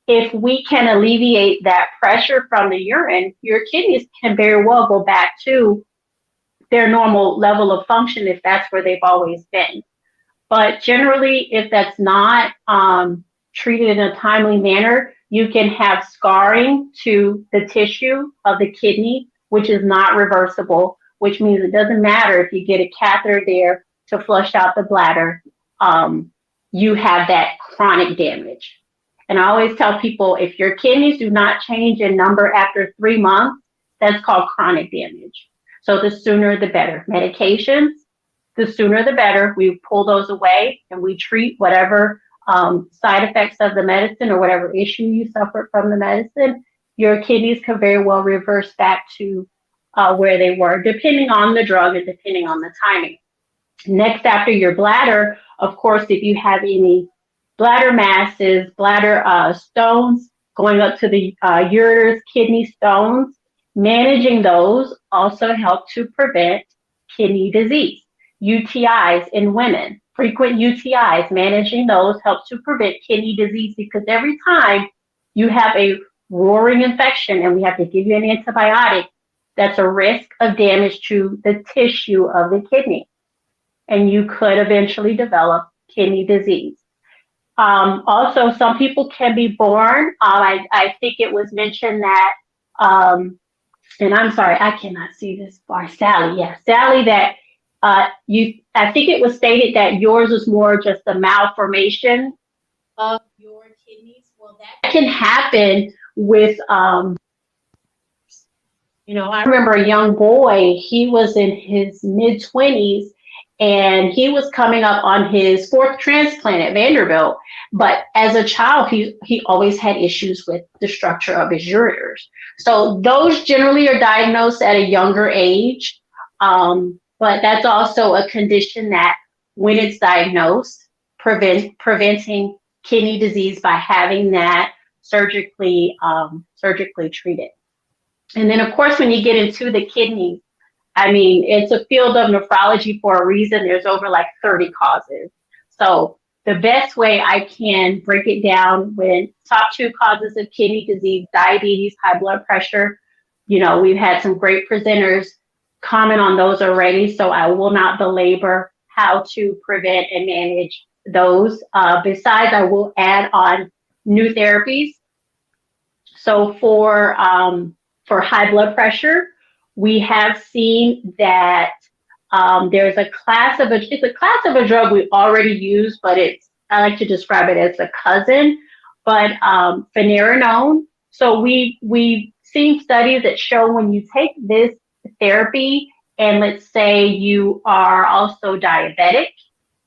If we can alleviate that pressure from the urine, your kidneys can very well go back to their normal level of function if that's where they've always been. But generally, if that's not treated in a timely manner, you can have scarring to the tissue of the kidney, which is not reversible, which means it doesn't matter if you get a catheter there to flush out the bladder, you have that chronic damage. And I always tell people, if your kidneys do not change in number after 3 months, that's called chronic damage. So the sooner the better. Medications, the sooner the better. We pull those away and we treat whatever side effects of the medicine or whatever issue you suffered from the medicine. Your kidneys can very well reverse back to where they were, depending on the drug and depending on the timing. Next, after your bladder, of course, if you have any bladder masses, bladder stones going up to the ureters, kidney stones, managing those also help to prevent kidney disease. UTIs in women, frequent UTIs, managing those help to prevent kidney disease, because every time you have a roaring infection and we have to give you an antibiotic, that's a risk of damage to the tissue of the kidney. And you could eventually develop kidney disease. Also, some people can be born. I think it was mentioned that, and I'm sorry, I cannot see this far. Saley, yeah, Saley, that I think it was stated that yours was more just a malformation of your kidneys. Well, that can happen with, I remember a young boy, he was in his mid-20s, and he was coming up on his 4th transplant at Vanderbilt. But as a child, he always had issues with the structure of his ureters. So those generally are diagnosed at a younger age. But that's also a condition that, when it's diagnosed, preventing kidney disease by having that surgically treated. And then, of course, when you get into the kidneys, I mean, it's a field of nephrology for a reason. There's over like 30 causes. So the best way I can break it down, when top 2 causes of kidney disease, diabetes, high blood pressure, we've had some great presenters comment on those already, so I will not belabor how to prevent and manage those. Besides, I will add on new therapies. So for high blood pressure, we have seen that there's a class of a drug we already use, but I like to describe it as a cousin, but finerenone. So we've seen studies that show when you take this therapy, and let's say you are also diabetic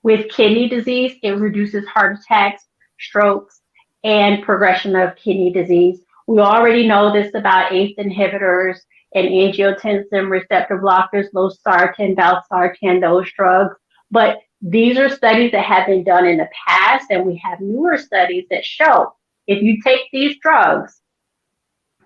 with kidney disease, it reduces heart attacks, strokes, and progression of kidney disease. We already know this about ACE inhibitors and angiotensin receptor blockers, losartan, valsartan, those drugs. But these are studies that have been done in the past, and we have newer studies that show if you take these drugs,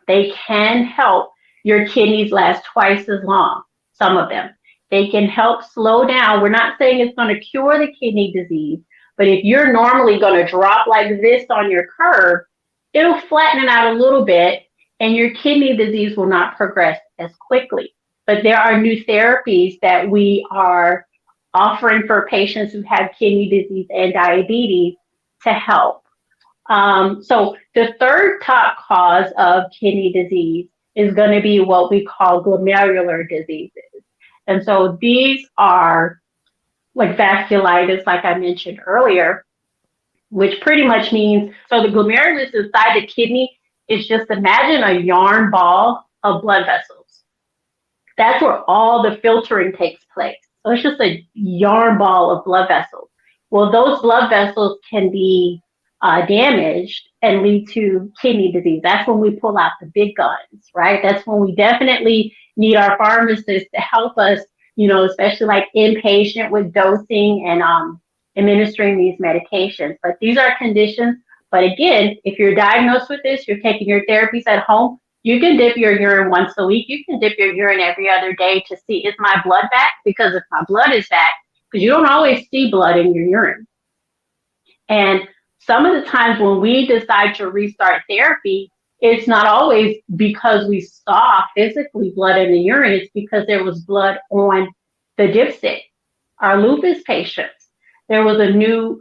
they can help your kidneys last twice as long, some of them. They can help slow down. We're not saying it's going to cure the kidney disease, but if you're normally going to drop like this on your curve, it'll flatten it out a little bit and your kidney disease will not progress as quickly. But there are new therapies that we are offering for patients who have kidney disease and diabetes to help. So the third top cause of kidney disease is going to be what we call glomerular diseases. And so these are like vasculitis, like I mentioned earlier, which pretty much means, so the glomerulus inside the kidney is just, imagine a yarn ball of blood vessels. That's where all the filtering takes place. So it's just a yarn ball of blood vessels. Well, those blood vessels can be damaged and lead to kidney disease. That's when we pull out the big guns, right? That's when we definitely need our pharmacists to help us, you know, especially like inpatient with dosing and administering these medications. But these are conditions. But again, if you're diagnosed with this, you're taking your therapies at home, you can dip your urine once a week. You can dip your urine every other day to see, is my blood back? Because if my blood is back, because you don't always see blood in your urine. And some of the times when we decide to restart therapy, it's not always because we saw physically blood in the urine. It's because there was blood on the dipstick. Our lupus patients, there was a new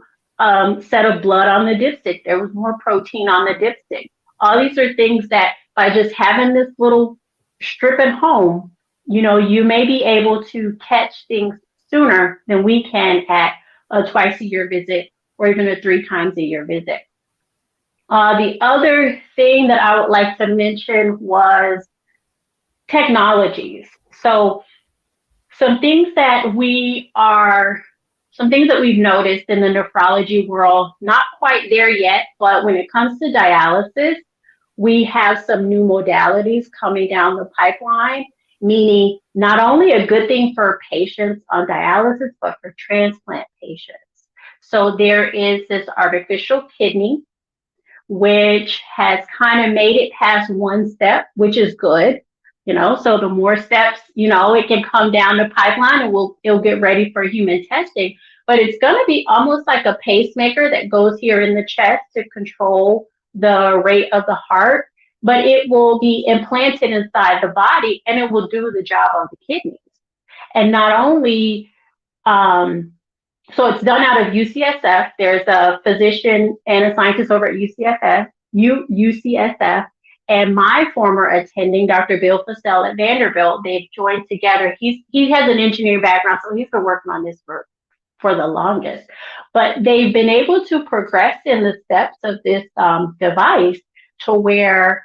set of blood on the dipstick. There was more protein on the dipstick. All these are things that by just having this little strip at home, you know, you may be able to catch things sooner than we can at a twice-a-year visit or even a 3 times a year visit. The other thing that I would like to mention was technologies. So some things that we've noticed in the nephrology world, not quite there yet, but when it comes to dialysis, we have some new modalities coming down the pipeline, meaning not only a good thing for patients on dialysis, but for transplant patients. So there is this artificial kidney, which has kind of made it past 1 step, which is good. You know, so the more steps, you know, it can come down the pipeline and it'll get ready for human testing. But it's going to be almost like a pacemaker that goes here in the chest to control the rate of the heart, but it will be implanted inside the body and it will do the job of the kidneys. And not only, so it's done out of UCSF. There's a physician and a scientist over at UCSF, and my former attending, Dr. Bill Fussell at Vanderbilt. They've joined together. He has an engineering background, so he's been working on this for the longest. But they've been able to progress in the steps of this device to where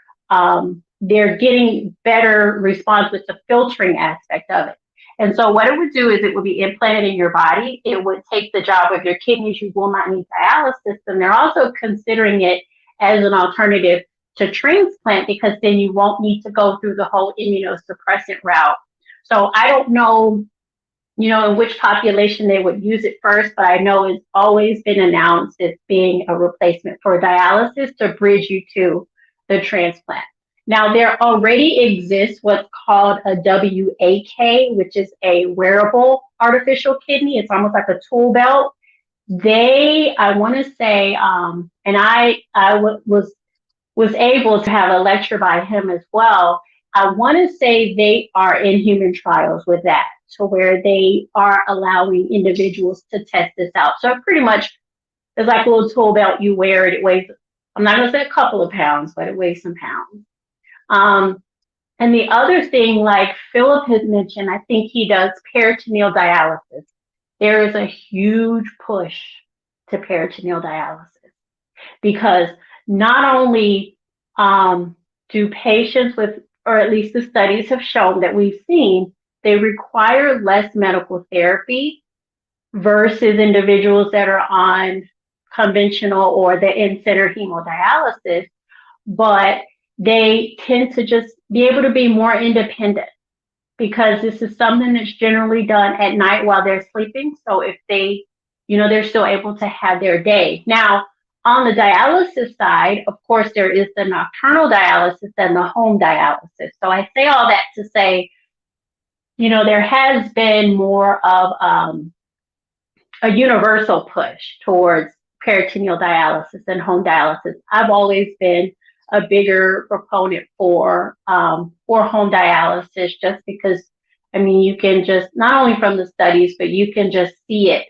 they're getting better response with the filtering aspect of it. And so what it would do is it would be implanted in your body. It would take the job of your kidneys. You will not need dialysis. And they're also considering it as an alternative to transplant, because then you won't need to go through the whole immunosuppressant route. So I don't know, you know, in which population they would use it first, but I know it's always been announced as being a replacement for dialysis to bridge you to the transplant. Now, there already exists what's called a WAK, which is a wearable artificial kidney. It's almost like a tool belt. I want to say, and I was able to have a lecture by him as well. I want to say they are in human trials with that, to where they are allowing individuals to test this out. So pretty much it's like a little tool belt you wear. It weighs, I'm not going to say a couple of pounds, but it weighs some pounds. And the other thing, like Philip has mentioned, I think he does peritoneal dialysis. There is a huge push to peritoneal dialysis, because not only do patients with, or at least the studies have shown that we've seen, they require less medical therapy versus individuals that are on conventional or the in-center hemodialysis, but they tend to just be able to be more independent, because this is something that's generally done at night while they're sleeping. So if they, you know, they're still able to have their day. Now, On the dialysis side, of course, there is the nocturnal dialysis and the home dialysis. So I say all that to say, there has been more of a universal push towards peritoneal dialysis and home dialysis. I've always been a bigger proponent for home dialysis, just because, you can just, not only from the studies, but you can just see it,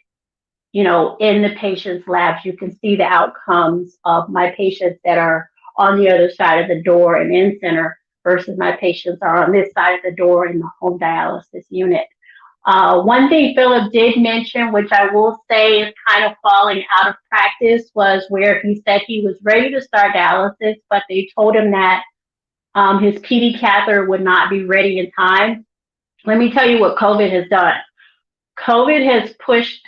in the patient's labs. You can see the outcomes of my patients that are on the other side of the door and in center versus my patients are on this side of the door in the home dialysis unit. One thing Philip did mention, which I will say is kind of falling out of practice, was where he said he was ready to start dialysis, but they told him that his PD catheter would not be ready in time. Let me tell you what COVID has done. COVID has pushed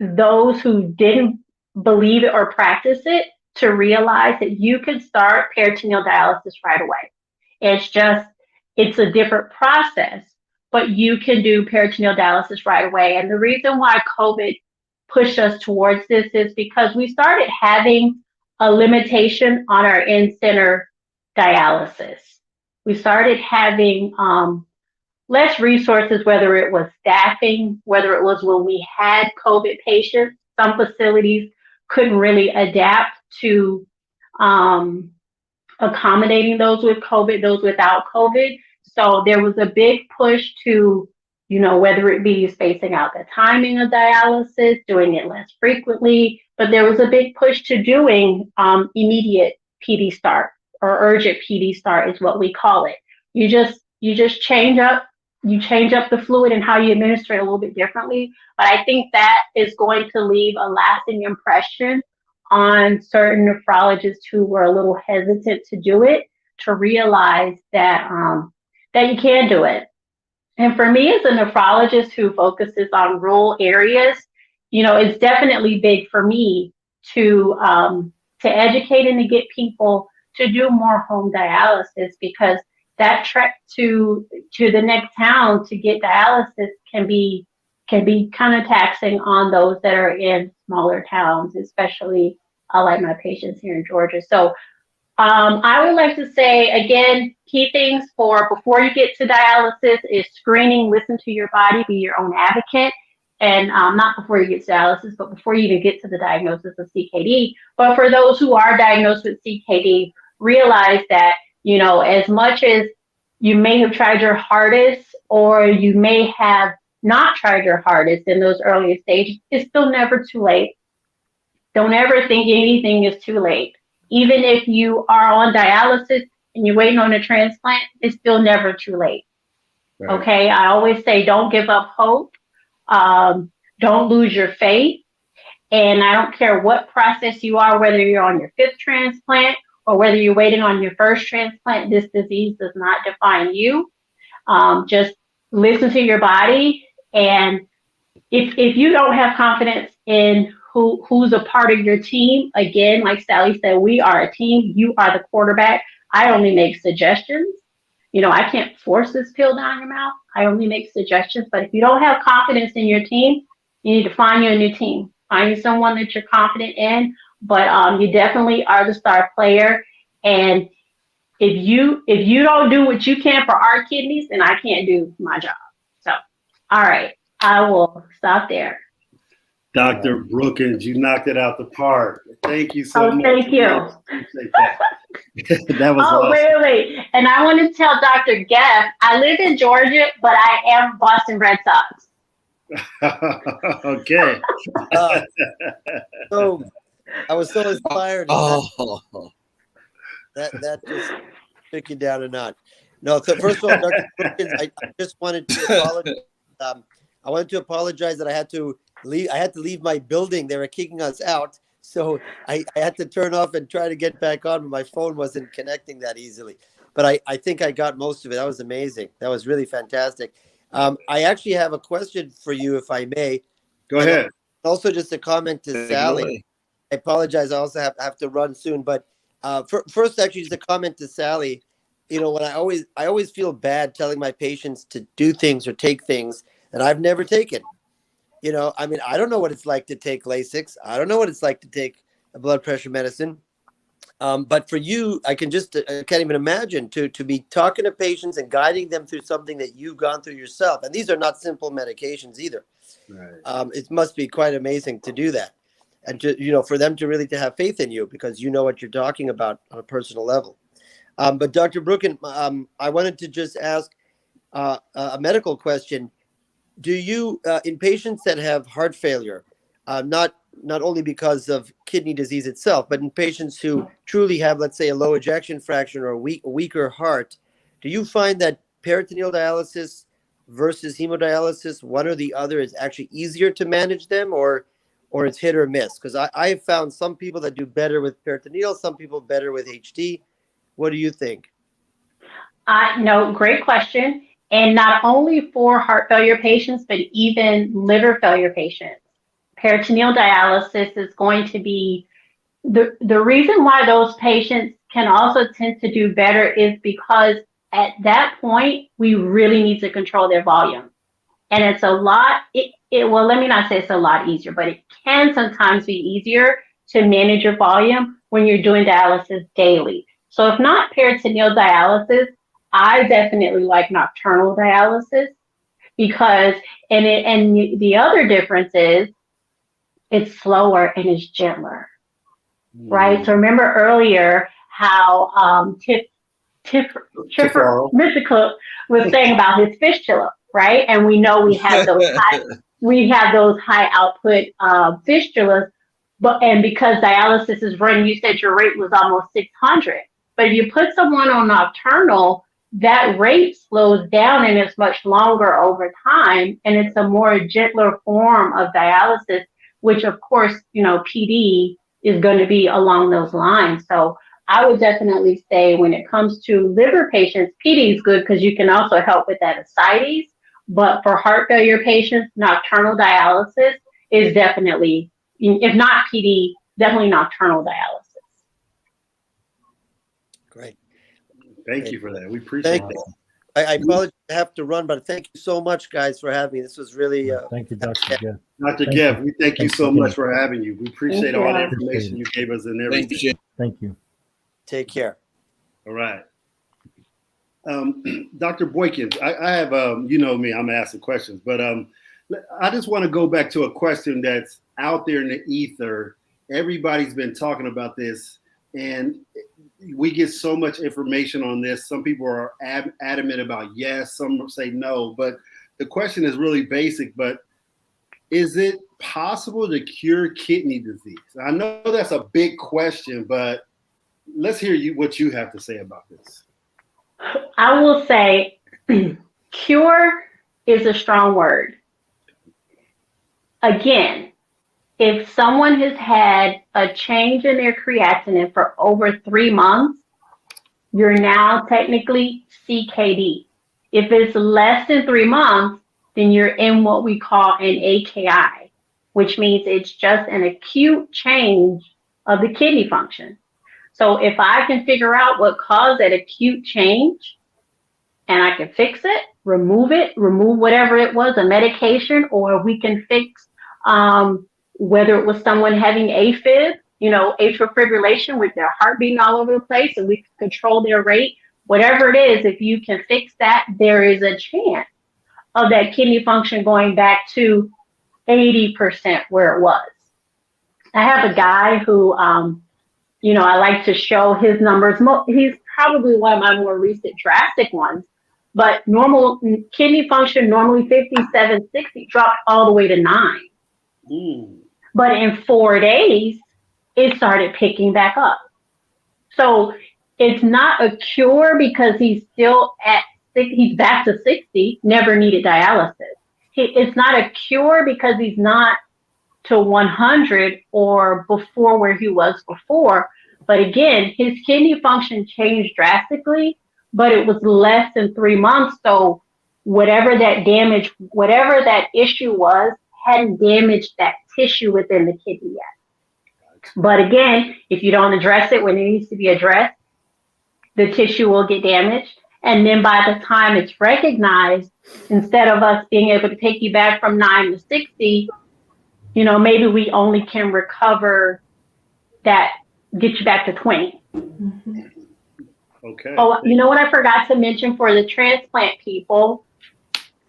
those who didn't believe it or practice it to realize that you can start peritoneal dialysis right away. It's a different process, but you can do peritoneal dialysis right away. And the reason why COVID pushed us towards this is because we started having a limitation on our in-center dialysis. We started having less resources, whether it was staffing, whether it was when we had COVID patients. Some facilities couldn't really adapt to accommodating those with COVID, those without COVID. So there was a big push to, whether it be spacing out the timing of dialysis, doing it less frequently, but there was a big push to doing immediate PD start, or urgent PD start is what we call it. You just change up the fluid and how you administer it a little bit differently. But I think that is going to leave a lasting impression on certain nephrologists who were a little hesitant to do it, to realize that you can do it. And for me, as a nephrologist who focuses on rural areas, it's definitely big for me to educate and to get people to do more home dialysis, because that trek to the next town to get dialysis can be kind of taxing on those that are in smaller towns, especially like my patients here in Georgia. So I would like to say, again, key things for before you get to dialysis is screening, listen to your body, be your own advocate. And not before you get to dialysis, but before you even get to the diagnosis of CKD. But for those who are diagnosed with CKD, realize that, as much as you may have tried your hardest, or you may have not tried your hardest in those earlier stages, it's still never too late. Don't ever think anything is too late. Even if you are on dialysis and you're waiting on a transplant, it's still never too late. Right. Okay, I always say don't give up hope. Don't lose your faith. And I don't care what process you are, whether you're on your 5th transplant or whether you're waiting on your 1st transplant, this disease does not define you. Just listen to your body. And if you don't have confidence in who's a part of your team, again, like Saley said, we are a team. You are the quarterback. I only make suggestions. I can't force this pill down your mouth. I only make suggestions. But if you don't have confidence in your team, you need to find you a new team. Find you someone that you're confident in. But you definitely are the star player. And if you don't do what you can for our kidneys, then I can't do my job. So, all right, I will stop there. Dr. Brookins, you knocked it out the park. Thank you so much. Thank you. That was awesome. Wait. And I want to tell Dr. Geff, I live in Georgia, but I am Boston Red Sox. Okay. So I was so inspired. That just took you down a notch. No, so first of all, Dr. Brookins, I just wanted to apologize. I wanted to apologize that I had to leave my building. They were kicking us out. So I had to turn off and try to get back on, but my phone wasn't connecting that easily. But I think I got most of it. That was amazing. That was really fantastic. I actually have a question for you, if I may. Go ahead. Also, just a comment to Saley. I apologize. I also have to run soon. But first, actually, just a comment to Saley. When I always feel bad telling my patients to do things or take things that I've never taken. I don't know what it's like to take Lasix. I don't know what it's like to take blood pressure medicine. But for you, I can't even imagine to be talking to patients and guiding them through something that you've gone through yourself. And these are not simple medications either. Right. It must be quite amazing to do that, and to, for them to really to have faith in you because you know what you're talking about on a personal level. But Dr. Brooken, I wanted to just ask a medical question. Do you, in patients that have heart failure, not only because of kidney disease itself, but in patients who truly have, let's say, a low ejection fraction or a weaker heart, do you find that peritoneal dialysis versus hemodialysis, one or the other, is actually easier to manage them, or it's hit or miss? Because I have found some people that do better with peritoneal, some people better with HT. What do you think? No, great question. And not only for heart failure patients, but even liver failure patients. Peritoneal dialysis is going to be the reason why those patients can also tend to do better is because at that point, we really need to control their volume. And it's a lot, well, let me not say it's a lot easier, but it can sometimes be easier to manage your volume when you're doing dialysis daily. So if not peritoneal dialysis, I definitely like nocturnal dialysis because, and the other difference is it's slower and it's gentler, right? So remember earlier how Mr. Cook was saying about his fistula, right? And we know we have those high output fistulas, and because dialysis is running, you said your rate was almost 600. But if you put someone on nocturnal, that rate slows down and it's much longer over time, and it's a more gentler form of dialysis, which of course, PD is going to be along those lines. So I would definitely say when it comes to liver patients, PD is good because you can also help with that ascites. But for heart failure patients, nocturnal dialysis is definitely, if not PD, definitely nocturnal dialysis. Great. Thank you for that. We appreciate that. I apologize, I have to run, but thank you so much, guys, for having me. This was really... thank you, Dr. Jeff. Dr. Jeff, we thank you so much for having you. We appreciate all the information you gave us and everything. Thank you. Take care. All right. Dr. Boykins, I have, you know me, I'm asking questions, but I just want to go back to a question that's out there in the ether. Everybody's been talking about this, and we get so much information on this. Some people are adamant about yes, some say no, but the question is really basic, but is it possible to cure kidney disease? I know that's a big question, but let's hear what you have to say about this. I will say cure is a strong word. Again, if someone has had a change in their creatinine for over 3 months, you're now technically CKD. If it's less than 3 months, then you're in what we call an AKI, which means it's just an acute change of the kidney function. So if I can figure out what caused that acute change and I can fix it, remove whatever it was, a medication, or we can fix whether it was someone having AFib, atrial fibrillation with their heart beating all over the place, and we can control their rate, whatever it is, if you can fix that, there is a chance of that kidney function going back to 80% where it was. I have a guy who, I like to show his numbers. He's probably one of my more recent drastic ones, but normal kidney function, normally 57, 60, dropped all the way to 9. Ooh. But in 4 days, it started picking back up. So it's not a cure because he's still he's back to 60, never needed dialysis. It's not a cure because he's not to 100 or before where he was before. But again, his kidney function changed drastically, but it was less than 3 months. So whatever that issue was, hadn't damaged that tissue within the kidney yet. But again, if you don't address it when it needs to be addressed, the tissue will get damaged. And then by the time it's recognized, instead of us being able to take you back from 9 to 60, maybe we only can recover that get you back to 20. Mm-hmm. Okay. Oh, you know what I forgot to mention for the transplant people?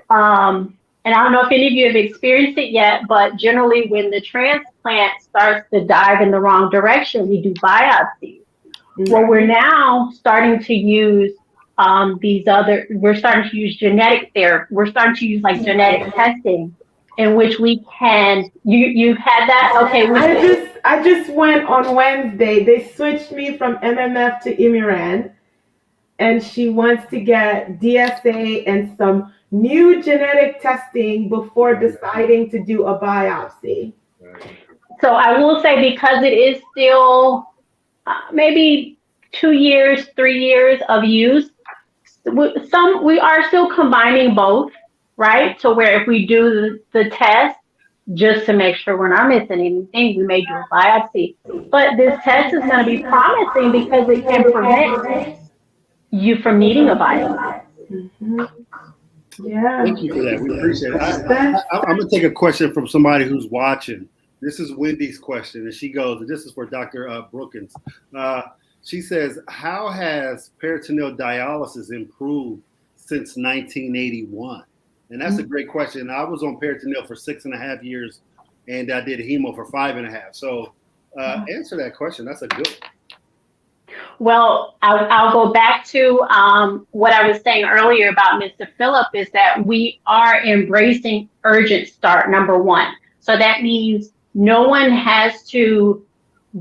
And I don't know if any of you have experienced it yet, but generally when the transplant starts to dive in the wrong direction, we do biopsies. Well, we're now starting to use we're starting to use genetic therapy. We're starting to use like genetic testing in which we can, you've had that? Okay. I just went on Wednesday. They switched me from MMF to Imiran, and she wants to get DSA and some new genetic testing before deciding to do a biopsy. So I will say, because it is still maybe 2 years, 3 years of use, we are still combining both, right? So where if we do the test, just to make sure we're not missing anything, we may do a biopsy. But this test is going to be promising because it can prevent you from needing a biopsy. Mm-hmm. Yeah. Thank you for that. We appreciate it. I'm going to take a question from somebody who's watching. This is Wendy's question, and she goes, and this is for Dr. Brookins. She says, how has peritoneal dialysis improved since 1981? And that's a great question. I was on peritoneal for 6.5 years, and I did hemo for 5.5. So answer that question. That's a good one. Well, I'll go back to what I was saying earlier about Mr. Phillip, is that we are embracing urgent start, number one. So that means no one has to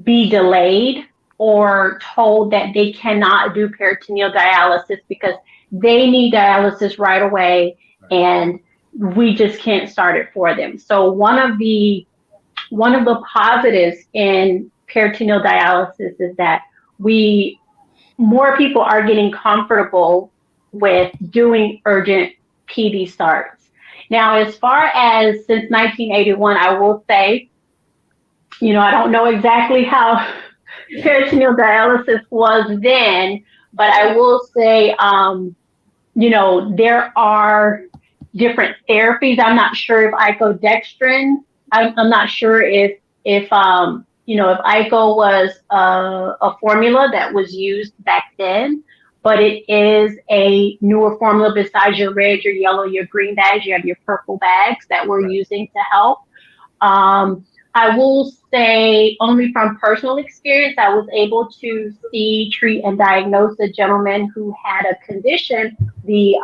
be delayed or told that they cannot do peritoneal dialysis because they need dialysis right away and we just can't start it for them. So one of the positives in peritoneal dialysis is that more people are getting comfortable with doing urgent PD starts. Now, as far as since 1981, I will say, I don't know exactly how peritoneal dialysis was then, but I will say, there are different therapies. I'm not sure if icodextrin, I'm not sure if ICO was a formula that was used back then, but it is a newer formula besides your red, your yellow, your green bags. You have your purple bags that we're using to help. I will say, only from personal experience, I was able to treat and diagnose a gentleman who had a condition, the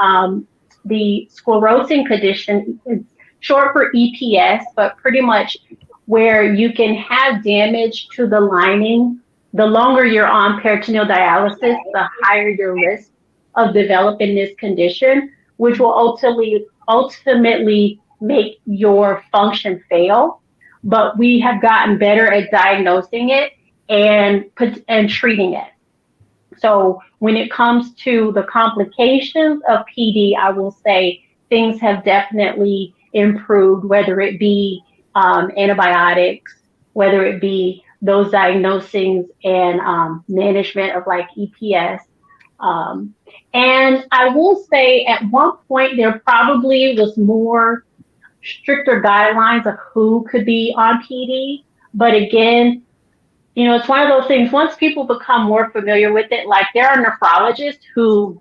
sclerosing condition, it's short for EPS, but pretty much where you can have damage to the lining. The longer you're on peritoneal dialysis, the higher your risk of developing this condition, which will ultimately make your function fail. But we have gotten better at diagnosing it and treating it. So when it comes to the complications of PD, I will say things have definitely improved, whether it be antibiotics, whether it be those diagnosings and management of like EPS. And I will say at one point there probably was more stricter guidelines of who could be on PD. But again, it's one of those things, once people become more familiar with it, like there are nephrologists who,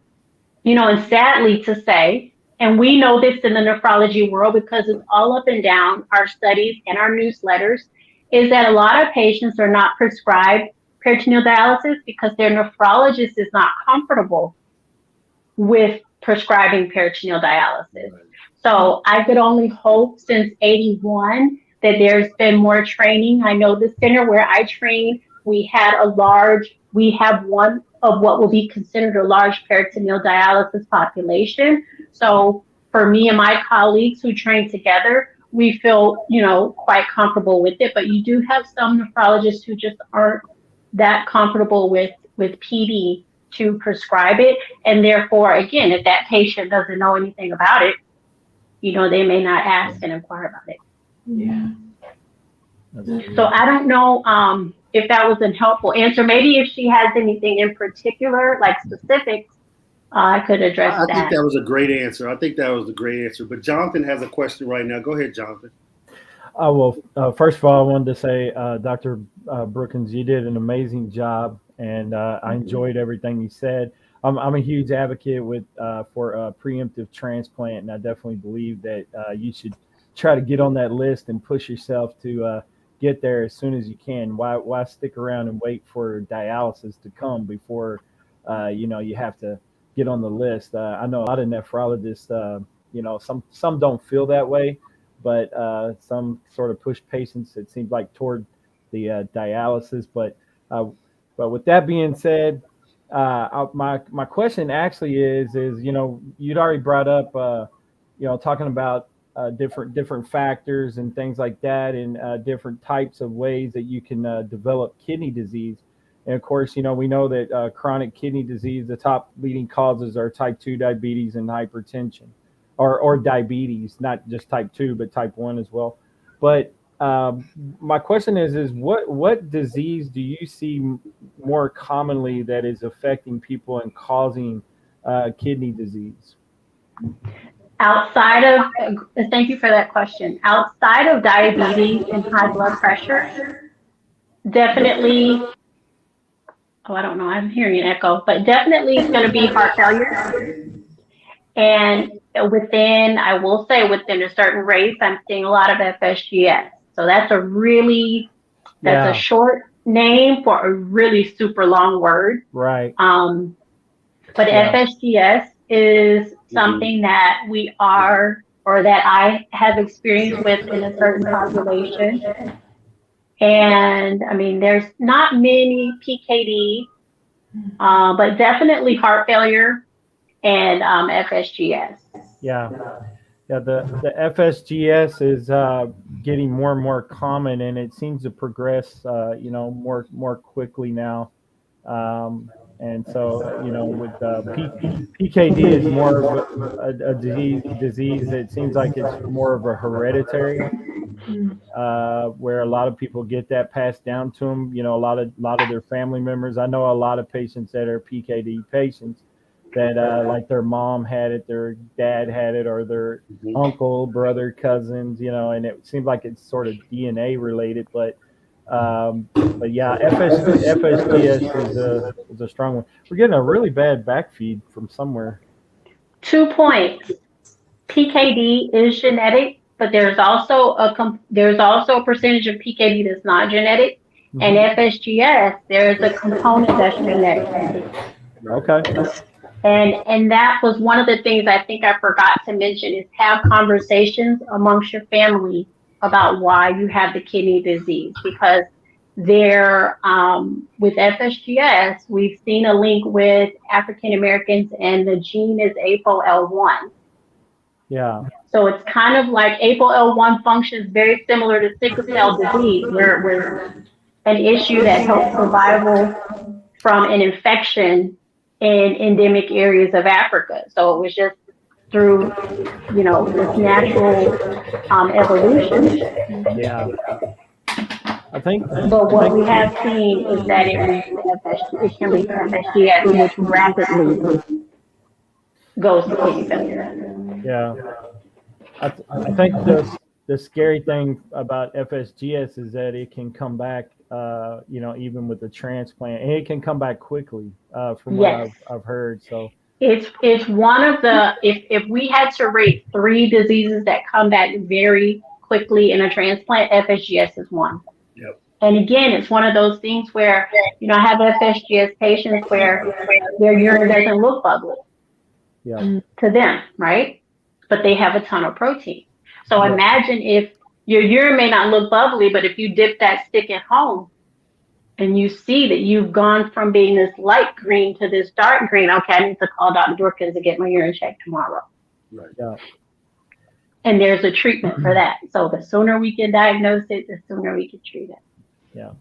and sadly to say, and we know this in the nephrology world because it's all up and down our studies and our newsletters, is that a lot of patients are not prescribed peritoneal dialysis because their nephrologist is not comfortable with prescribing peritoneal dialysis. So I could only hope since 81 that there's been more training. I know the center where I trained, we have one of what will be considered a large peritoneal dialysis population. So for me and my colleagues who train together, we feel, quite comfortable with it. But you do have some nephrologists who just aren't that comfortable with PD to prescribe it. And therefore, again, if that patient doesn't know anything about it, they may not ask and inquire about it. Yeah. So I don't know if that was a helpful answer. Maybe if she has anything in particular, like specifics, I could address that. I think that was a great answer. But Jonathan has a question right now. Go ahead, Jonathan. First of all, I wanted to say, Dr. Brookins, you did an amazing job, and I enjoyed everything you said. I'm a huge advocate for preemptive transplant, and I definitely believe that you should try to get on that list and push yourself to get there as soon as you can. Why stick around and wait for dialysis to come before you have to get on the list? I know a lot of nephrologists, some don't feel that way, but some sort of push patients, it seems like, toward the dialysis. But with that being said, my question actually is you'd already brought up talking about different factors and things like that, and different types of ways that you can develop kidney disease. And of course, we know that chronic kidney disease, the top leading causes are type 2 diabetes and hypertension, or diabetes, not just type 2, but type 1 as well. But my question is what disease do you see more commonly that is affecting people and causing kidney disease? Thank you for that question. Outside of diabetes and high blood pressure, definitely, I don't know, I'm hearing an echo, but definitely it's going to be heart failure. And within a certain race, I'm seeing a lot of FSGS. So that's a short name for a really super long word. Right. But FSGS is something that that I have experience with in a certain population. And I mean, there's not many PKD, but definitely heart failure and FSGS. Yeah. The FSGS is getting more and more common, and it seems to progress, more quickly now. And so, with PKD is more of a disease. It seems like it's more of a hereditary, where a lot of people get that passed down to them. A lot of their family members. I know a lot of patients that are PKD patients that like their mom had it, their dad had it, or their uncle, brother, cousins. And it seems like it's sort of DNA related, but yeah, FSGS is a strong one. We're getting a really bad backfeed from somewhere. 2 points. PKD is genetic, but there's also a percentage of PKD that's not genetic, and FSGS there's a component that's genetic. Okay. And that was one of the things I think I forgot to mention is have conversations amongst your family about why you have the kidney disease, because with FSGS, we've seen a link with African Americans, and the gene is ApoL1. Yeah. So it's kind of like ApoL1 functions very similar to sickle cell disease, where an issue that helps survival from an infection in endemic areas of Africa. So it was just through, this natural evolution. Yeah. I think. But what we have seen is that it can lead to FSGS, which rapidly goes to kidney failure. Yeah. I think the scary thing about FSGS is that it can come back, even with the transplant, and it can come back quickly, from what I've heard. So it's one of the, if we had to rate 3 diseases that come back very quickly in a transplant, FSGS is one. Yep. And again, it's one of those things where, I have FSGS patients where their urine doesn't look bubbly to them, right? But they have a ton of protein. So imagine if your urine may not look bubbly, but if you dip that stick at home and you see that you've gone from being this light green to this dark green, okay, I need to call Dr. Dorkins to get my urine checked tomorrow. Right. Yeah. And there's a treatment for that. So the sooner we can diagnose it, the sooner we can treat it. Yeah.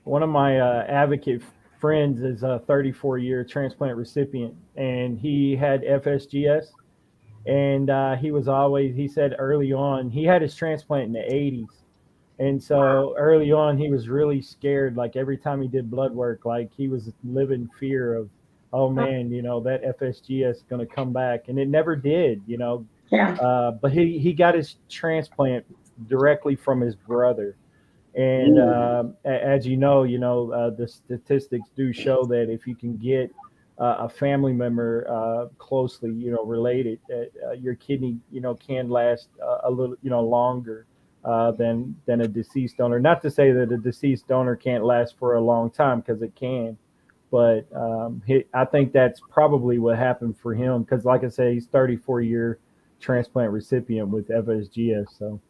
One of my advocate friends is a 34-year transplant recipient, and he had FSGS. And he said early on, he had his transplant in the 80s. And so early on, he was really scared. Like every time he did blood work, like he was living fear of, oh man, that FSGS is going to come back. And it never did, Yeah. But he got his transplant directly from his brother. And as you know, the statistics do show that if you can get a family member closely, related, your kidney, can last a little, longer than a deceased donor. Not to say that a deceased donor can't last for a long time, because it can, but I think that's probably what happened for him, because like I said, he's 34-year transplant recipient with FSGS. So,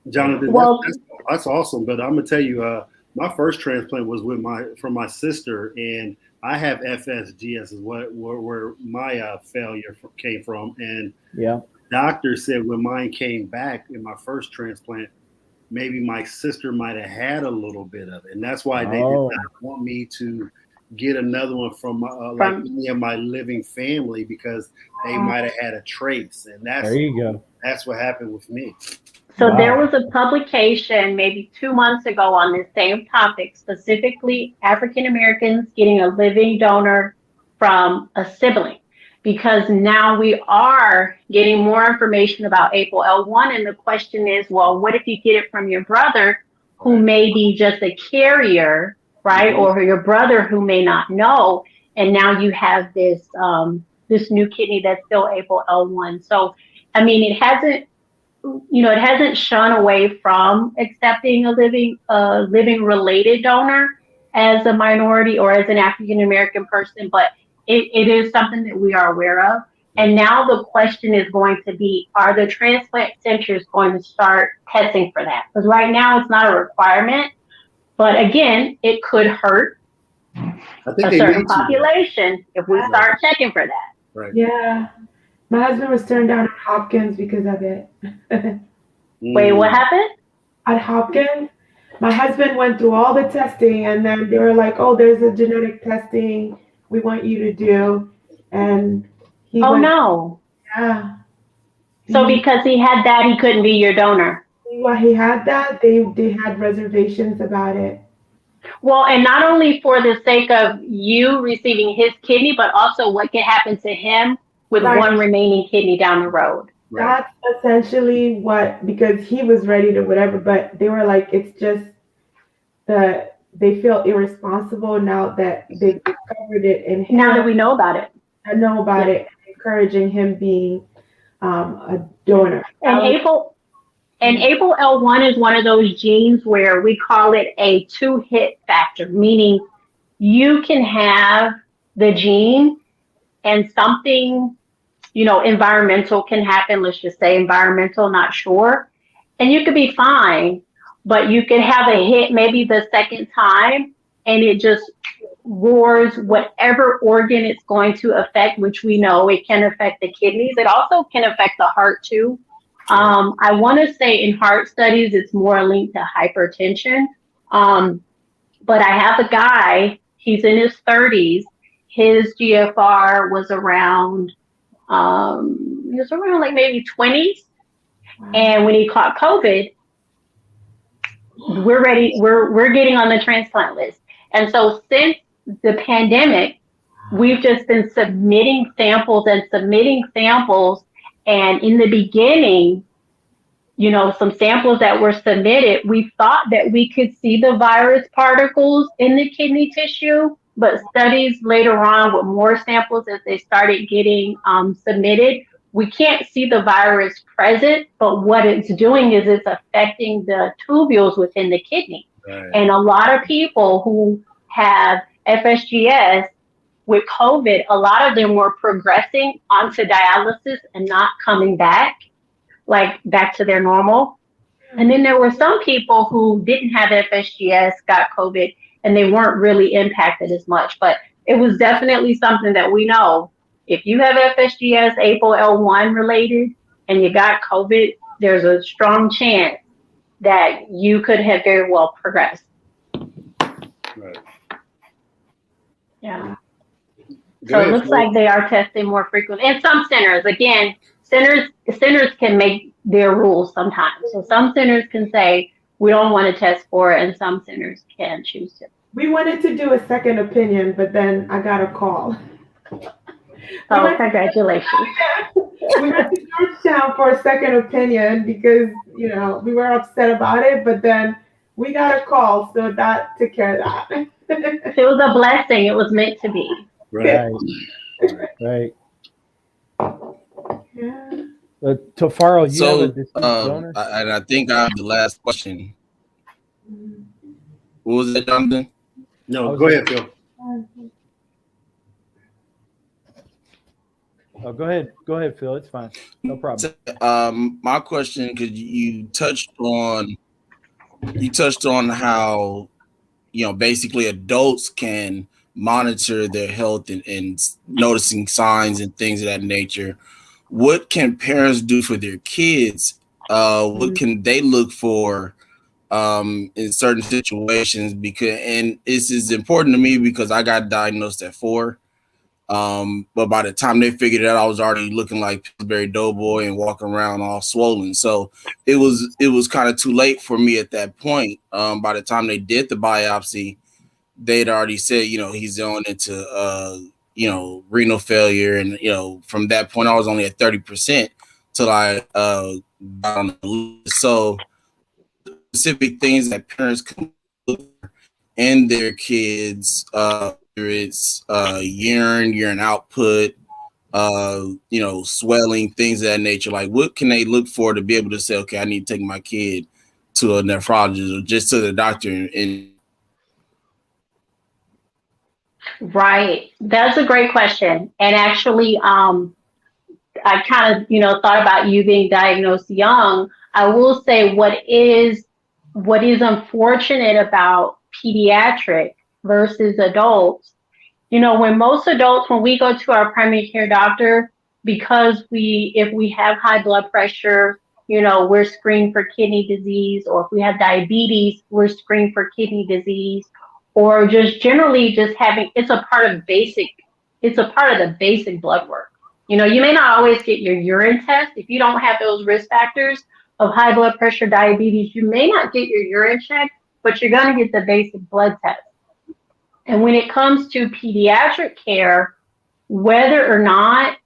Jonathan, Well, that's awesome. But I'm gonna tell you, my first transplant was from my sister, and I have FSGS is where my failure came from. And yeah, doctor said when mine came back in my first transplant, maybe my sister might have had a little bit of it, and that's why they did not want me to get another one from like any of my living family, because they might have had a trace, and there you go. That's what happened with me. So there was a publication maybe 2 months ago on this same topic, specifically African Americans getting a living donor from a sibling, because now we are getting more information about APOL1, and the question is, well, what if you get it from your brother who may be just a carrier, right? Or your brother who may not know, and now you have this this new kidney that's still APOL1. So, I mean, it hasn't shun away from accepting a living related donor as a minority or as an African American person, but it is something that we are aware of. And now the question is going to be, are the transplant centers going to start testing for that? Because right now it's not a requirement, but again, it could hurt a certain population if we start checking for that. Right. Yeah. My husband was turned down at Hopkins because of it. Wait, what happened? At Hopkins, my husband went through all the testing, and then they were like, "Oh, there's a genetic testing we want you to do," and he. Oh no! Yeah. So because he had that, he couldn't be your donor. Well, he had that. They had reservations about it. Well, and not only for the sake of you receiving his kidney, but also what could happen to him with one remaining kidney down the road. That's essentially what, because he was ready to whatever, but they were like, it's just that they feel irresponsible now that they discovered it in him. Now that we know about it. I know about it, encouraging him being a donor. And APOL1 is one of those genes where we call it a 2-hit factor, meaning you can have the gene and something, environmental can happen. Let's just say environmental, not sure. And you could be fine, but you could have a hit maybe the second time, and it just roars whatever organ it's going to affect, which we know it can affect the kidneys. It also can affect the heart too. I want to say in heart studies, it's more linked to hypertension. But I have a guy, he's in his 30s. His GFR was around, like maybe 20s. And when he caught COVID, we're ready. We're getting on the transplant list. And so since the pandemic, we've just been submitting samples. And in the beginning, some samples that were submitted, we thought that we could see the virus particles in the kidney tissue, but studies later on with more samples as they started getting submitted, we can't see the virus present, but what it's doing is it's affecting the tubules within the kidney. Right. And a lot of people who have FSGS with COVID, a lot of them were progressing onto dialysis and not coming back to their normal. And then there were some people who didn't have FSGS, got COVID, and they weren't really impacted as much. But it was definitely something that we know. If you have FSGS, APOL1 related, and you got COVID, there's a strong chance that you could have very well progressed. Right. Yeah. So it looks like they are testing more frequently. And some centers, again, centers can make their rules sometimes. So some centers can say, we don't want to test for it, and some centers can choose to. We wanted to do a second opinion, but then I got a call. Oh, congratulations. We went to Georgetown for a second opinion because, you know, we were upset about it, but then we got a call, so that took care of that. It was a blessing. It was meant to be. Right. Right. Yeah. Tafaro, you have a So, deceased donor? and I think I have the last question. What was it, Jonathan? No, go ahead, Phil. Oh, go ahead, Phil. It's fine. No problem. My question, because you touched on how, you know, basically adults can monitor their health and noticing signs and things of that nature. What can parents do for their kids? What can they look for in certain situations? And this is important to me because I got diagnosed at 4. But by the time they figured it out, I was already looking like Pillsbury Doughboy and walking around all swollen. So it was kind of too late for me at that point. By the time they did the biopsy, they'd already said, you know, he's going into you know, renal failure, and you know, from that point I was only at 30% till I got on the list. So specific things that parents can look for in their kids, whether it's urine output, you know, swelling, things of that nature. Like, what can they look for to be able to say, okay, I need to take my kid to a nephrologist or just to the doctor? And Right. That's a great question. And actually, I kind of, you know, thought about you being diagnosed young. I will say what is unfortunate about pediatric versus adults, you know, when we go to our primary care doctor, because if we have high blood pressure, you know, we're screened for kidney disease, or if we have diabetes, we're screened for kidney disease, or just generally just having, it's a part of the basic blood work. You know, you may not always get your urine test. If you don't have those risk factors of high blood pressure, diabetes, you may not get your urine checked, but you're going to get the basic blood test. And when it comes to pediatric care, whether or not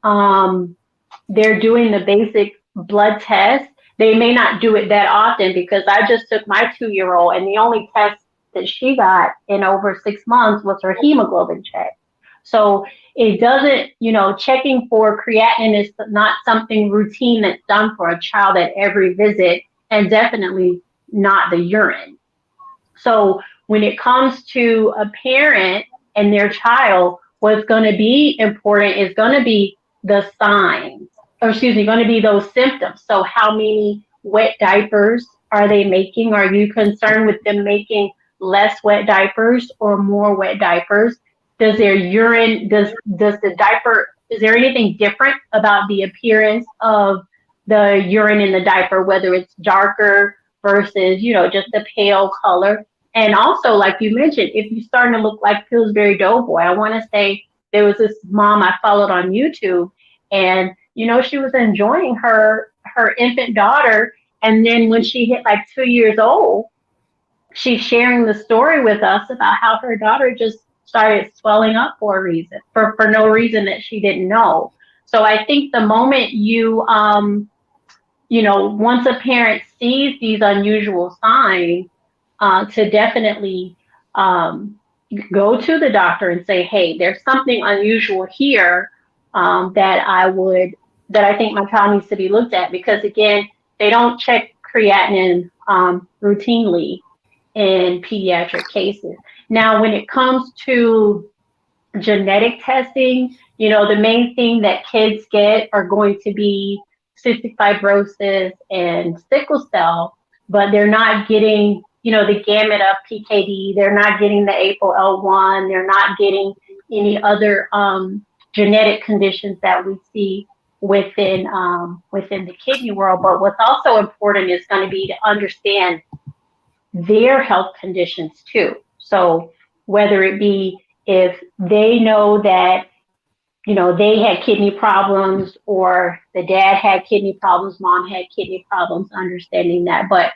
they're doing the basic blood test, they may not do it that often, because I just took my 2-year-old and the only test that she got in over 6 months was her hemoglobin check. So it doesn't, you know, checking for creatinine is not something routine that's done for a child at every visit, and definitely not the urine. So when it comes to a parent and their child, what's going to be important is going to be the signs, going to be those symptoms. So how many wet diapers are they making? Are you concerned with them making less wet diapers or more wet diapers? Does their urine, does the diaper, is there anything different about the appearance of the urine in the diaper, whether it's darker versus, you know, just a pale color? And also, like you mentioned, if you're starting to look like Pillsbury Doughboy, I want to say there was this mom I followed on YouTube, and, you know, she was enjoying her infant daughter. And then when she hit like 2 years old, she's sharing the story with us about how her daughter just started swelling up for no reason that she didn't know. So I think the moment you, you know, once a parent sees these unusual signs, to definitely go to the doctor and say, hey, there's something unusual here that I think my child needs to be looked at, because again, they don't check creatinine routinely in pediatric cases. Now, when it comes to genetic testing, you know, the main thing that kids get are going to be cystic fibrosis and sickle cell, but they're not getting, you know, the gamut of PKD. They're not getting the APOL1. They're not getting any other genetic conditions that we see within the kidney world. But what's also important is going to be to understand their health conditions too. So whether it be if they know that, you know, they had kidney problems, or the dad had kidney problems, mom had kidney problems, understanding that. But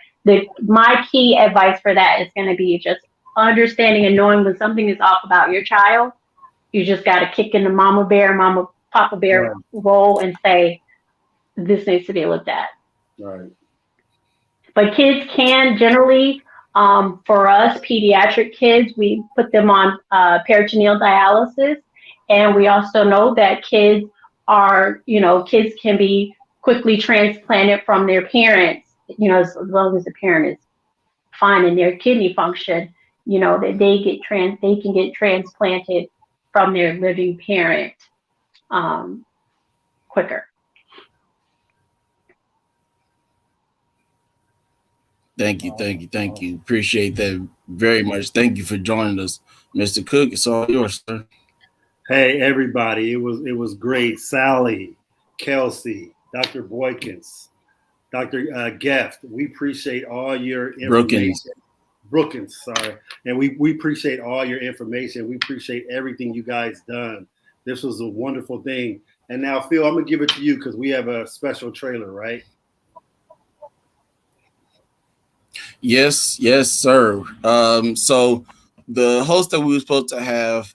my key advice for that is going to be just understanding and knowing when something is off about your child. You just got to kick in the mama bear, mama Papa Bear role and say, this needs to be looked at. Right. But kids can generally, for us, pediatric kids, we put them on peritoneal dialysis. And we also know that kids can be quickly transplanted from their parents, as long as the parent is fine in their kidney function, that they can get transplanted from their living parent quicker. Thank you. Appreciate that very much. Thank you for joining us, Mr. Cook. It's all yours, sir. Hey, everybody. It was great. Saley, Kelsey, Dr. Boykins, Dr. Geft. We appreciate all your information. Brookins, sorry. And we appreciate all your information. We appreciate everything you guys done. This was a wonderful thing. And now, Phil, I'm going to give it to you because we have a special trailer, right? Yes, sir. So the host that we were supposed to have,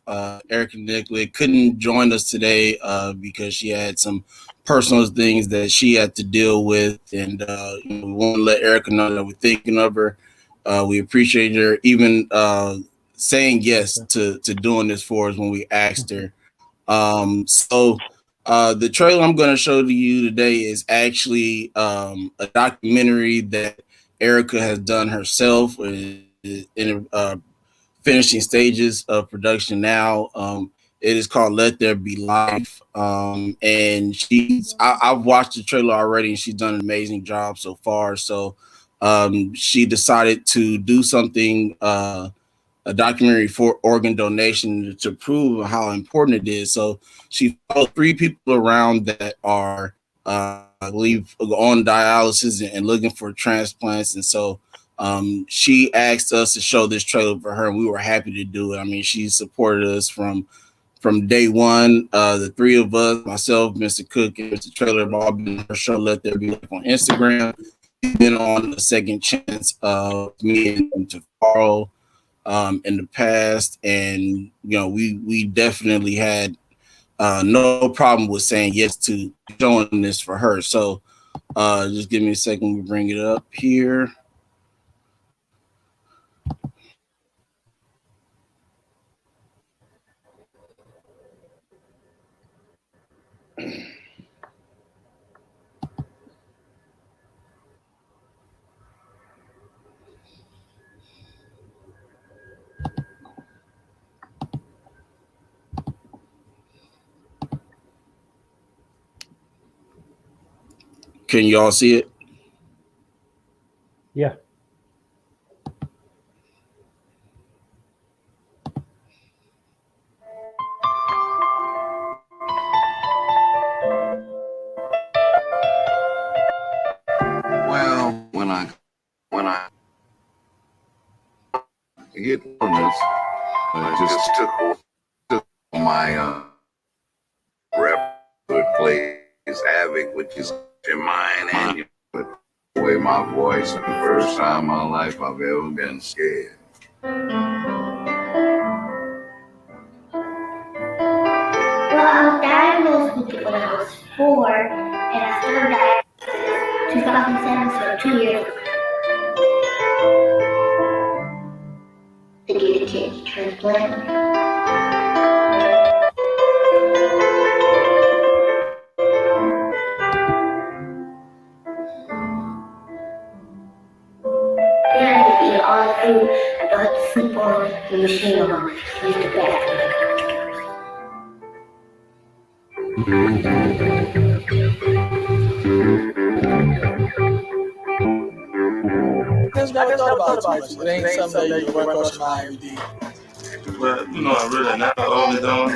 Erica Nicolay, couldn't join us today because she had some personal things that she had to deal with. And we want to let Erica know that we're thinking of her. We appreciate her even saying yes to doing this for us when we asked her. So the trailer I'm going to show to you today is actually a documentary that Erica has done herself in finishing stages of production now. It is called Let There Be Life. And I've watched the trailer already and she's done an amazing job so far. So she decided to do something, a documentary for organ donation to prove how important it is. So she followed 3 people around that are, I believe, on dialysis and looking for transplants. And so she asked us to show this trailer for her, and we were happy to do it. I mean, she supported us from day one. The 3 of us, myself, Mr. Cook, and Mr. Trailer, have all been on her show, Let There Be Life, on Instagram. She's been on The Second Chance, me and Tafaro in the past. And, we definitely had no problem with saying yes to showing this for her. So just give me a second. We bring it up here. Can you all see it? Yeah. Well, when I get on this, I just took my rep that plays Havoc, which is in mine, and put away my voice. And the first time in my life I've ever been scared. Well, I was diagnosed with it when I was 4, and I started dialysis 2007, so 2 years ago. To get a kidney transplant. Then I had to eat all the food. I had to sleep on the machine on use the bathroom. I just never thought about it. It ain't something that you work on my every day. But I'm really not all the time.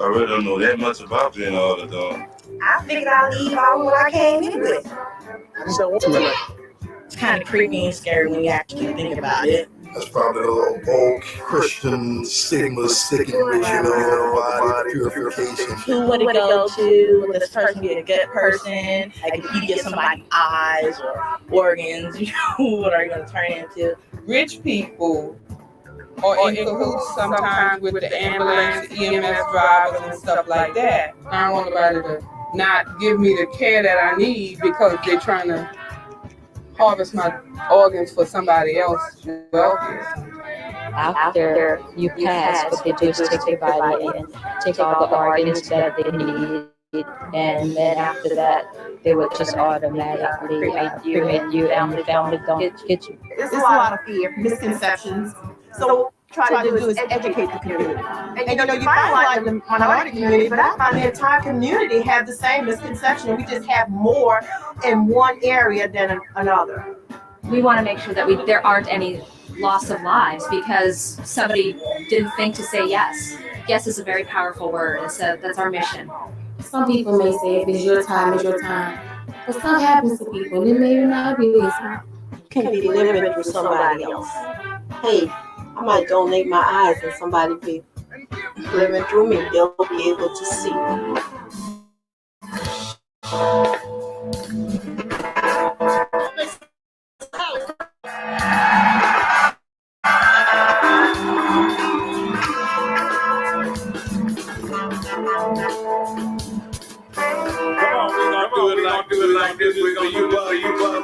I really don't know that much about being all the time. I figured I'd leave out what I came in with. It's kind of creepy and scary when you actually think about it. That's probably a little old Christian stigma sticking with body purification. Who would it go to? Would this person be a good person? Like if you get somebody eyes or organs, what are you going to turn into? Rich people or in cahoots sometimes with the ambulance, EMS drivers, and stuff like that. I don't want nobody to not give me the care that I need because they're trying to harvest my organs for somebody else's welfare. After you pass, what they do is take your body and take all the organs that they need, and then after that, they would just automatically cremate you, and your family don't get you. There's a lot of fear, misconceptions. So try to do is educate the community. And you find like the minority community, but I find the entire community have the same misconception. We just have more in one area than another. We want to make sure that there aren't any loss of lives because somebody didn't think to say yes. Yes is a very powerful word, and so that's our mission. Some people may say if it's your time, it's your time. But stuff happens to people, and it may not be your time. Can be living through somebody else. Hey, I might donate my eyes and somebody be living through me. They'll be able to see. We're gonna do it like this. We're gonna do it for you, bub.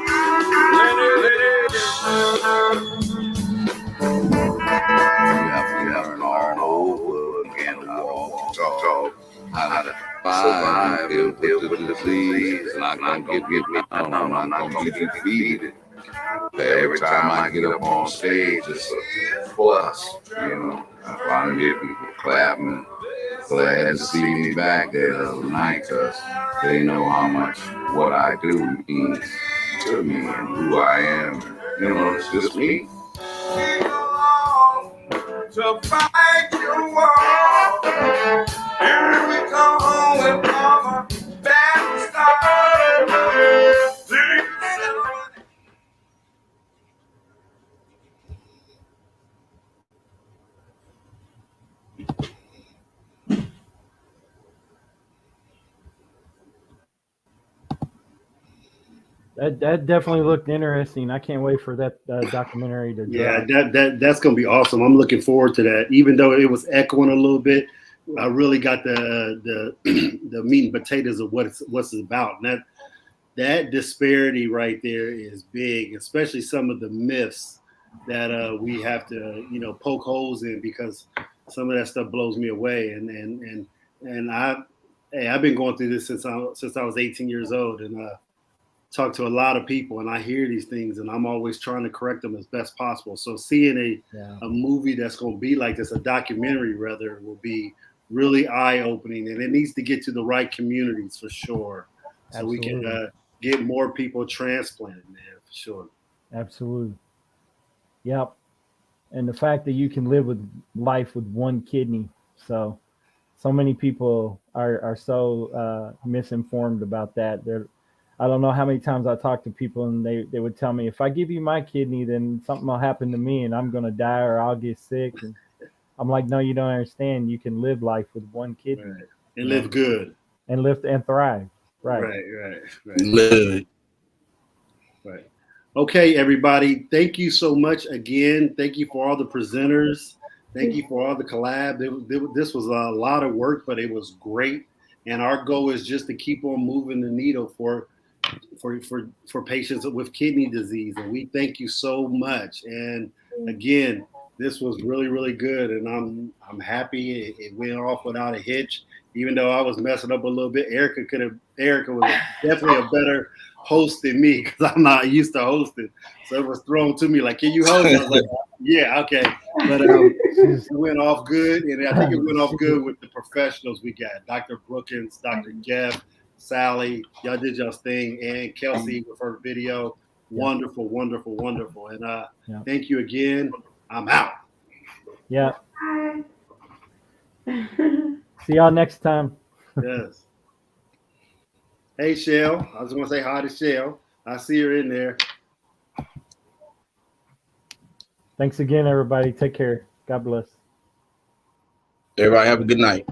You have to learn all over again how to talk, how to survive and deal with the disease. Not gonna give you, I'm not gonna give you defeated. Every time I get up on stage, it's a plus. I find people clapping, glad to see me back there the other night because they know how much what I do means to me and who I am. It's just me. To fight your war, here we come home with mama, back start. That definitely looked interesting. I can't wait for that documentary to drop. Yeah, that's gonna be awesome. I'm looking forward to that. Even though it was echoing a little bit, I really got the meat and potatoes of what it's about. And that disparity right there is big, especially some of the myths that we have to poke holes in, because some of that stuff blows me away. And I've been going through this since I was 18 years old, and talk to a lot of people, and I hear these things, and I'm always trying to correct them as best possible. So seeing a movie that's going to be like this, a documentary rather, will be really eye-opening, and it needs to get to the right communities for sure. So Absolutely. We can get more people transplanted, man, for sure. Absolutely. Yep. And the fact that you can live with life with one kidney. So many people are so misinformed about that. I don't know how many times I talk to people and they would tell me, if I give you my kidney, then something will happen to me and I'm going to die or I'll get sick. And I'm like, no, you don't understand. You can live life with one kidney. Right. And live good. And live and thrive. Right. Live. Right. Okay, everybody. Thank you so much again. Thank you for all the presenters. Thank you for all the collab. This was a lot of work, but it was great. And our goal is just to keep on moving the needle for patients with kidney disease. And we thank you so much. And again, this was really, really good. And I'm happy it went off without a hitch, even though I was messing up a little bit. Erica was definitely a better host than me, because I'm not used to hosting. So it was thrown to me like, can you host? I was like, yeah, okay. But it went off good. And I think it went off good with the professionals we got. Dr. Brookins, Dr. Jeff, Saley, y'all did y'all's thing, and Kelsey with her video. Wonderful, wonderful, wonderful. And thank you again. I'm out. Yeah. See y'all next time. Yes. Hey, Shell. I was going to say hi to Shell. I see her in there. Thanks again, everybody. Take care. God bless. Everybody have a good night.